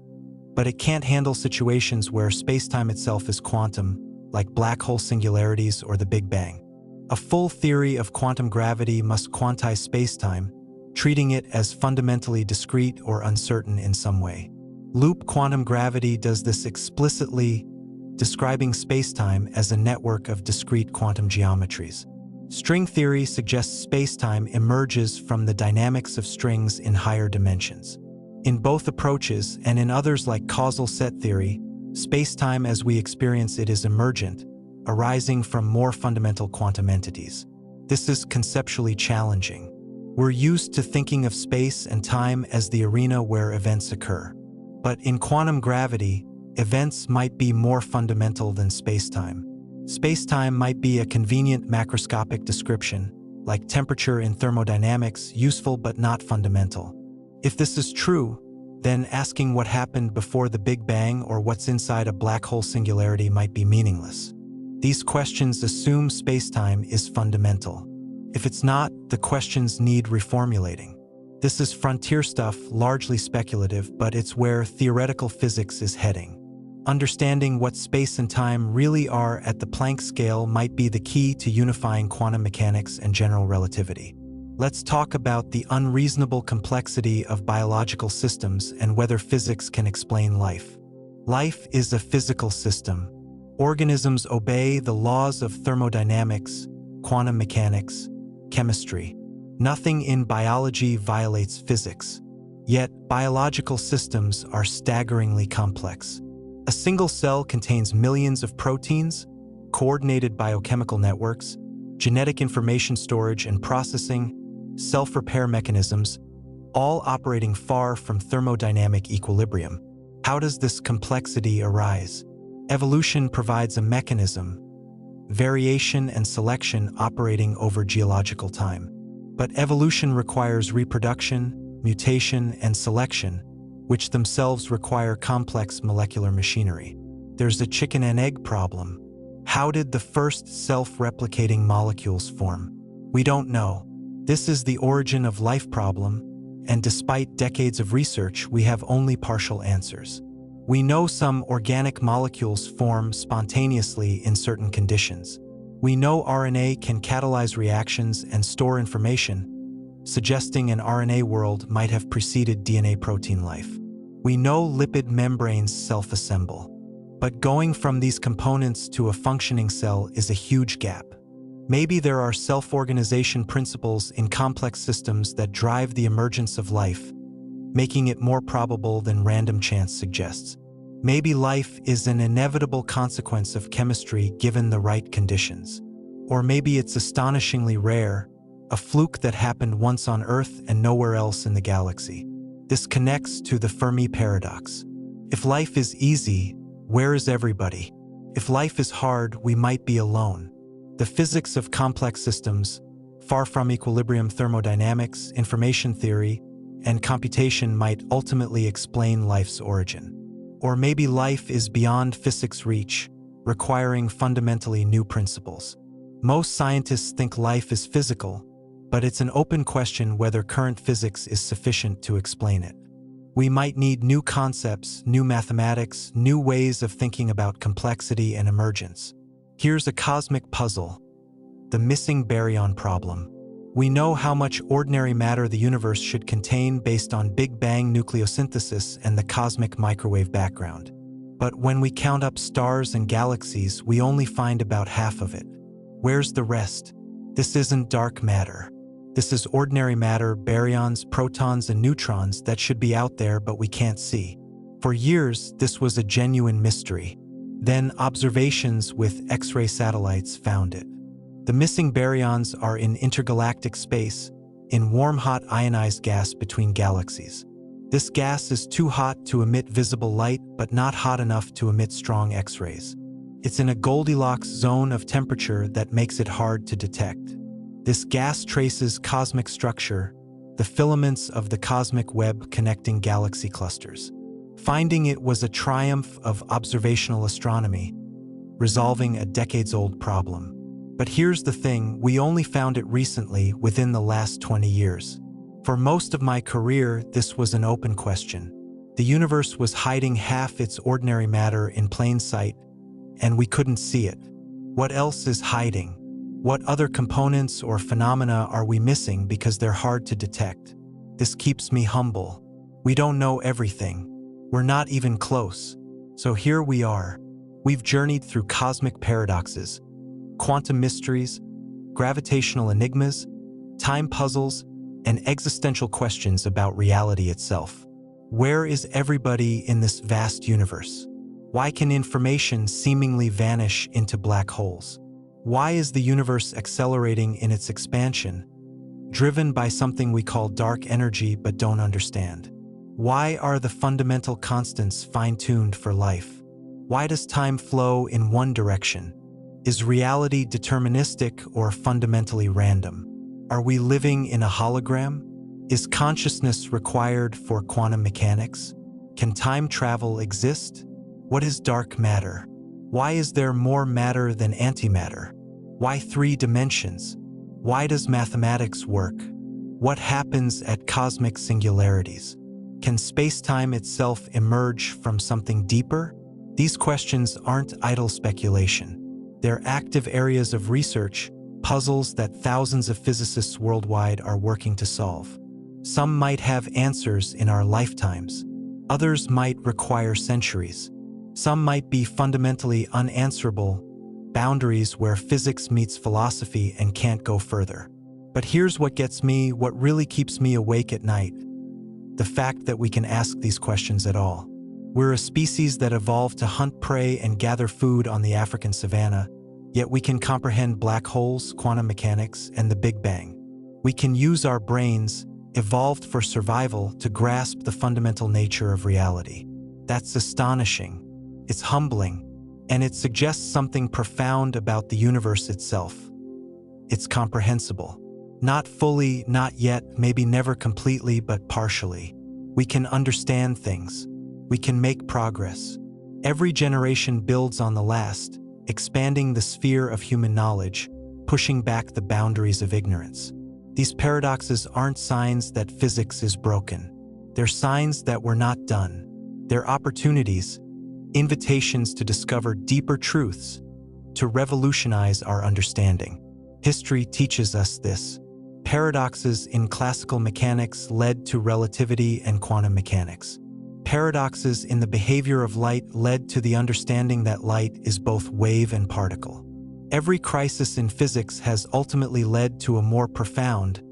but it can't handle situations where spacetime itself is quantum, like black hole singularities or the Big Bang. A full theory of quantum gravity must quantize spacetime, treating it as fundamentally discrete or uncertain in some way. Loop quantum gravity does this explicitly, describing spacetime as a network of discrete quantum geometries. String theory suggests spacetime emerges from the dynamics of strings in higher dimensions. In both approaches, and in others like causal set theory, spacetime as we experience it is emergent, arising from more fundamental quantum entities. This is conceptually challenging. We're used to thinking of space and time as the arena where events occur. But in quantum gravity, events might be more fundamental than spacetime. Spacetime might be a convenient macroscopic description, like temperature in thermodynamics, useful but not fundamental. If this is true, then asking what happened before the Big Bang or what's inside a black hole singularity might be meaningless. These questions assume spacetime is fundamental. If it's not, the questions need reformulating. This is frontier stuff, largely speculative, but it's where theoretical physics is heading. Understanding what space and time really are at the Planck scale might be the key to unifying quantum mechanics and general relativity. Let's talk about the unreasonable complexity of biological systems and whether physics can explain life. Life is a physical system. Organisms obey the laws of thermodynamics, quantum mechanics, chemistry. Nothing in biology violates physics. Yet, biological systems are staggeringly complex. A single cell contains millions of proteins, coordinated biochemical networks, genetic information storage and processing, self-repair mechanisms, all operating far from thermodynamic equilibrium. How does this complexity arise? Evolution provides a mechanism, variation and selection operating over geological time. But evolution requires reproduction, mutation, and selection, which themselves require complex molecular machinery. There's a chicken and egg problem. How did the first self-replicating molecules form? We don't know. This is the origin of life problem, and despite decades of research, we have only partial answers. We know some organic molecules form spontaneously in certain conditions. We know RNA can catalyze reactions and store information, suggesting an RNA world might have preceded DNA protein life. We know lipid membranes self-assemble. But going from these components to a functioning cell is a huge gap. Maybe there are self-organization principles in complex systems that drive the emergence of life, making it more probable than random chance suggests. Maybe life is an inevitable consequence of chemistry given the right conditions. Or maybe it's astonishingly rare, a fluke that happened once on Earth and nowhere else in the galaxy. This connects to the Fermi paradox. If life is easy, where is everybody? If life is hard, we might be alone. The physics of complex systems, far from equilibrium thermodynamics, information theory, and computation might ultimately explain life's origin. Or maybe life is beyond physics' reach, requiring fundamentally new principles. Most scientists think life is physical, but it's an open question whether current physics is sufficient to explain it. We might need new concepts, new mathematics, new ways of thinking about complexity and emergence. Here's a cosmic puzzle: the missing baryon problem. We know how much ordinary matter the universe should contain based on Big Bang nucleosynthesis and the cosmic microwave background. But when we count up stars and galaxies, we only find about half of it. Where's the rest? This isn't dark matter. This is ordinary matter, baryons, protons, and neutrons that should be out there but we can't see. For years, this was a genuine mystery. Then observations with X-ray satellites found it. The missing baryons are in intergalactic space, in warm, hot ionized gas between galaxies. This gas is too hot to emit visible light, but not hot enough to emit strong X-rays. It's in a Goldilocks zone of temperature that makes it hard to detect. This gas traces cosmic structure, the filaments of the cosmic web connecting galaxy clusters. Finding it was a triumph of observational astronomy, resolving a decades-old problem. But here's the thing, we only found it recently, within the last 20 years. For most of my career, this was an open question. The universe was hiding half its ordinary matter in plain sight, and we couldn't see it. What else is hiding? What other components or phenomena are we missing because they're hard to detect? This keeps me humble. We don't know everything. We're not even close. So here we are. We've journeyed through cosmic paradoxes, quantum mysteries, gravitational enigmas, time puzzles, and existential questions about reality itself. Where is everybody in this vast universe? Why can information seemingly vanish into black holes? Why is the universe accelerating in its expansion, driven by something we call dark energy but don't understand? Why are the fundamental constants fine-tuned for life? Why does time flow in one direction? Is reality deterministic or fundamentally random? Are we living in a hologram? Is consciousness required for quantum mechanics? Can time travel exist? What is dark matter? Why is there more matter than antimatter? Why 3 dimensions? Why does mathematics work? What happens at cosmic singularities? Can space-time itself emerge from something deeper? These questions aren't idle speculation. They're active areas of research, puzzles that thousands of physicists worldwide are working to solve. Some might have answers in our lifetimes. Others might require centuries. Some might be fundamentally unanswerable, boundaries where physics meets philosophy and can't go further. But here's what gets me, what really keeps me awake at night: the fact that we can ask these questions at all. We're a species that evolved to hunt prey and gather food on the African savanna, yet we can comprehend black holes, quantum mechanics, and the Big Bang. We can use our brains, evolved for survival, to grasp the fundamental nature of reality. That's astonishing. It's humbling, and it suggests something profound about the universe itself. It's comprehensible. Not fully, not yet, maybe never completely, but partially. We can understand things. We can make progress. Every generation builds on the last, expanding the sphere of human knowledge, pushing back the boundaries of ignorance. These paradoxes aren't signs that physics is broken. They're signs that we're not done. They're opportunities, invitations to discover deeper truths, to revolutionize our understanding. History teaches us this. Paradoxes in classical mechanics led to relativity and quantum mechanics. Paradoxes in the behavior of light led to the understanding that light is both wave and particle. Every crisis in physics has ultimately led to a more profound,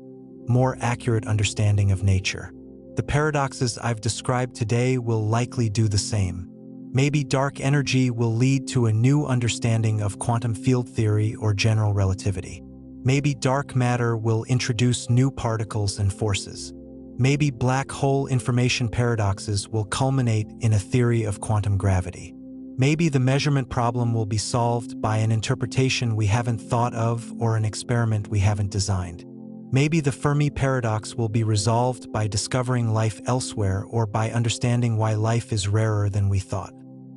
more accurate understanding of nature. The paradoxes I've described today will likely do the same. Maybe dark energy will lead to a new understanding of quantum field theory or general relativity. Maybe dark matter will introduce new particles and forces. Maybe black hole information paradoxes will culminate in a theory of quantum gravity. Maybe the measurement problem will be solved by an interpretation we haven't thought of or an experiment we haven't designed. Maybe the Fermi paradox will be resolved by discovering life elsewhere or by understanding why life is rarer than we thought.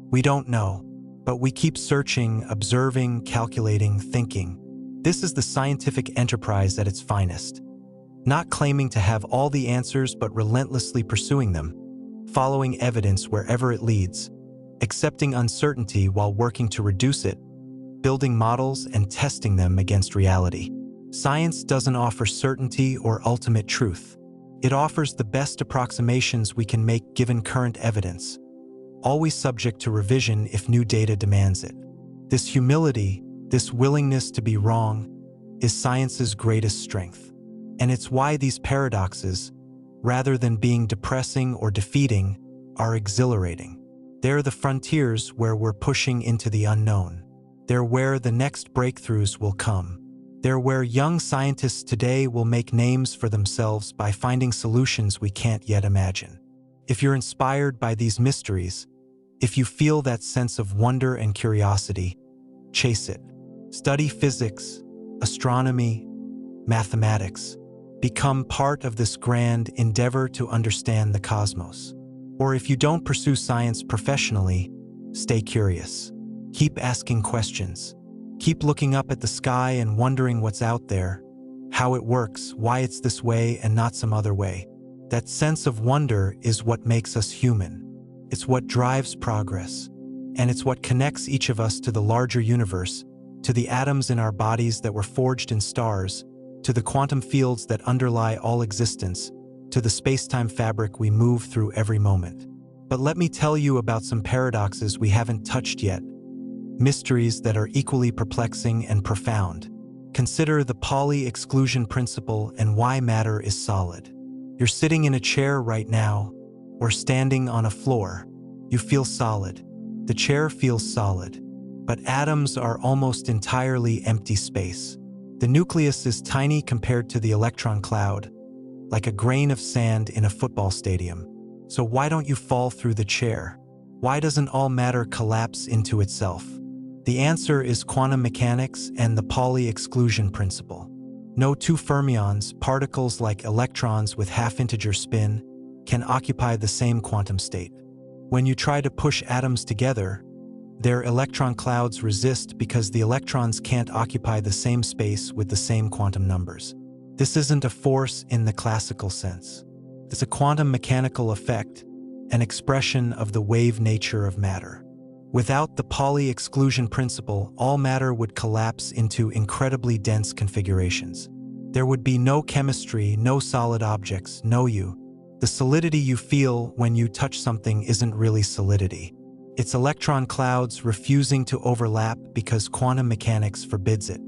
We don't know, but we keep searching, observing, calculating, thinking. This is the scientific enterprise at its finest. Not claiming to have all the answers, but relentlessly pursuing them, following evidence wherever it leads, accepting uncertainty while working to reduce it, building models and testing them against reality. Science doesn't offer certainty or ultimate truth. It offers the best approximations we can make given current evidence, always subject to revision if new data demands it. This humility, this willingness to be wrong, is science's greatest strength. And it's why these paradoxes, rather than being depressing or defeating, are exhilarating. They're the frontiers where we're pushing into the unknown. They're where the next breakthroughs will come. They're where young scientists today will make names for themselves by finding solutions we can't yet imagine. If you're inspired by these mysteries, if you feel that sense of wonder and curiosity, chase it. Study physics, astronomy, mathematics. Become part of this grand endeavor to understand the cosmos. Or if you don't pursue science professionally, stay curious. Keep asking questions. Keep looking up at the sky and wondering what's out there, how it works, why it's this way and not some other way. That sense of wonder is what makes us human. It's what drives progress. And it's what connects each of us to the larger universe, to the atoms in our bodies that were forged in stars, to the quantum fields that underlie all existence, to the space-time fabric we move through every moment. But let me tell you about some paradoxes we haven't touched yet, mysteries that are equally perplexing and profound. Consider the Pauli exclusion principle and why matter is solid. You're sitting in a chair right now, or standing on a floor. You feel solid. The chair feels solid. But atoms are almost entirely empty space. The nucleus is tiny compared to the electron cloud, like a grain of sand in a football stadium. So why don't you fall through the chair? Why doesn't all matter collapse into itself? The answer is quantum mechanics and the Pauli exclusion principle. No two fermions, particles like electrons with half-integer spin, can occupy the same quantum state. When you try to push atoms together, their electron clouds resist because the electrons can't occupy the same space with the same quantum numbers. This isn't a force in the classical sense. It's a quantum mechanical effect, an expression of the wave nature of matter. Without the Pauli exclusion principle, all matter would collapse into incredibly dense configurations. There would be no chemistry, no solid objects, no you. The solidity you feel when you touch something isn't really solidity. It's electron clouds refusing to overlap because quantum mechanics forbids it.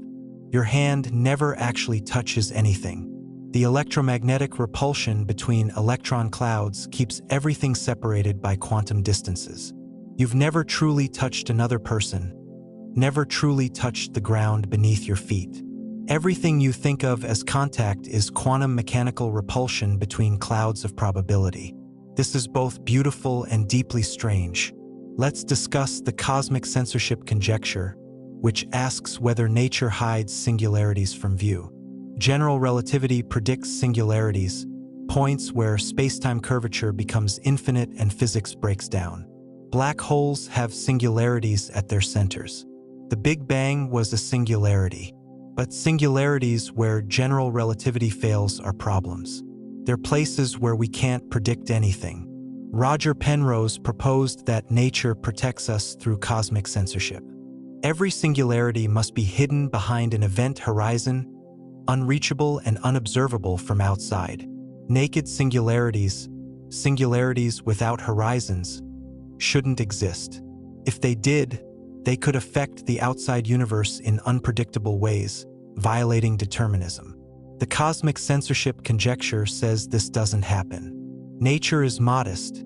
Your hand never actually touches anything. The electromagnetic repulsion between electron clouds keeps everything separated by quantum distances. You've never truly touched another person, never truly touched the ground beneath your feet. Everything you think of as contact is quantum mechanical repulsion between clouds of probability. This is both beautiful and deeply strange. Let's discuss the cosmic censorship conjecture, which asks whether nature hides singularities from view. General relativity predicts singularities, points where space-time curvature becomes infinite and physics breaks down. Black holes have singularities at their centers. The Big Bang was a singularity, but singularities where general relativity fails are problems. They're places where we can't predict anything. Roger Penrose proposed that nature protects us through cosmic censorship. Every singularity must be hidden behind an event horizon, unreachable and unobservable from outside. Naked singularities, singularities without horizons, shouldn't exist. If they did, they could affect the outside universe in unpredictable ways, violating determinism. The cosmic censorship conjecture says this doesn't happen. Nature is modest,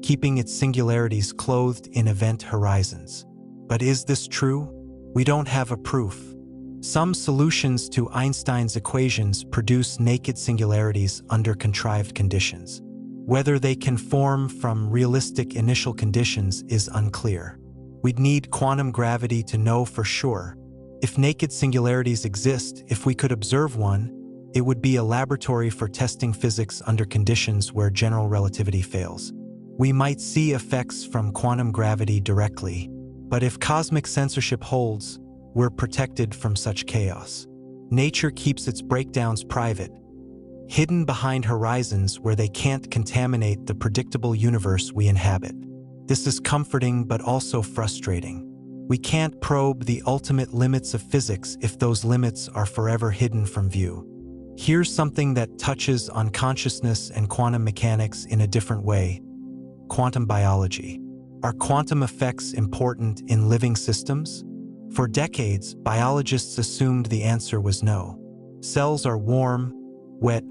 keeping its singularities clothed in event horizons. But is this true? We don't have a proof. Some solutions to Einstein's equations produce naked singularities under contrived conditions. Whether they can form from realistic initial conditions is unclear. We'd need quantum gravity to know for sure. If naked singularities exist, if we could observe one, it would be a laboratory for testing physics under conditions where general relativity fails. We might see effects from quantum gravity directly, but if cosmic censorship holds, we're protected from such chaos. Nature keeps its breakdowns private, hidden behind horizons where they can't contaminate the predictable universe we inhabit. This is comforting but also frustrating. We can't probe the ultimate limits of physics if those limits are forever hidden from view. Here's something that touches on consciousness and quantum mechanics in a different way. Quantum biology. Are quantum effects important in living systems? For decades, biologists assumed the answer was no. Cells are warm, wet,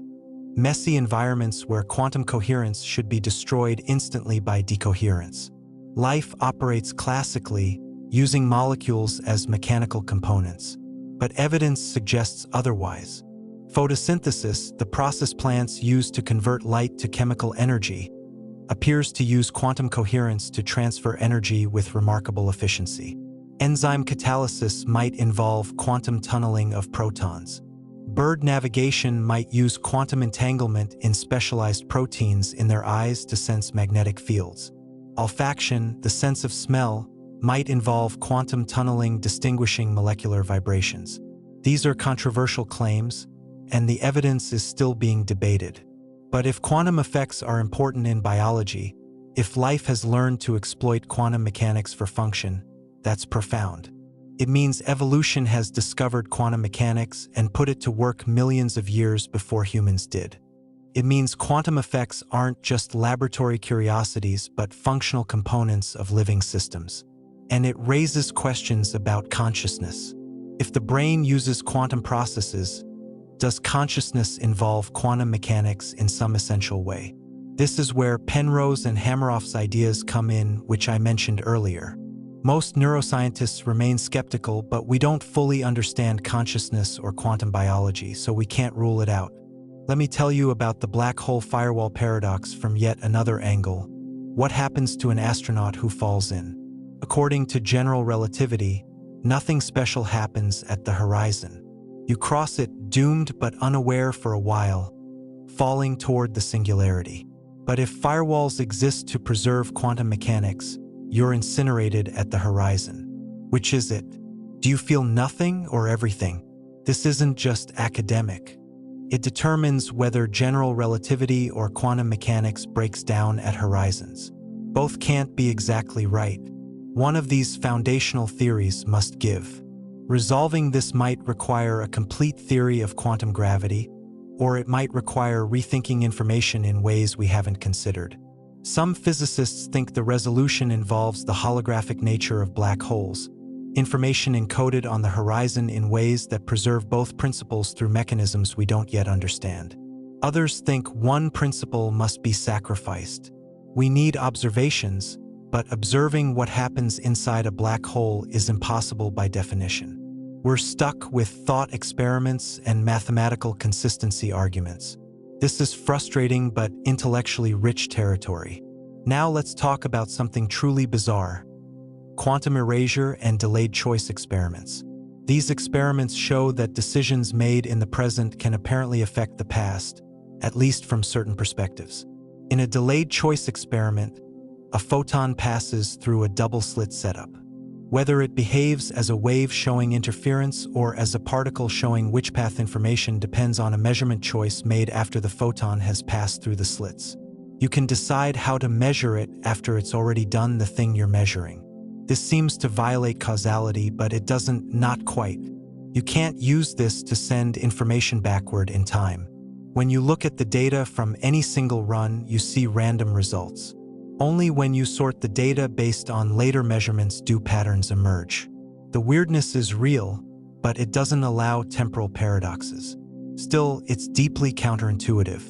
messy environments where quantum coherence should be destroyed instantly by decoherence. Life operates classically, using molecules as mechanical components. But evidence suggests otherwise. Photosynthesis, the process plants use to convert light to chemical energy, appears to use quantum coherence to transfer energy with remarkable efficiency. Enzyme catalysis might involve quantum tunneling of protons. Bird navigation might use quantum entanglement in specialized proteins in their eyes to sense magnetic fields. Olfaction, the sense of smell, might involve quantum tunneling distinguishing molecular vibrations. These are controversial claims, and the evidence is still being debated. But if quantum effects are important in biology, if life has learned to exploit quantum mechanics for function, that's profound. It means evolution has discovered quantum mechanics and put it to work millions of years before humans did. It means quantum effects aren't just laboratory curiosities but functional components of living systems. And it raises questions about consciousness. If the brain uses quantum processes, does consciousness involve quantum mechanics in some essential way? This is where Penrose and Hameroff's ideas come in, which I mentioned earlier. Most neuroscientists remain skeptical, but we don't fully understand consciousness or quantum biology, so we can't rule it out. Let me tell you about the black hole firewall paradox from yet another angle. What happens to an astronaut who falls in? According to general relativity, nothing special happens at the horizon. You cross it doomed but unaware for a while, falling toward the singularity. But if firewalls exist to preserve quantum mechanics, you're incinerated at the horizon. Which is it? Do you feel nothing or everything? This isn't just academic. It determines whether general relativity or quantum mechanics breaks down at horizons. Both can't be exactly right. One of these foundational theories must give. Resolving this might require a complete theory of quantum gravity, or it might require rethinking information in ways we haven't considered. Some physicists think the resolution involves the holographic nature of black holes, information encoded on the horizon in ways that preserve both principles through mechanisms we don't yet understand. Others think one principle must be sacrificed. We need observations, but observing what happens inside a black hole is impossible by definition. We're stuck with thought experiments and mathematical consistency arguments. This is frustrating but intellectually rich territory. Now let's talk about something truly bizarre: quantum erasure and delayed choice experiments. These experiments show that decisions made in the present can apparently affect the past, at least from certain perspectives. In a delayed choice experiment, a photon passes through a double-slit setup. Whether it behaves as a wave showing interference or as a particle showing which path information depends on a measurement choice made after the photon has passed through the slits. You can decide how to measure it after it's already done the thing you're measuring. This seems to violate causality, but it doesn't, not quite. You can't use this to send information backward in time. When you look at the data from any single run, you see random results. Only when you sort the data based on later measurements do patterns emerge. The weirdness is real, but it doesn't allow temporal paradoxes. Still, it's deeply counterintuitive.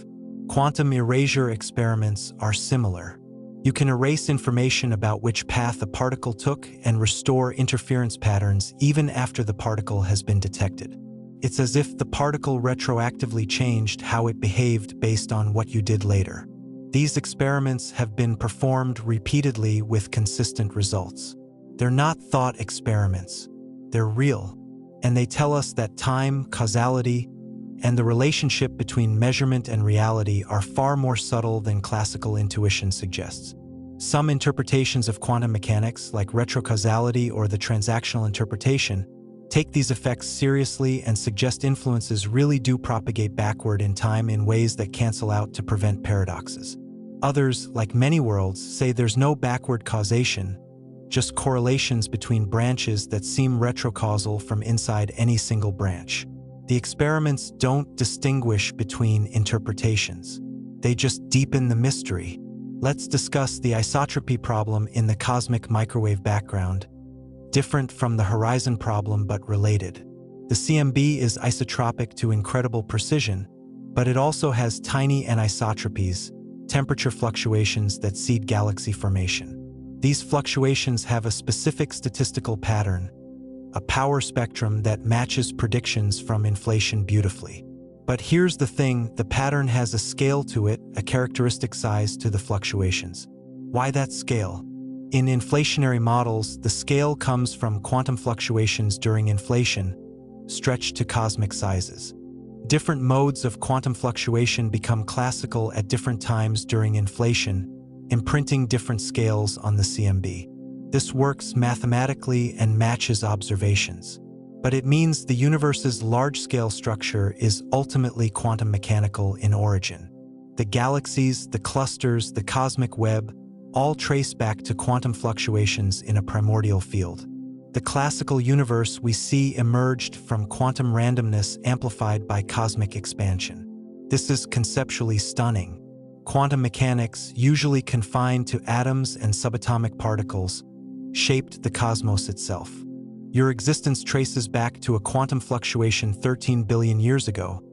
Quantum erasure experiments are similar. You can erase information about which path a particle took and restore interference patterns even after the particle has been detected. It's as if the particle retroactively changed how it behaved based on what you did later. These experiments have been performed repeatedly with consistent results. They're not thought experiments. They're real, and they tell us that time, causality, and the relationship between measurement and reality are far more subtle than classical intuition suggests. Some interpretations of quantum mechanics, like retrocausality or the transactional interpretation, take these effects seriously and suggest influences really do propagate backward in time in ways that cancel out to prevent paradoxes. Others, like many worlds, say there's no backward causation, just correlations between branches that seem retrocausal from inside any single branch. The experiments don't distinguish between interpretations. They just deepen the mystery. Let's discuss the isotropy problem in the cosmic microwave background, different from the horizon problem but related. The CMB is isotropic to incredible precision, but it also has tiny anisotropies, temperature fluctuations that seed galaxy formation. These fluctuations have a specific statistical pattern, a power spectrum that matches predictions from inflation beautifully. But here's the thing: the pattern has a scale to it, a characteristic size to the fluctuations. Why that scale? In inflationary models, the scale comes from quantum fluctuations during inflation, stretched to cosmic sizes. Different modes of quantum fluctuation become classical at different times during inflation, imprinting different scales on the CMB. This works mathematically and matches observations. But it means the universe's large-scale structure is ultimately quantum mechanical in origin. The galaxies, the clusters, the cosmic web all trace back to quantum fluctuations in a primordial field. The classical universe we see emerged from quantum randomness amplified by cosmic expansion. This is conceptually stunning. Quantum mechanics, usually confined to atoms and subatomic particles, shaped the cosmos itself. Your existence traces back to a quantum fluctuation 13 billion years ago,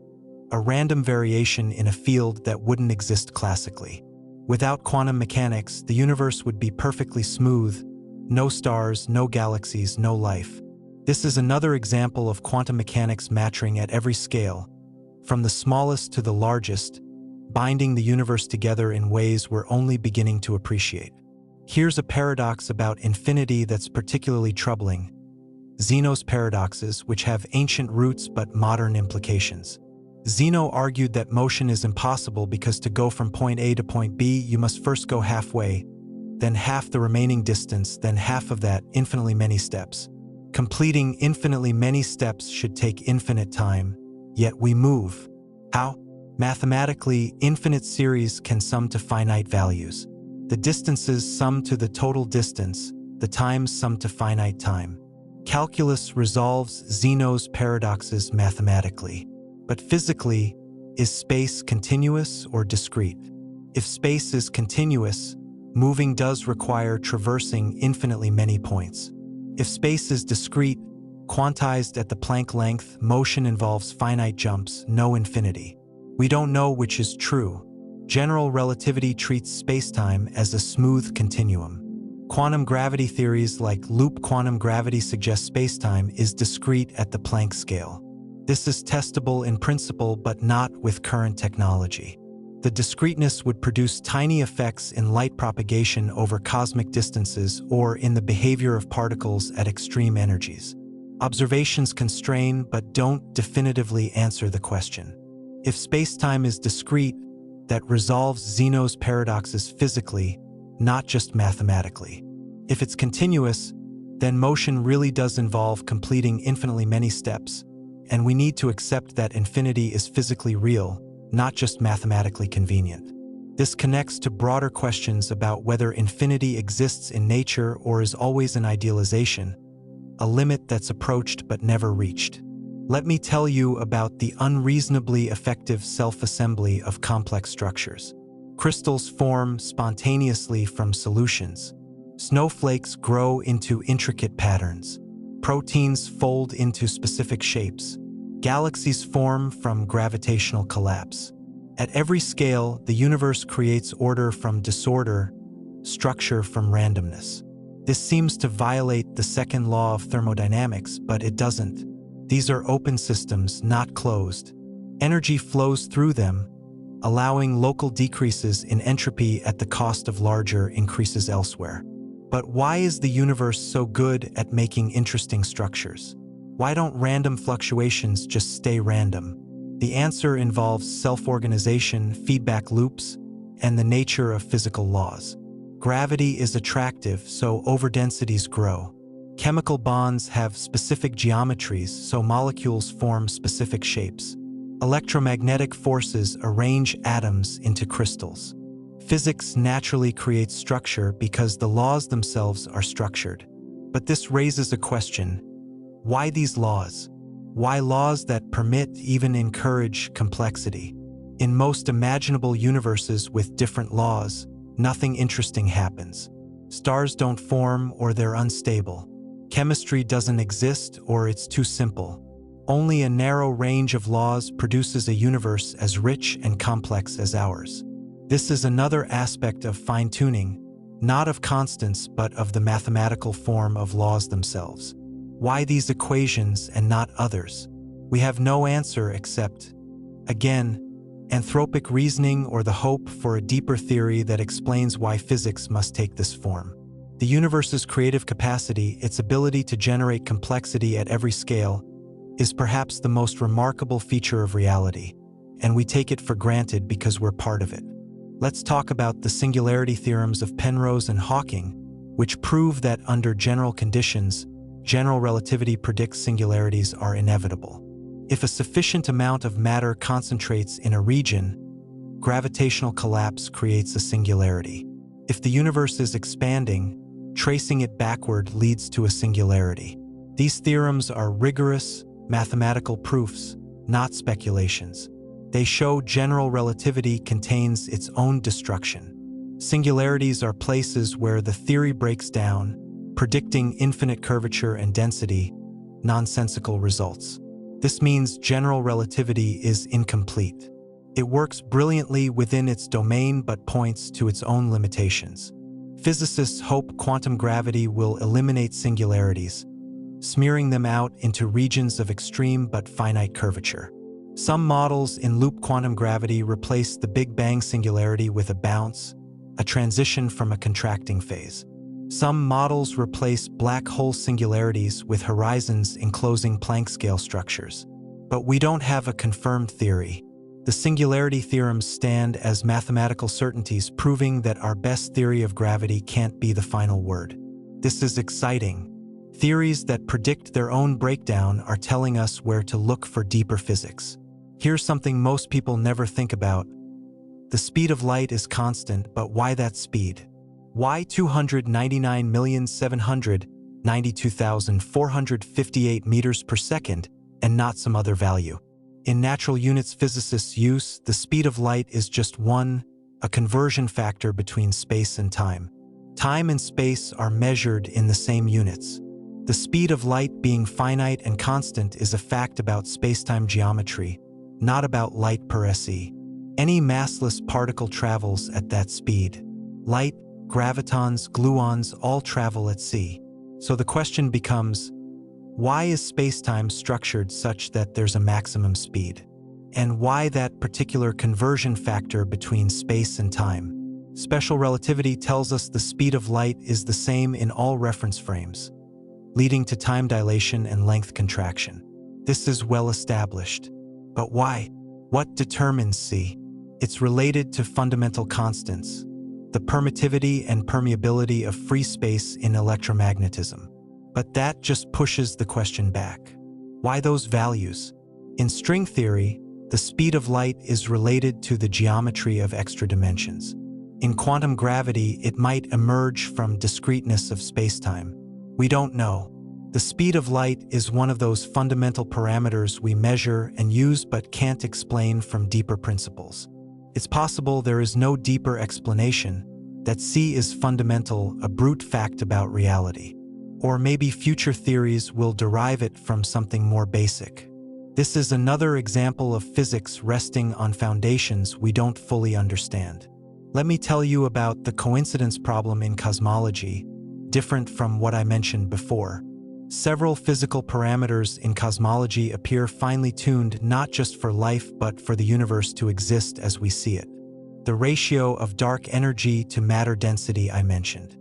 a random variation in a field that wouldn't exist classically. Without quantum mechanics, the universe would be perfectly smooth, no stars, no galaxies, no life. This is another example of quantum mechanics matching at every scale, from the smallest to the largest, binding the universe together in ways we're only beginning to appreciate. Here's a paradox about infinity that's particularly troubling: Zeno's paradoxes, which have ancient roots but modern implications. Zeno argued that motion is impossible because to go from point A to point B, you must first go halfway, then half the remaining distance, then half of that, infinitely many steps. Completing infinitely many steps should take infinite time, yet we move. How? Mathematically, infinite series can sum to finite values. The distances sum to the total distance, the times sum to finite time. Calculus resolves Zeno's paradoxes mathematically. But physically, is space continuous or discrete? If space is continuous, moving does require traversing infinitely many points. If space is discrete, quantized at the Planck length, motion involves finite jumps, no infinity. We don't know which is true. General relativity treats spacetime as a smooth continuum. Quantum gravity theories like loop quantum gravity suggest spacetime is discrete at the Planck scale. This is testable in principle but not with current technology. The discreteness would produce tiny effects in light propagation over cosmic distances or in the behavior of particles at extreme energies. Observations constrain but don't definitively answer the question. If spacetime is discrete, that resolves Zeno's paradoxes physically, not just mathematically. If it's continuous, then motion really does involve completing infinitely many steps, and we need to accept that infinity is physically real, not just mathematically convenient. This connects to broader questions about whether infinity exists in nature or is always an idealization, a limit that's approached but never reached. Let me tell you about the unreasonably effective self-assembly of complex structures. Crystals form spontaneously from solutions. Snowflakes grow into intricate patterns. Proteins fold into specific shapes. Galaxies form from gravitational collapse. At every scale, the universe creates order from disorder, structure from randomness. This seems to violate the second law of thermodynamics, but it doesn't. These are open systems, not closed. Energy flows through them, allowing local decreases in entropy at the cost of larger increases elsewhere. But why is the universe so good at making interesting structures? Why don't random fluctuations just stay random? The answer involves self-organization, feedback loops, and the nature of physical laws. Gravity is attractive, so overdensities grow. Chemical bonds have specific geometries, so molecules form specific shapes. Electromagnetic forces arrange atoms into crystals. Physics naturally creates structure because the laws themselves are structured. But this raises a question: why these laws? Why laws that permit, even encourage, complexity? In most imaginable universes with different laws, nothing interesting happens. Stars don't form or they're unstable. Chemistry doesn't exist or it's too simple. Only a narrow range of laws produces a universe as rich and complex as ours. This is another aspect of fine-tuning, not of constants but of the mathematical form of laws themselves. Why these equations and not others? We have no answer except, again, anthropic reasoning or the hope for a deeper theory that explains why physics must take this form. The universe's creative capacity, its ability to generate complexity at every scale, is perhaps the most remarkable feature of reality, and we take it for granted because we're part of it. Let's talk about the singularity theorems of Penrose and Hawking, which prove that under general conditions, general relativity predicts singularities are inevitable. If a sufficient amount of matter concentrates in a region, gravitational collapse creates a singularity. If the universe is expanding, tracing it backward leads to a singularity. These theorems are rigorous, mathematical proofs, not speculations. They show general relativity contains its own destruction. Singularities are places where the theory breaks down, predicting infinite curvature and density, nonsensical results. This means general relativity is incomplete. It works brilliantly within its domain but points to its own limitations. Physicists hope quantum gravity will eliminate singularities, smearing them out into regions of extreme but finite curvature. Some models in loop quantum gravity replace the Big Bang singularity with a bounce, a transition from a contracting phase. Some models replace black hole singularities with horizons enclosing Planck scale structures. But we don't have a confirmed theory. The singularity theorems stand as mathematical certainties proving that our best theory of gravity can't be the final word. This is exciting. Theories that predict their own breakdown are telling us where to look for deeper physics. Here's something most people never think about. The speed of light is constant, but why that speed? Why 299,792,458 meters per second and not some other value? In natural units physicists use, the speed of light is just a conversion factor between space and time. Time and space are measured in the same units. The speed of light being finite and constant is a fact about spacetime geometry, not about light per se. Any massless particle travels at that speed. Light, gravitons, gluons all travel at c. So the question becomes, why is spacetime structured such that there's a maximum speed? And why that particular conversion factor between space and time? Special relativity tells us the speed of light is the same in all reference frames, leading to time dilation and length contraction. This is well established. But why? What determines c? It's related to fundamental constants, the permittivity and permeability of free space in electromagnetism. But that just pushes the question back. Why those values? In string theory, the speed of light is related to the geometry of extra dimensions. In quantum gravity, it might emerge from discreteness of spacetime. We don't know. The speed of light is one of those fundamental parameters we measure and use but can't explain from deeper principles. It's possible there is no deeper explanation, that c is fundamental, a brute fact about reality. Or maybe future theories will derive it from something more basic. This is another example of physics resting on foundations we don't fully understand. Let me tell you about the coincidence problem in cosmology, different from what I mentioned before. Several physical parameters in cosmology appear finely tuned not just for life but for the universe to exist as we see it. The ratio of dark energy to matter density I mentioned,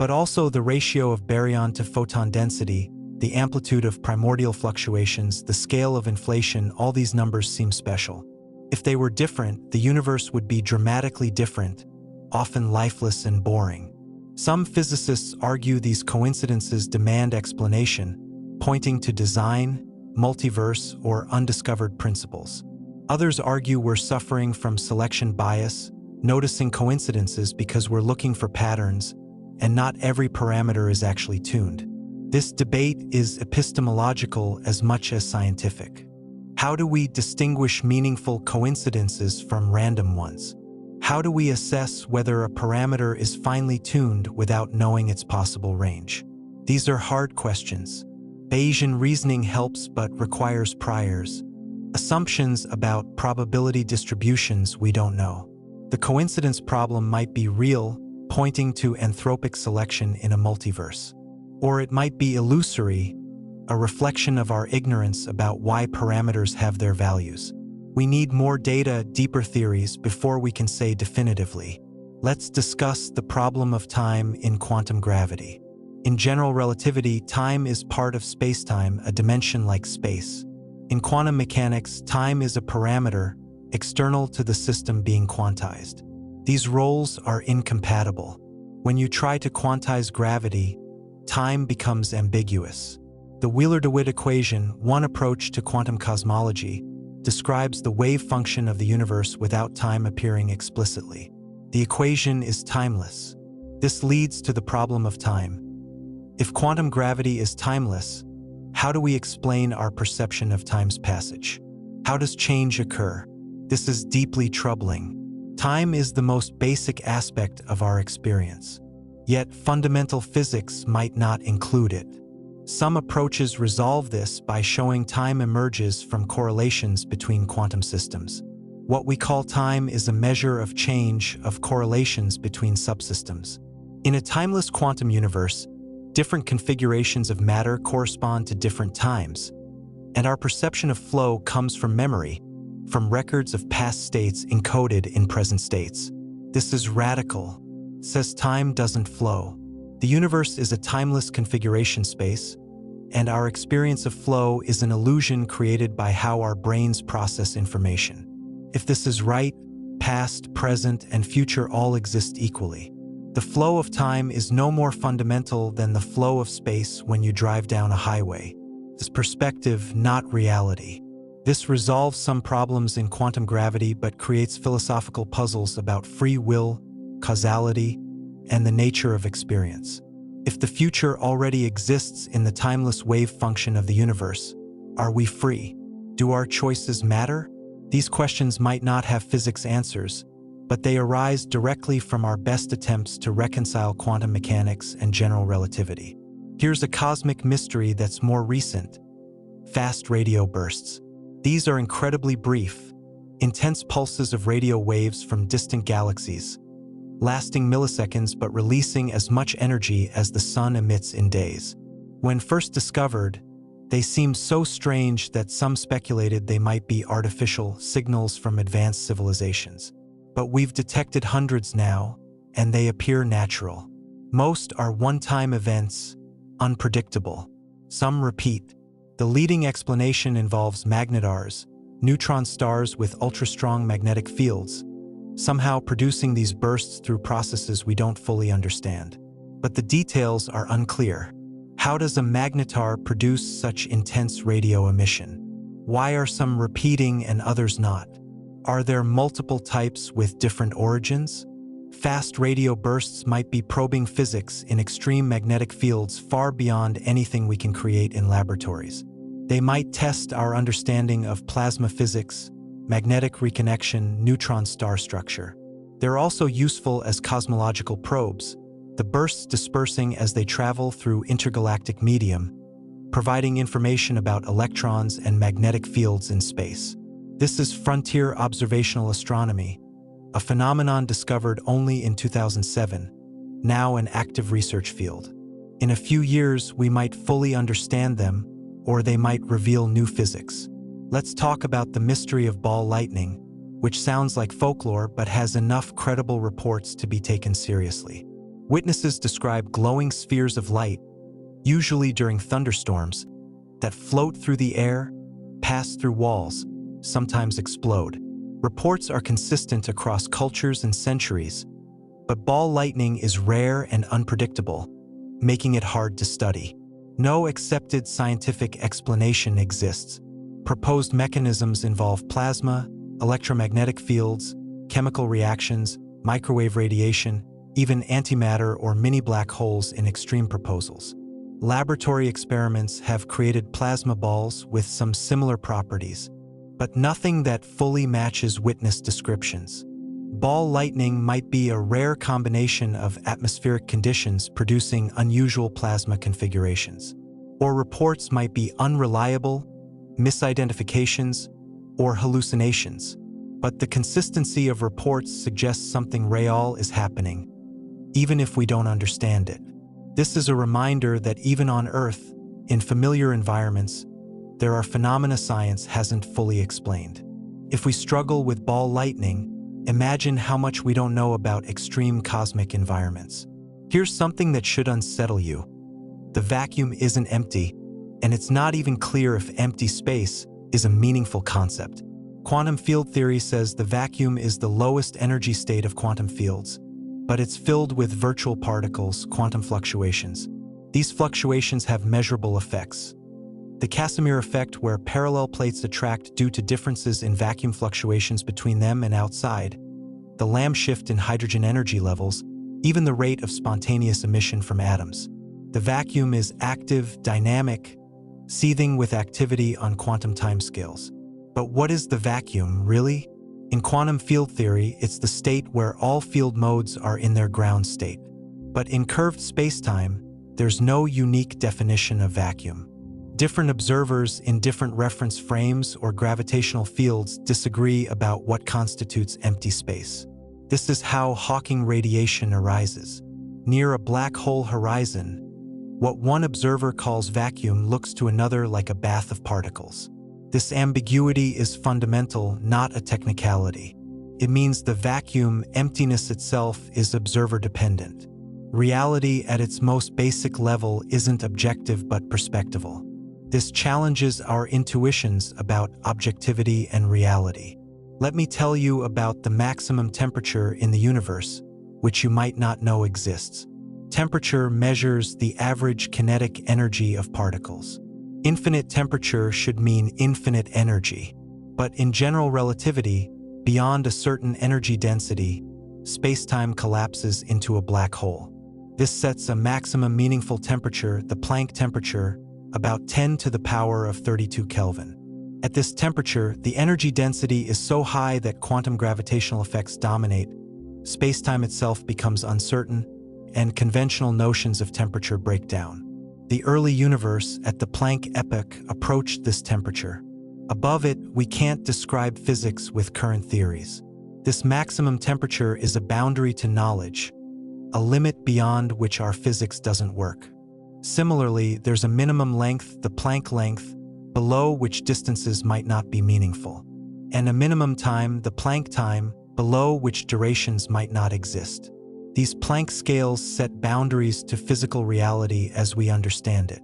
but also the ratio of baryon to photon density, the amplitude of primordial fluctuations, the scale of inflation. All these numbers seem special. If they were different, the universe would be dramatically different, often lifeless and boring. Some physicists argue these coincidences demand explanation, pointing to design, multiverse, or undiscovered principles. Others argue we're suffering from selection bias, noticing coincidences because we're looking for patterns, and not every parameter is actually tuned. This debate is epistemological as much as scientific. How do we distinguish meaningful coincidences from random ones? How do we assess whether a parameter is finely tuned without knowing its possible range? These are hard questions. Bayesian reasoning helps but requires priors, assumptions about probability distributions we don't know. The coincidence problem might be real, pointing to anthropic selection in a multiverse. Or it might be illusory, a reflection of our ignorance about why parameters have their values. We need more data, deeper theories before we can say definitively. Let's discuss the problem of time in quantum gravity. In general relativity, time is part of spacetime, a dimension like space. In quantum mechanics, time is a parameter external to the system being quantized. These roles are incompatible. When you try to quantize gravity, time becomes ambiguous. The Wheeler-DeWitt equation, one approach to quantum cosmology, describes the wave function of the universe without time appearing explicitly. The equation is timeless. This leads to the problem of time. If quantum gravity is timeless, how do we explain our perception of time's passage? How does change occur? This is deeply troubling. Time is the most basic aspect of our experience. Yet fundamental physics might not include it. Some approaches resolve this by showing time emerges from correlations between quantum systems. What we call time is a measure of change of correlations between subsystems. In a timeless quantum universe, different configurations of matter correspond to different times, and our perception of flow comes from memory, from records of past states encoded in present states. This is radical. It says time doesn't flow. The universe is a timeless configuration space, and our experience of flow is an illusion created by how our brains process information. If this is right, past, present, and future all exist equally. The flow of time is no more fundamental than the flow of space when you drive down a highway. This perspective, not reality. This resolves some problems in quantum gravity but creates philosophical puzzles about free will, causality, and the nature of experience. If the future already exists in the timeless wave function of the universe, are we free? Do our choices matter? These questions might not have physics answers, but they arise directly from our best attempts to reconcile quantum mechanics and general relativity. Here's a cosmic mystery that's more recent: fast radio bursts. These are incredibly brief, intense pulses of radio waves from distant galaxies, lasting milliseconds but releasing as much energy as the sun emits in days. When first discovered, they seemed so strange that some speculated they might be artificial signals from advanced civilizations. But we've detected hundreds now, and they appear natural. Most are one-time events, unpredictable. Some repeat. The leading explanation involves magnetars, neutron stars with ultra-strong magnetic fields, somehow producing these bursts through processes we don't fully understand. But the details are unclear. How does a magnetar produce such intense radio emission? Why are some repeating and others not? Are there multiple types with different origins? Fast radio bursts might be probing physics in extreme magnetic fields far beyond anything we can create in laboratories. They might test our understanding of plasma physics, magnetic reconnection, neutron star structure. They're also useful as cosmological probes, the bursts dispersing as they travel through intergalactic medium, providing information about electrons and magnetic fields in space. This is frontier observational astronomy, a phenomenon discovered only in 2007, now an active research field. In a few years, we might fully understand them, or they might reveal new physics. Let's talk about the mystery of ball lightning, which sounds like folklore but has enough credible reports to be taken seriously. Witnesses describe glowing spheres of light, usually during thunderstorms, that float through the air, pass through walls, sometimes explode. Reports are consistent across cultures and centuries, but ball lightning is rare and unpredictable, making it hard to study. No accepted scientific explanation exists. Proposed mechanisms involve plasma, electromagnetic fields, chemical reactions, microwave radiation, even antimatter or mini black holes in extreme proposals. Laboratory experiments have created plasma balls with some similar properties, but nothing that fully matches witness descriptions. Ball lightning might be a rare combination of atmospheric conditions producing unusual plasma configurations. Or reports might be unreliable, misidentifications, or hallucinations. But the consistency of reports suggests something real is happening, even if we don't understand it. This is a reminder that even on Earth, in familiar environments, there are phenomena science hasn't fully explained. If we struggle with ball lightning, Imagine how much we don't know about extreme cosmic environments. Here's something that should unsettle you. The vacuum isn't empty, and it's not even clear if empty space is a meaningful concept. Quantum field theory says the vacuum is the lowest energy state of quantum fields, but it's filled with virtual particles, quantum fluctuations. These fluctuations have measurable effects. The Casimir effect, where parallel plates attract due to differences in vacuum fluctuations between them and outside, the Lamb shift in hydrogen energy levels, even the rate of spontaneous emission from atoms. The vacuum is active, dynamic, seething with activity on quantum timescales. But what is the vacuum, really? In quantum field theory, it's the state where all field modes are in their ground state. But in curved spacetime, there's no unique definition of vacuum. Different observers in different reference frames or gravitational fields disagree about what constitutes empty space. This is how Hawking radiation arises. Near a black hole horizon, what one observer calls vacuum looks to another like a bath of particles. This ambiguity is fundamental, not a technicality. It means the vacuum, emptiness itself, is observer-dependent. Reality at its most basic level isn't objective but perspectival. This challenges our intuitions about objectivity and reality. Let me tell you about the maximum temperature in the universe, which you might not know exists. Temperature measures the average kinetic energy of particles. Infinite temperature should mean infinite energy. But in general relativity, beyond a certain energy density, spacetime collapses into a black hole. This sets a maximum meaningful temperature, the Planck temperature, about 10 to the power of 32 Kelvin. At this temperature, the energy density is so high that quantum gravitational effects dominate, spacetime itself becomes uncertain, and conventional notions of temperature break down. The early universe, at the Planck epoch, approached this temperature. Above it, we can't describe physics with current theories. This maximum temperature is a boundary to knowledge, a limit beyond which our physics doesn't work. Similarly, there's a minimum length, the Planck length, below which distances might not be meaningful, and a minimum time, the Planck time, below which durations might not exist. These Planck scales set boundaries to physical reality as we understand it.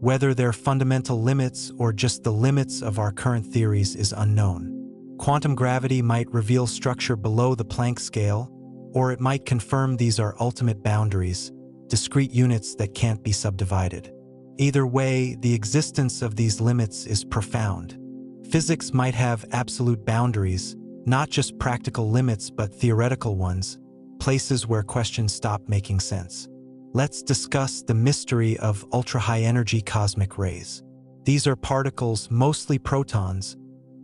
Whether they're fundamental limits or just the limits of our current theories is unknown. Quantum gravity might reveal structure below the Planck scale, or it might confirm these are ultimate boundaries, discrete units that can't be subdivided. Either way, the existence of these limits is profound. Physics might have absolute boundaries, not just practical limits but theoretical ones, places where questions stop making sense. Let's discuss the mystery of ultra-high-energy cosmic rays. These are particles, mostly protons,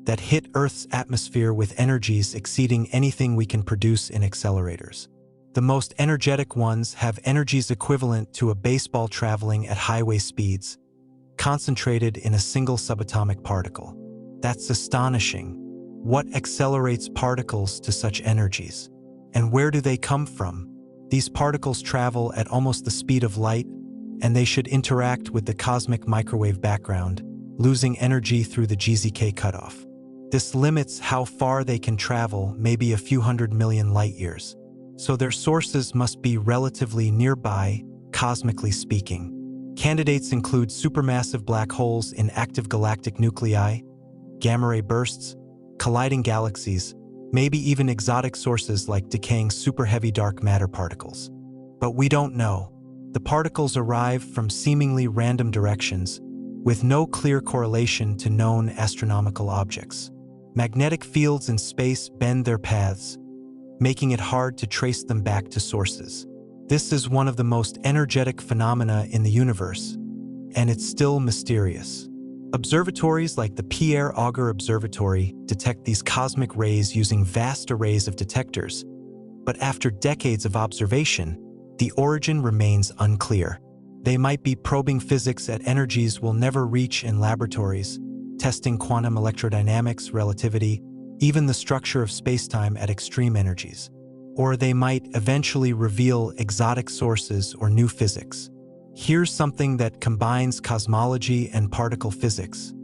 that hit Earth's atmosphere with energies exceeding anything we can produce in accelerators. The most energetic ones have energies equivalent to a baseball traveling at highway speeds, concentrated in a single subatomic particle. That's astonishing. What accelerates particles to such energies? And where do they come from? These particles travel at almost the speed of light, and they should interact with the cosmic microwave background, losing energy through the GZK cutoff. This limits how far they can travel, maybe a few 100 million light-years. So their sources must be relatively nearby, cosmically speaking. Candidates include supermassive black holes in active galactic nuclei, gamma-ray bursts, colliding galaxies, maybe even exotic sources like decaying super-heavy dark matter particles. But we don't know. The particles arrive from seemingly random directions, with no clear correlation to known astronomical objects. Magnetic fields in space bend their paths, making it hard to trace them back to sources. This is one of the most energetic phenomena in the universe, and it's still mysterious. Observatories like the Pierre Auger Observatory detect these cosmic rays using vast arrays of detectors, but after decades of observation, the origin remains unclear. They might be probing physics at energies we'll never reach in laboratories, testing quantum electrodynamics, relativity, even the structure of spacetime at extreme energies. Or they might eventually reveal exotic sources or new physics. Here's something that combines cosmology and particle physics: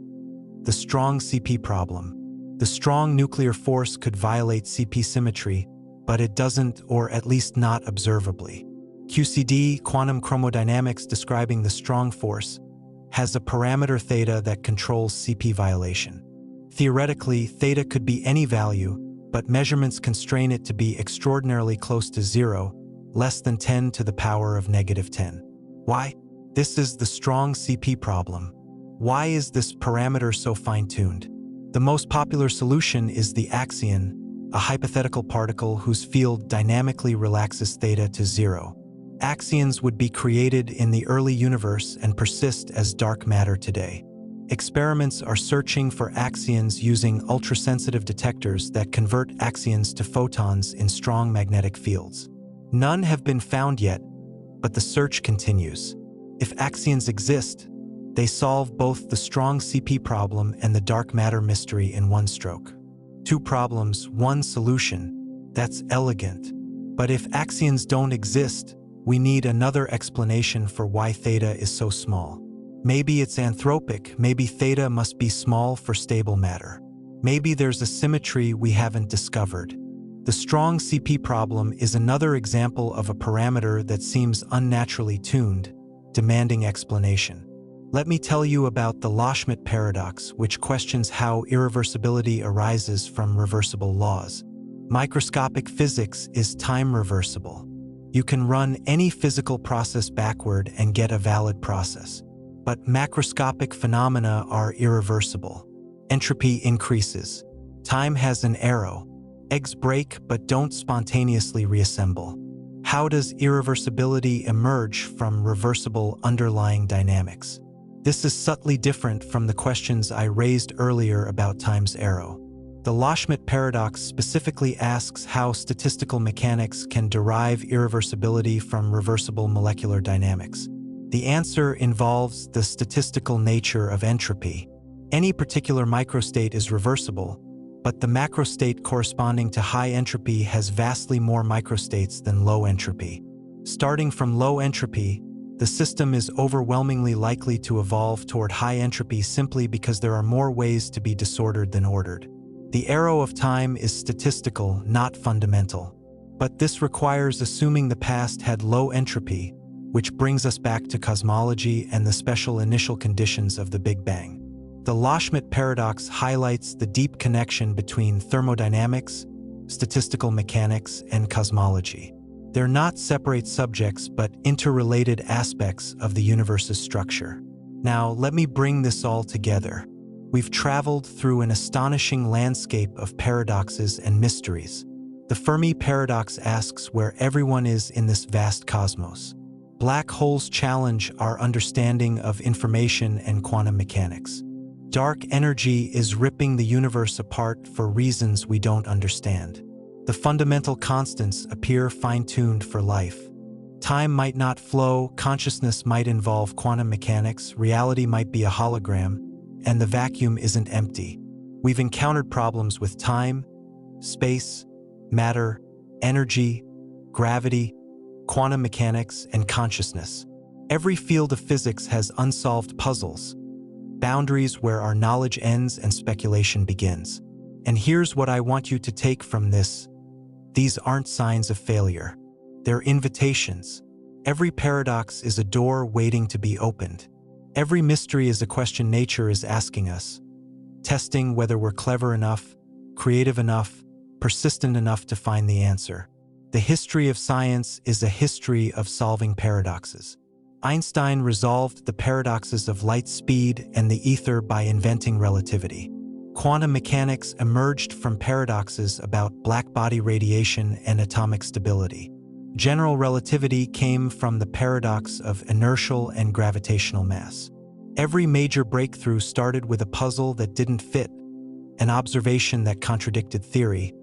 the strong CP problem. The The strong nuclear force could violate CP symmetry, but it doesn't, or at least not observably. QCD, quantum chromodynamics describing the strong force, has a parameter theta that controls CP violation. Theoretically, theta could be any value, but measurements constrain it to be extraordinarily close to 0, less than 10 to the power of -10. Why? This is the strong CP problem. Why is this parameter so fine-tuned? The most popular solution is the axion, a hypothetical particle whose field dynamically relaxes theta to 0. Axions would be created in the early universe and persist as dark matter today. Experiments are searching for axions using ultrasensitive detectors that convert axions to photons in strong magnetic fields. None have been found yet, but the search continues. If axions exist, they solve both the strong CP problem and the dark matter mystery in one stroke. 2 problems, 1 solution. That's elegant. But if axions don't exist, we need another explanation for why theta is so small. Maybe it's anthropic, maybe theta must be small for stable matter. Maybe there's a symmetry we haven't discovered. The strong CP problem is another example of a parameter that seems unnaturally tuned, demanding explanation. Let me tell you about the Loschmidt paradox, which questions how irreversibility arises from reversible laws. Microscopic physics is time reversible. You can run any physical process backward and get a valid process. But macroscopic phenomena are irreversible. Entropy increases. Time has an arrow. Eggs break but don't spontaneously reassemble. How does irreversibility emerge from reversible underlying dynamics? This is subtly different from the questions I raised earlier about time's arrow. The Loschmidt paradox specifically asks how statistical mechanics can derive irreversibility from reversible molecular dynamics. The answer involves the statistical nature of entropy. Any particular microstate is reversible, but the macrostate corresponding to high entropy has vastly more microstates than low entropy. Starting from low entropy, the system is overwhelmingly likely to evolve toward high entropy simply because there are more ways to be disordered than ordered. The arrow of time is statistical, not fundamental. But this requires assuming the past had low entropy, which brings us back to cosmology and the special initial conditions of the Big Bang. The Loschmidt paradox highlights the deep connection between thermodynamics, statistical mechanics, and cosmology. They're not separate subjects, but interrelated aspects of the universe's structure. Now, let me bring this all together. We've traveled through an astonishing landscape of paradoxes and mysteries. The Fermi paradox asks where everyone is in this vast cosmos. Black holes challenge our understanding of information and quantum mechanics. Dark energy is ripping the universe apart for reasons we don't understand. The fundamental constants appear fine-tuned for life. Time might not flow, consciousness might involve quantum mechanics, reality might be a hologram, and the vacuum isn't empty. We've encountered problems with time, space, matter, energy, gravity, quantum mechanics, and consciousness. Every field of physics has unsolved puzzles, boundaries where our knowledge ends and speculation begins. And here's what I want you to take from this. These aren't signs of failure. They're invitations. Every paradox is a door waiting to be opened. Every mystery is a question nature is asking us, testing whether we're clever enough, creative enough, persistent enough to find the answer. The history of science is a history of solving paradoxes. Einstein resolved the paradoxes of light speed and the ether by inventing relativity. Quantum mechanics emerged from paradoxes about black-body radiation and atomic stability. General relativity came from the paradox of inertial and gravitational mass. Every major breakthrough started with a puzzle that didn't fit, an observation that contradicted theory,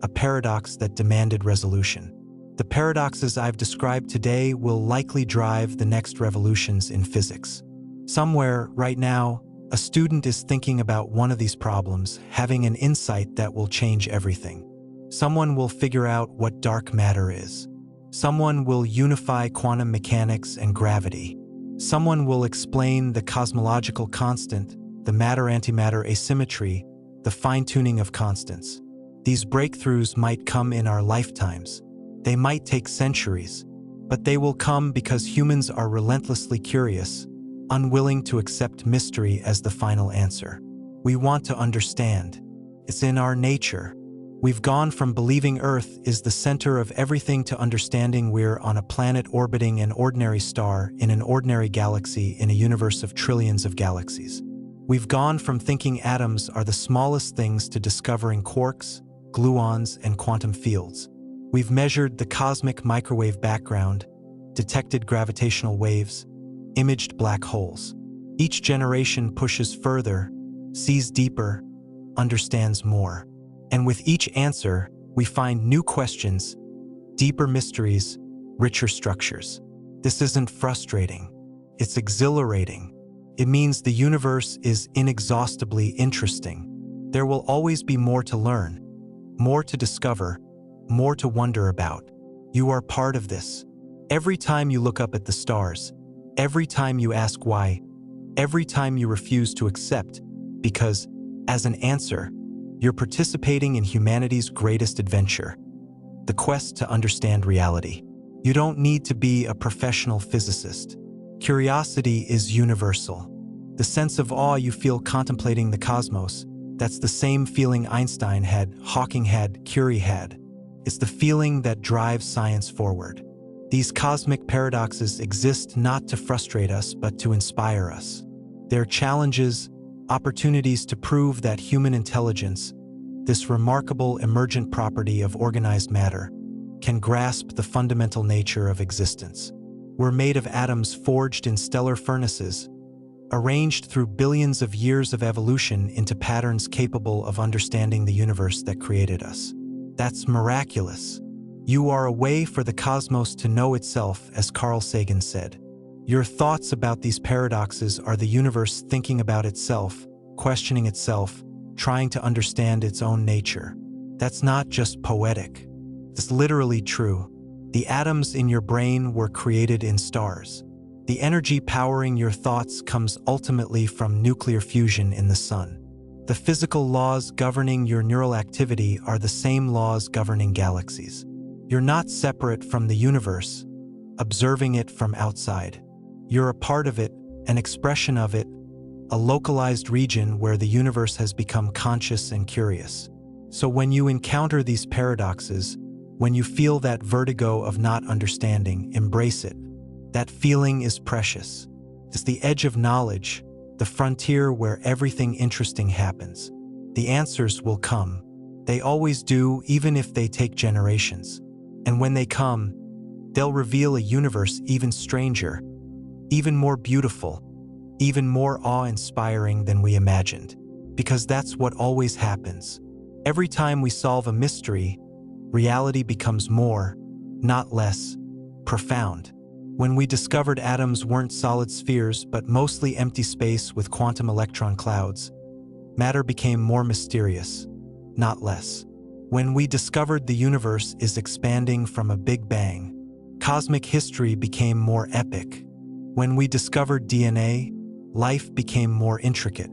a paradox that demanded resolution. The paradoxes I've described today will likely drive the next revolutions in physics. Somewhere, right now, a student is thinking about one of these problems, having an insight that will change everything. Someone will figure out what dark matter is. Someone will unify quantum mechanics and gravity. Someone will explain the cosmological constant, the matter-antimatter asymmetry, the fine-tuning of constants. These breakthroughs might come in our lifetimes. They might take centuries, but they will come because humans are relentlessly curious, unwilling to accept mystery as the final answer. We want to understand. It's in our nature. We've gone from believing Earth is the center of everything to understanding we're on a planet orbiting an ordinary star in an ordinary galaxy in a universe of trillions of galaxies. We've gone from thinking atoms are the smallest things to discovering quarks, gluons, and quantum fields. We've measured the cosmic microwave background, detected gravitational waves, imaged black holes. Each generation pushes further, sees deeper, understands more. And with each answer, we find new questions, deeper mysteries, richer structures. This isn't frustrating. It's exhilarating. It means the universe is inexhaustibly interesting. There will always be more to learn, more to discover, more to wonder about. You are part of this. Every time you look up at the stars, every time you ask why, every time you refuse to accept, because, as an answer, you're participating in humanity's greatest adventure, the quest to understand reality. You don't need to be a professional physicist. Curiosity is universal. The sense of awe you feel contemplating the cosmos, that's the same feeling Einstein had, Hawking had, Curie had. It's the feeling that drives science forward. These cosmic paradoxes exist not to frustrate us, but to inspire us. They're challenges, opportunities to prove that human intelligence, this remarkable emergent property of organized matter, can grasp the fundamental nature of existence. We're made of atoms forged in stellar furnaces, arranged through billions of years of evolution into patterns capable of understanding the universe that created us. That's miraculous. You are a way for the cosmos to know itself, as Carl Sagan said. Your thoughts about these paradoxes are the universe thinking about itself, questioning itself, trying to understand its own nature. That's not just poetic. It's literally true. The atoms in your brain were created in stars. The energy powering your thoughts comes ultimately from nuclear fusion in the sun. The physical laws governing your neural activity are the same laws governing galaxies. You're not separate from the universe, observing it from outside. You're a part of it, an expression of it, a localized region where the universe has become conscious and curious. So when you encounter these paradoxes, when you feel that vertigo of not understanding, embrace it. That feeling is precious. It's the edge of knowledge, the frontier where everything interesting happens. The answers will come. They always do, even if they take generations. And when they come, they'll reveal a universe even stranger, even more beautiful, even more awe-inspiring than we imagined. Because that's what always happens. Every time we solve a mystery, reality becomes more, not less, profound. When we discovered atoms weren't solid spheres but mostly empty space with quantum electron clouds, matter became more mysterious, not less. When we discovered the universe is expanding from a Big Bang, cosmic history became more epic. When we discovered DNA, life became more intricate.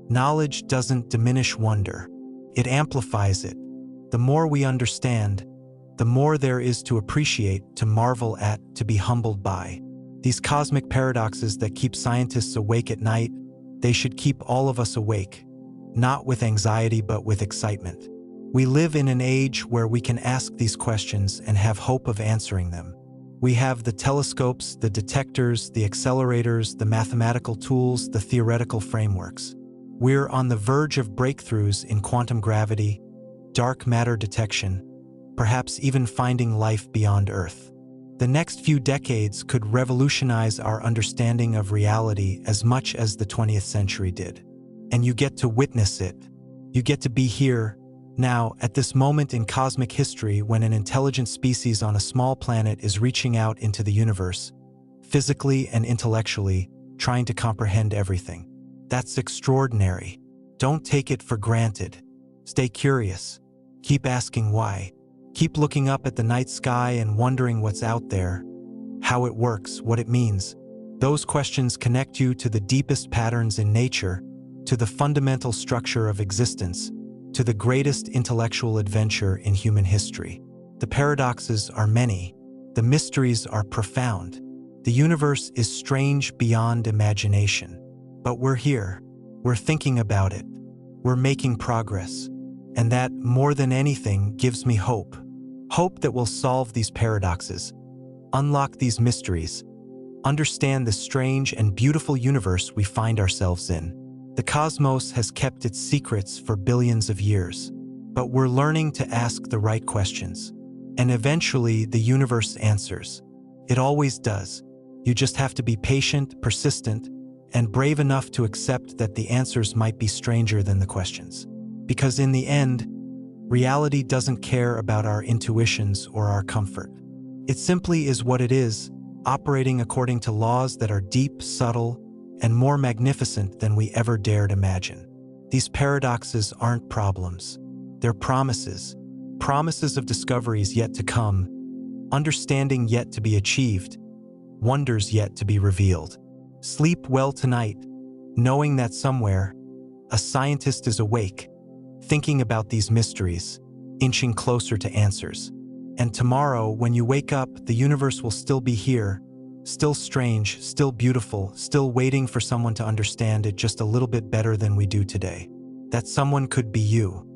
Knowledge doesn't diminish wonder, it amplifies it. The more we understand, the more there is to appreciate, to marvel at, to be humbled by. These cosmic paradoxes that keep scientists awake at night, they should keep all of us awake, not with anxiety but with excitement. We live in an age where we can ask these questions and have hope of answering them. We have the telescopes, the detectors, the accelerators, the mathematical tools, the theoretical frameworks. We're on the verge of breakthroughs in quantum gravity, dark matter detection, perhaps even finding life beyond Earth. The next few decades could revolutionize our understanding of reality as much as the 20th century did. And you get to witness it. You get to be here, now, at this moment in cosmic history when an intelligent species on a small planet is reaching out into the universe, physically and intellectually, trying to comprehend everything. That's extraordinary. Don't take it for granted. Stay curious. Keep asking why. Keep looking up at the night sky and wondering what's out there, how it works, what it means. Those questions connect you to the deepest patterns in nature, to the fundamental structure of existence, to the greatest intellectual adventure in human history. The paradoxes are many, the mysteries are profound, the universe is strange beyond imagination. But we're here, we're thinking about it, we're making progress, and that, more than anything, gives me hope. Hope that we'll solve these paradoxes, unlock these mysteries, understand the strange and beautiful universe we find ourselves in. The cosmos has kept its secrets for billions of years, but we're learning to ask the right questions. And eventually, the universe answers. It always does. You just have to be patient, persistent, and brave enough to accept that the answers might be stranger than the questions. Because in the end, reality doesn't care about our intuitions or our comfort. It simply is what it is, operating according to laws that are deep, subtle, and more magnificent than we ever dared imagine. These paradoxes aren't problems. They're promises. Promises of discoveries yet to come, understanding yet to be achieved, wonders yet to be revealed. Sleep well tonight, knowing that somewhere, a scientist is awake, thinking about these mysteries, inching closer to answers. And tomorrow, when you wake up, the universe will still be here, still strange, still beautiful, still waiting for someone to understand it just a little bit better than we do today. That someone could be you.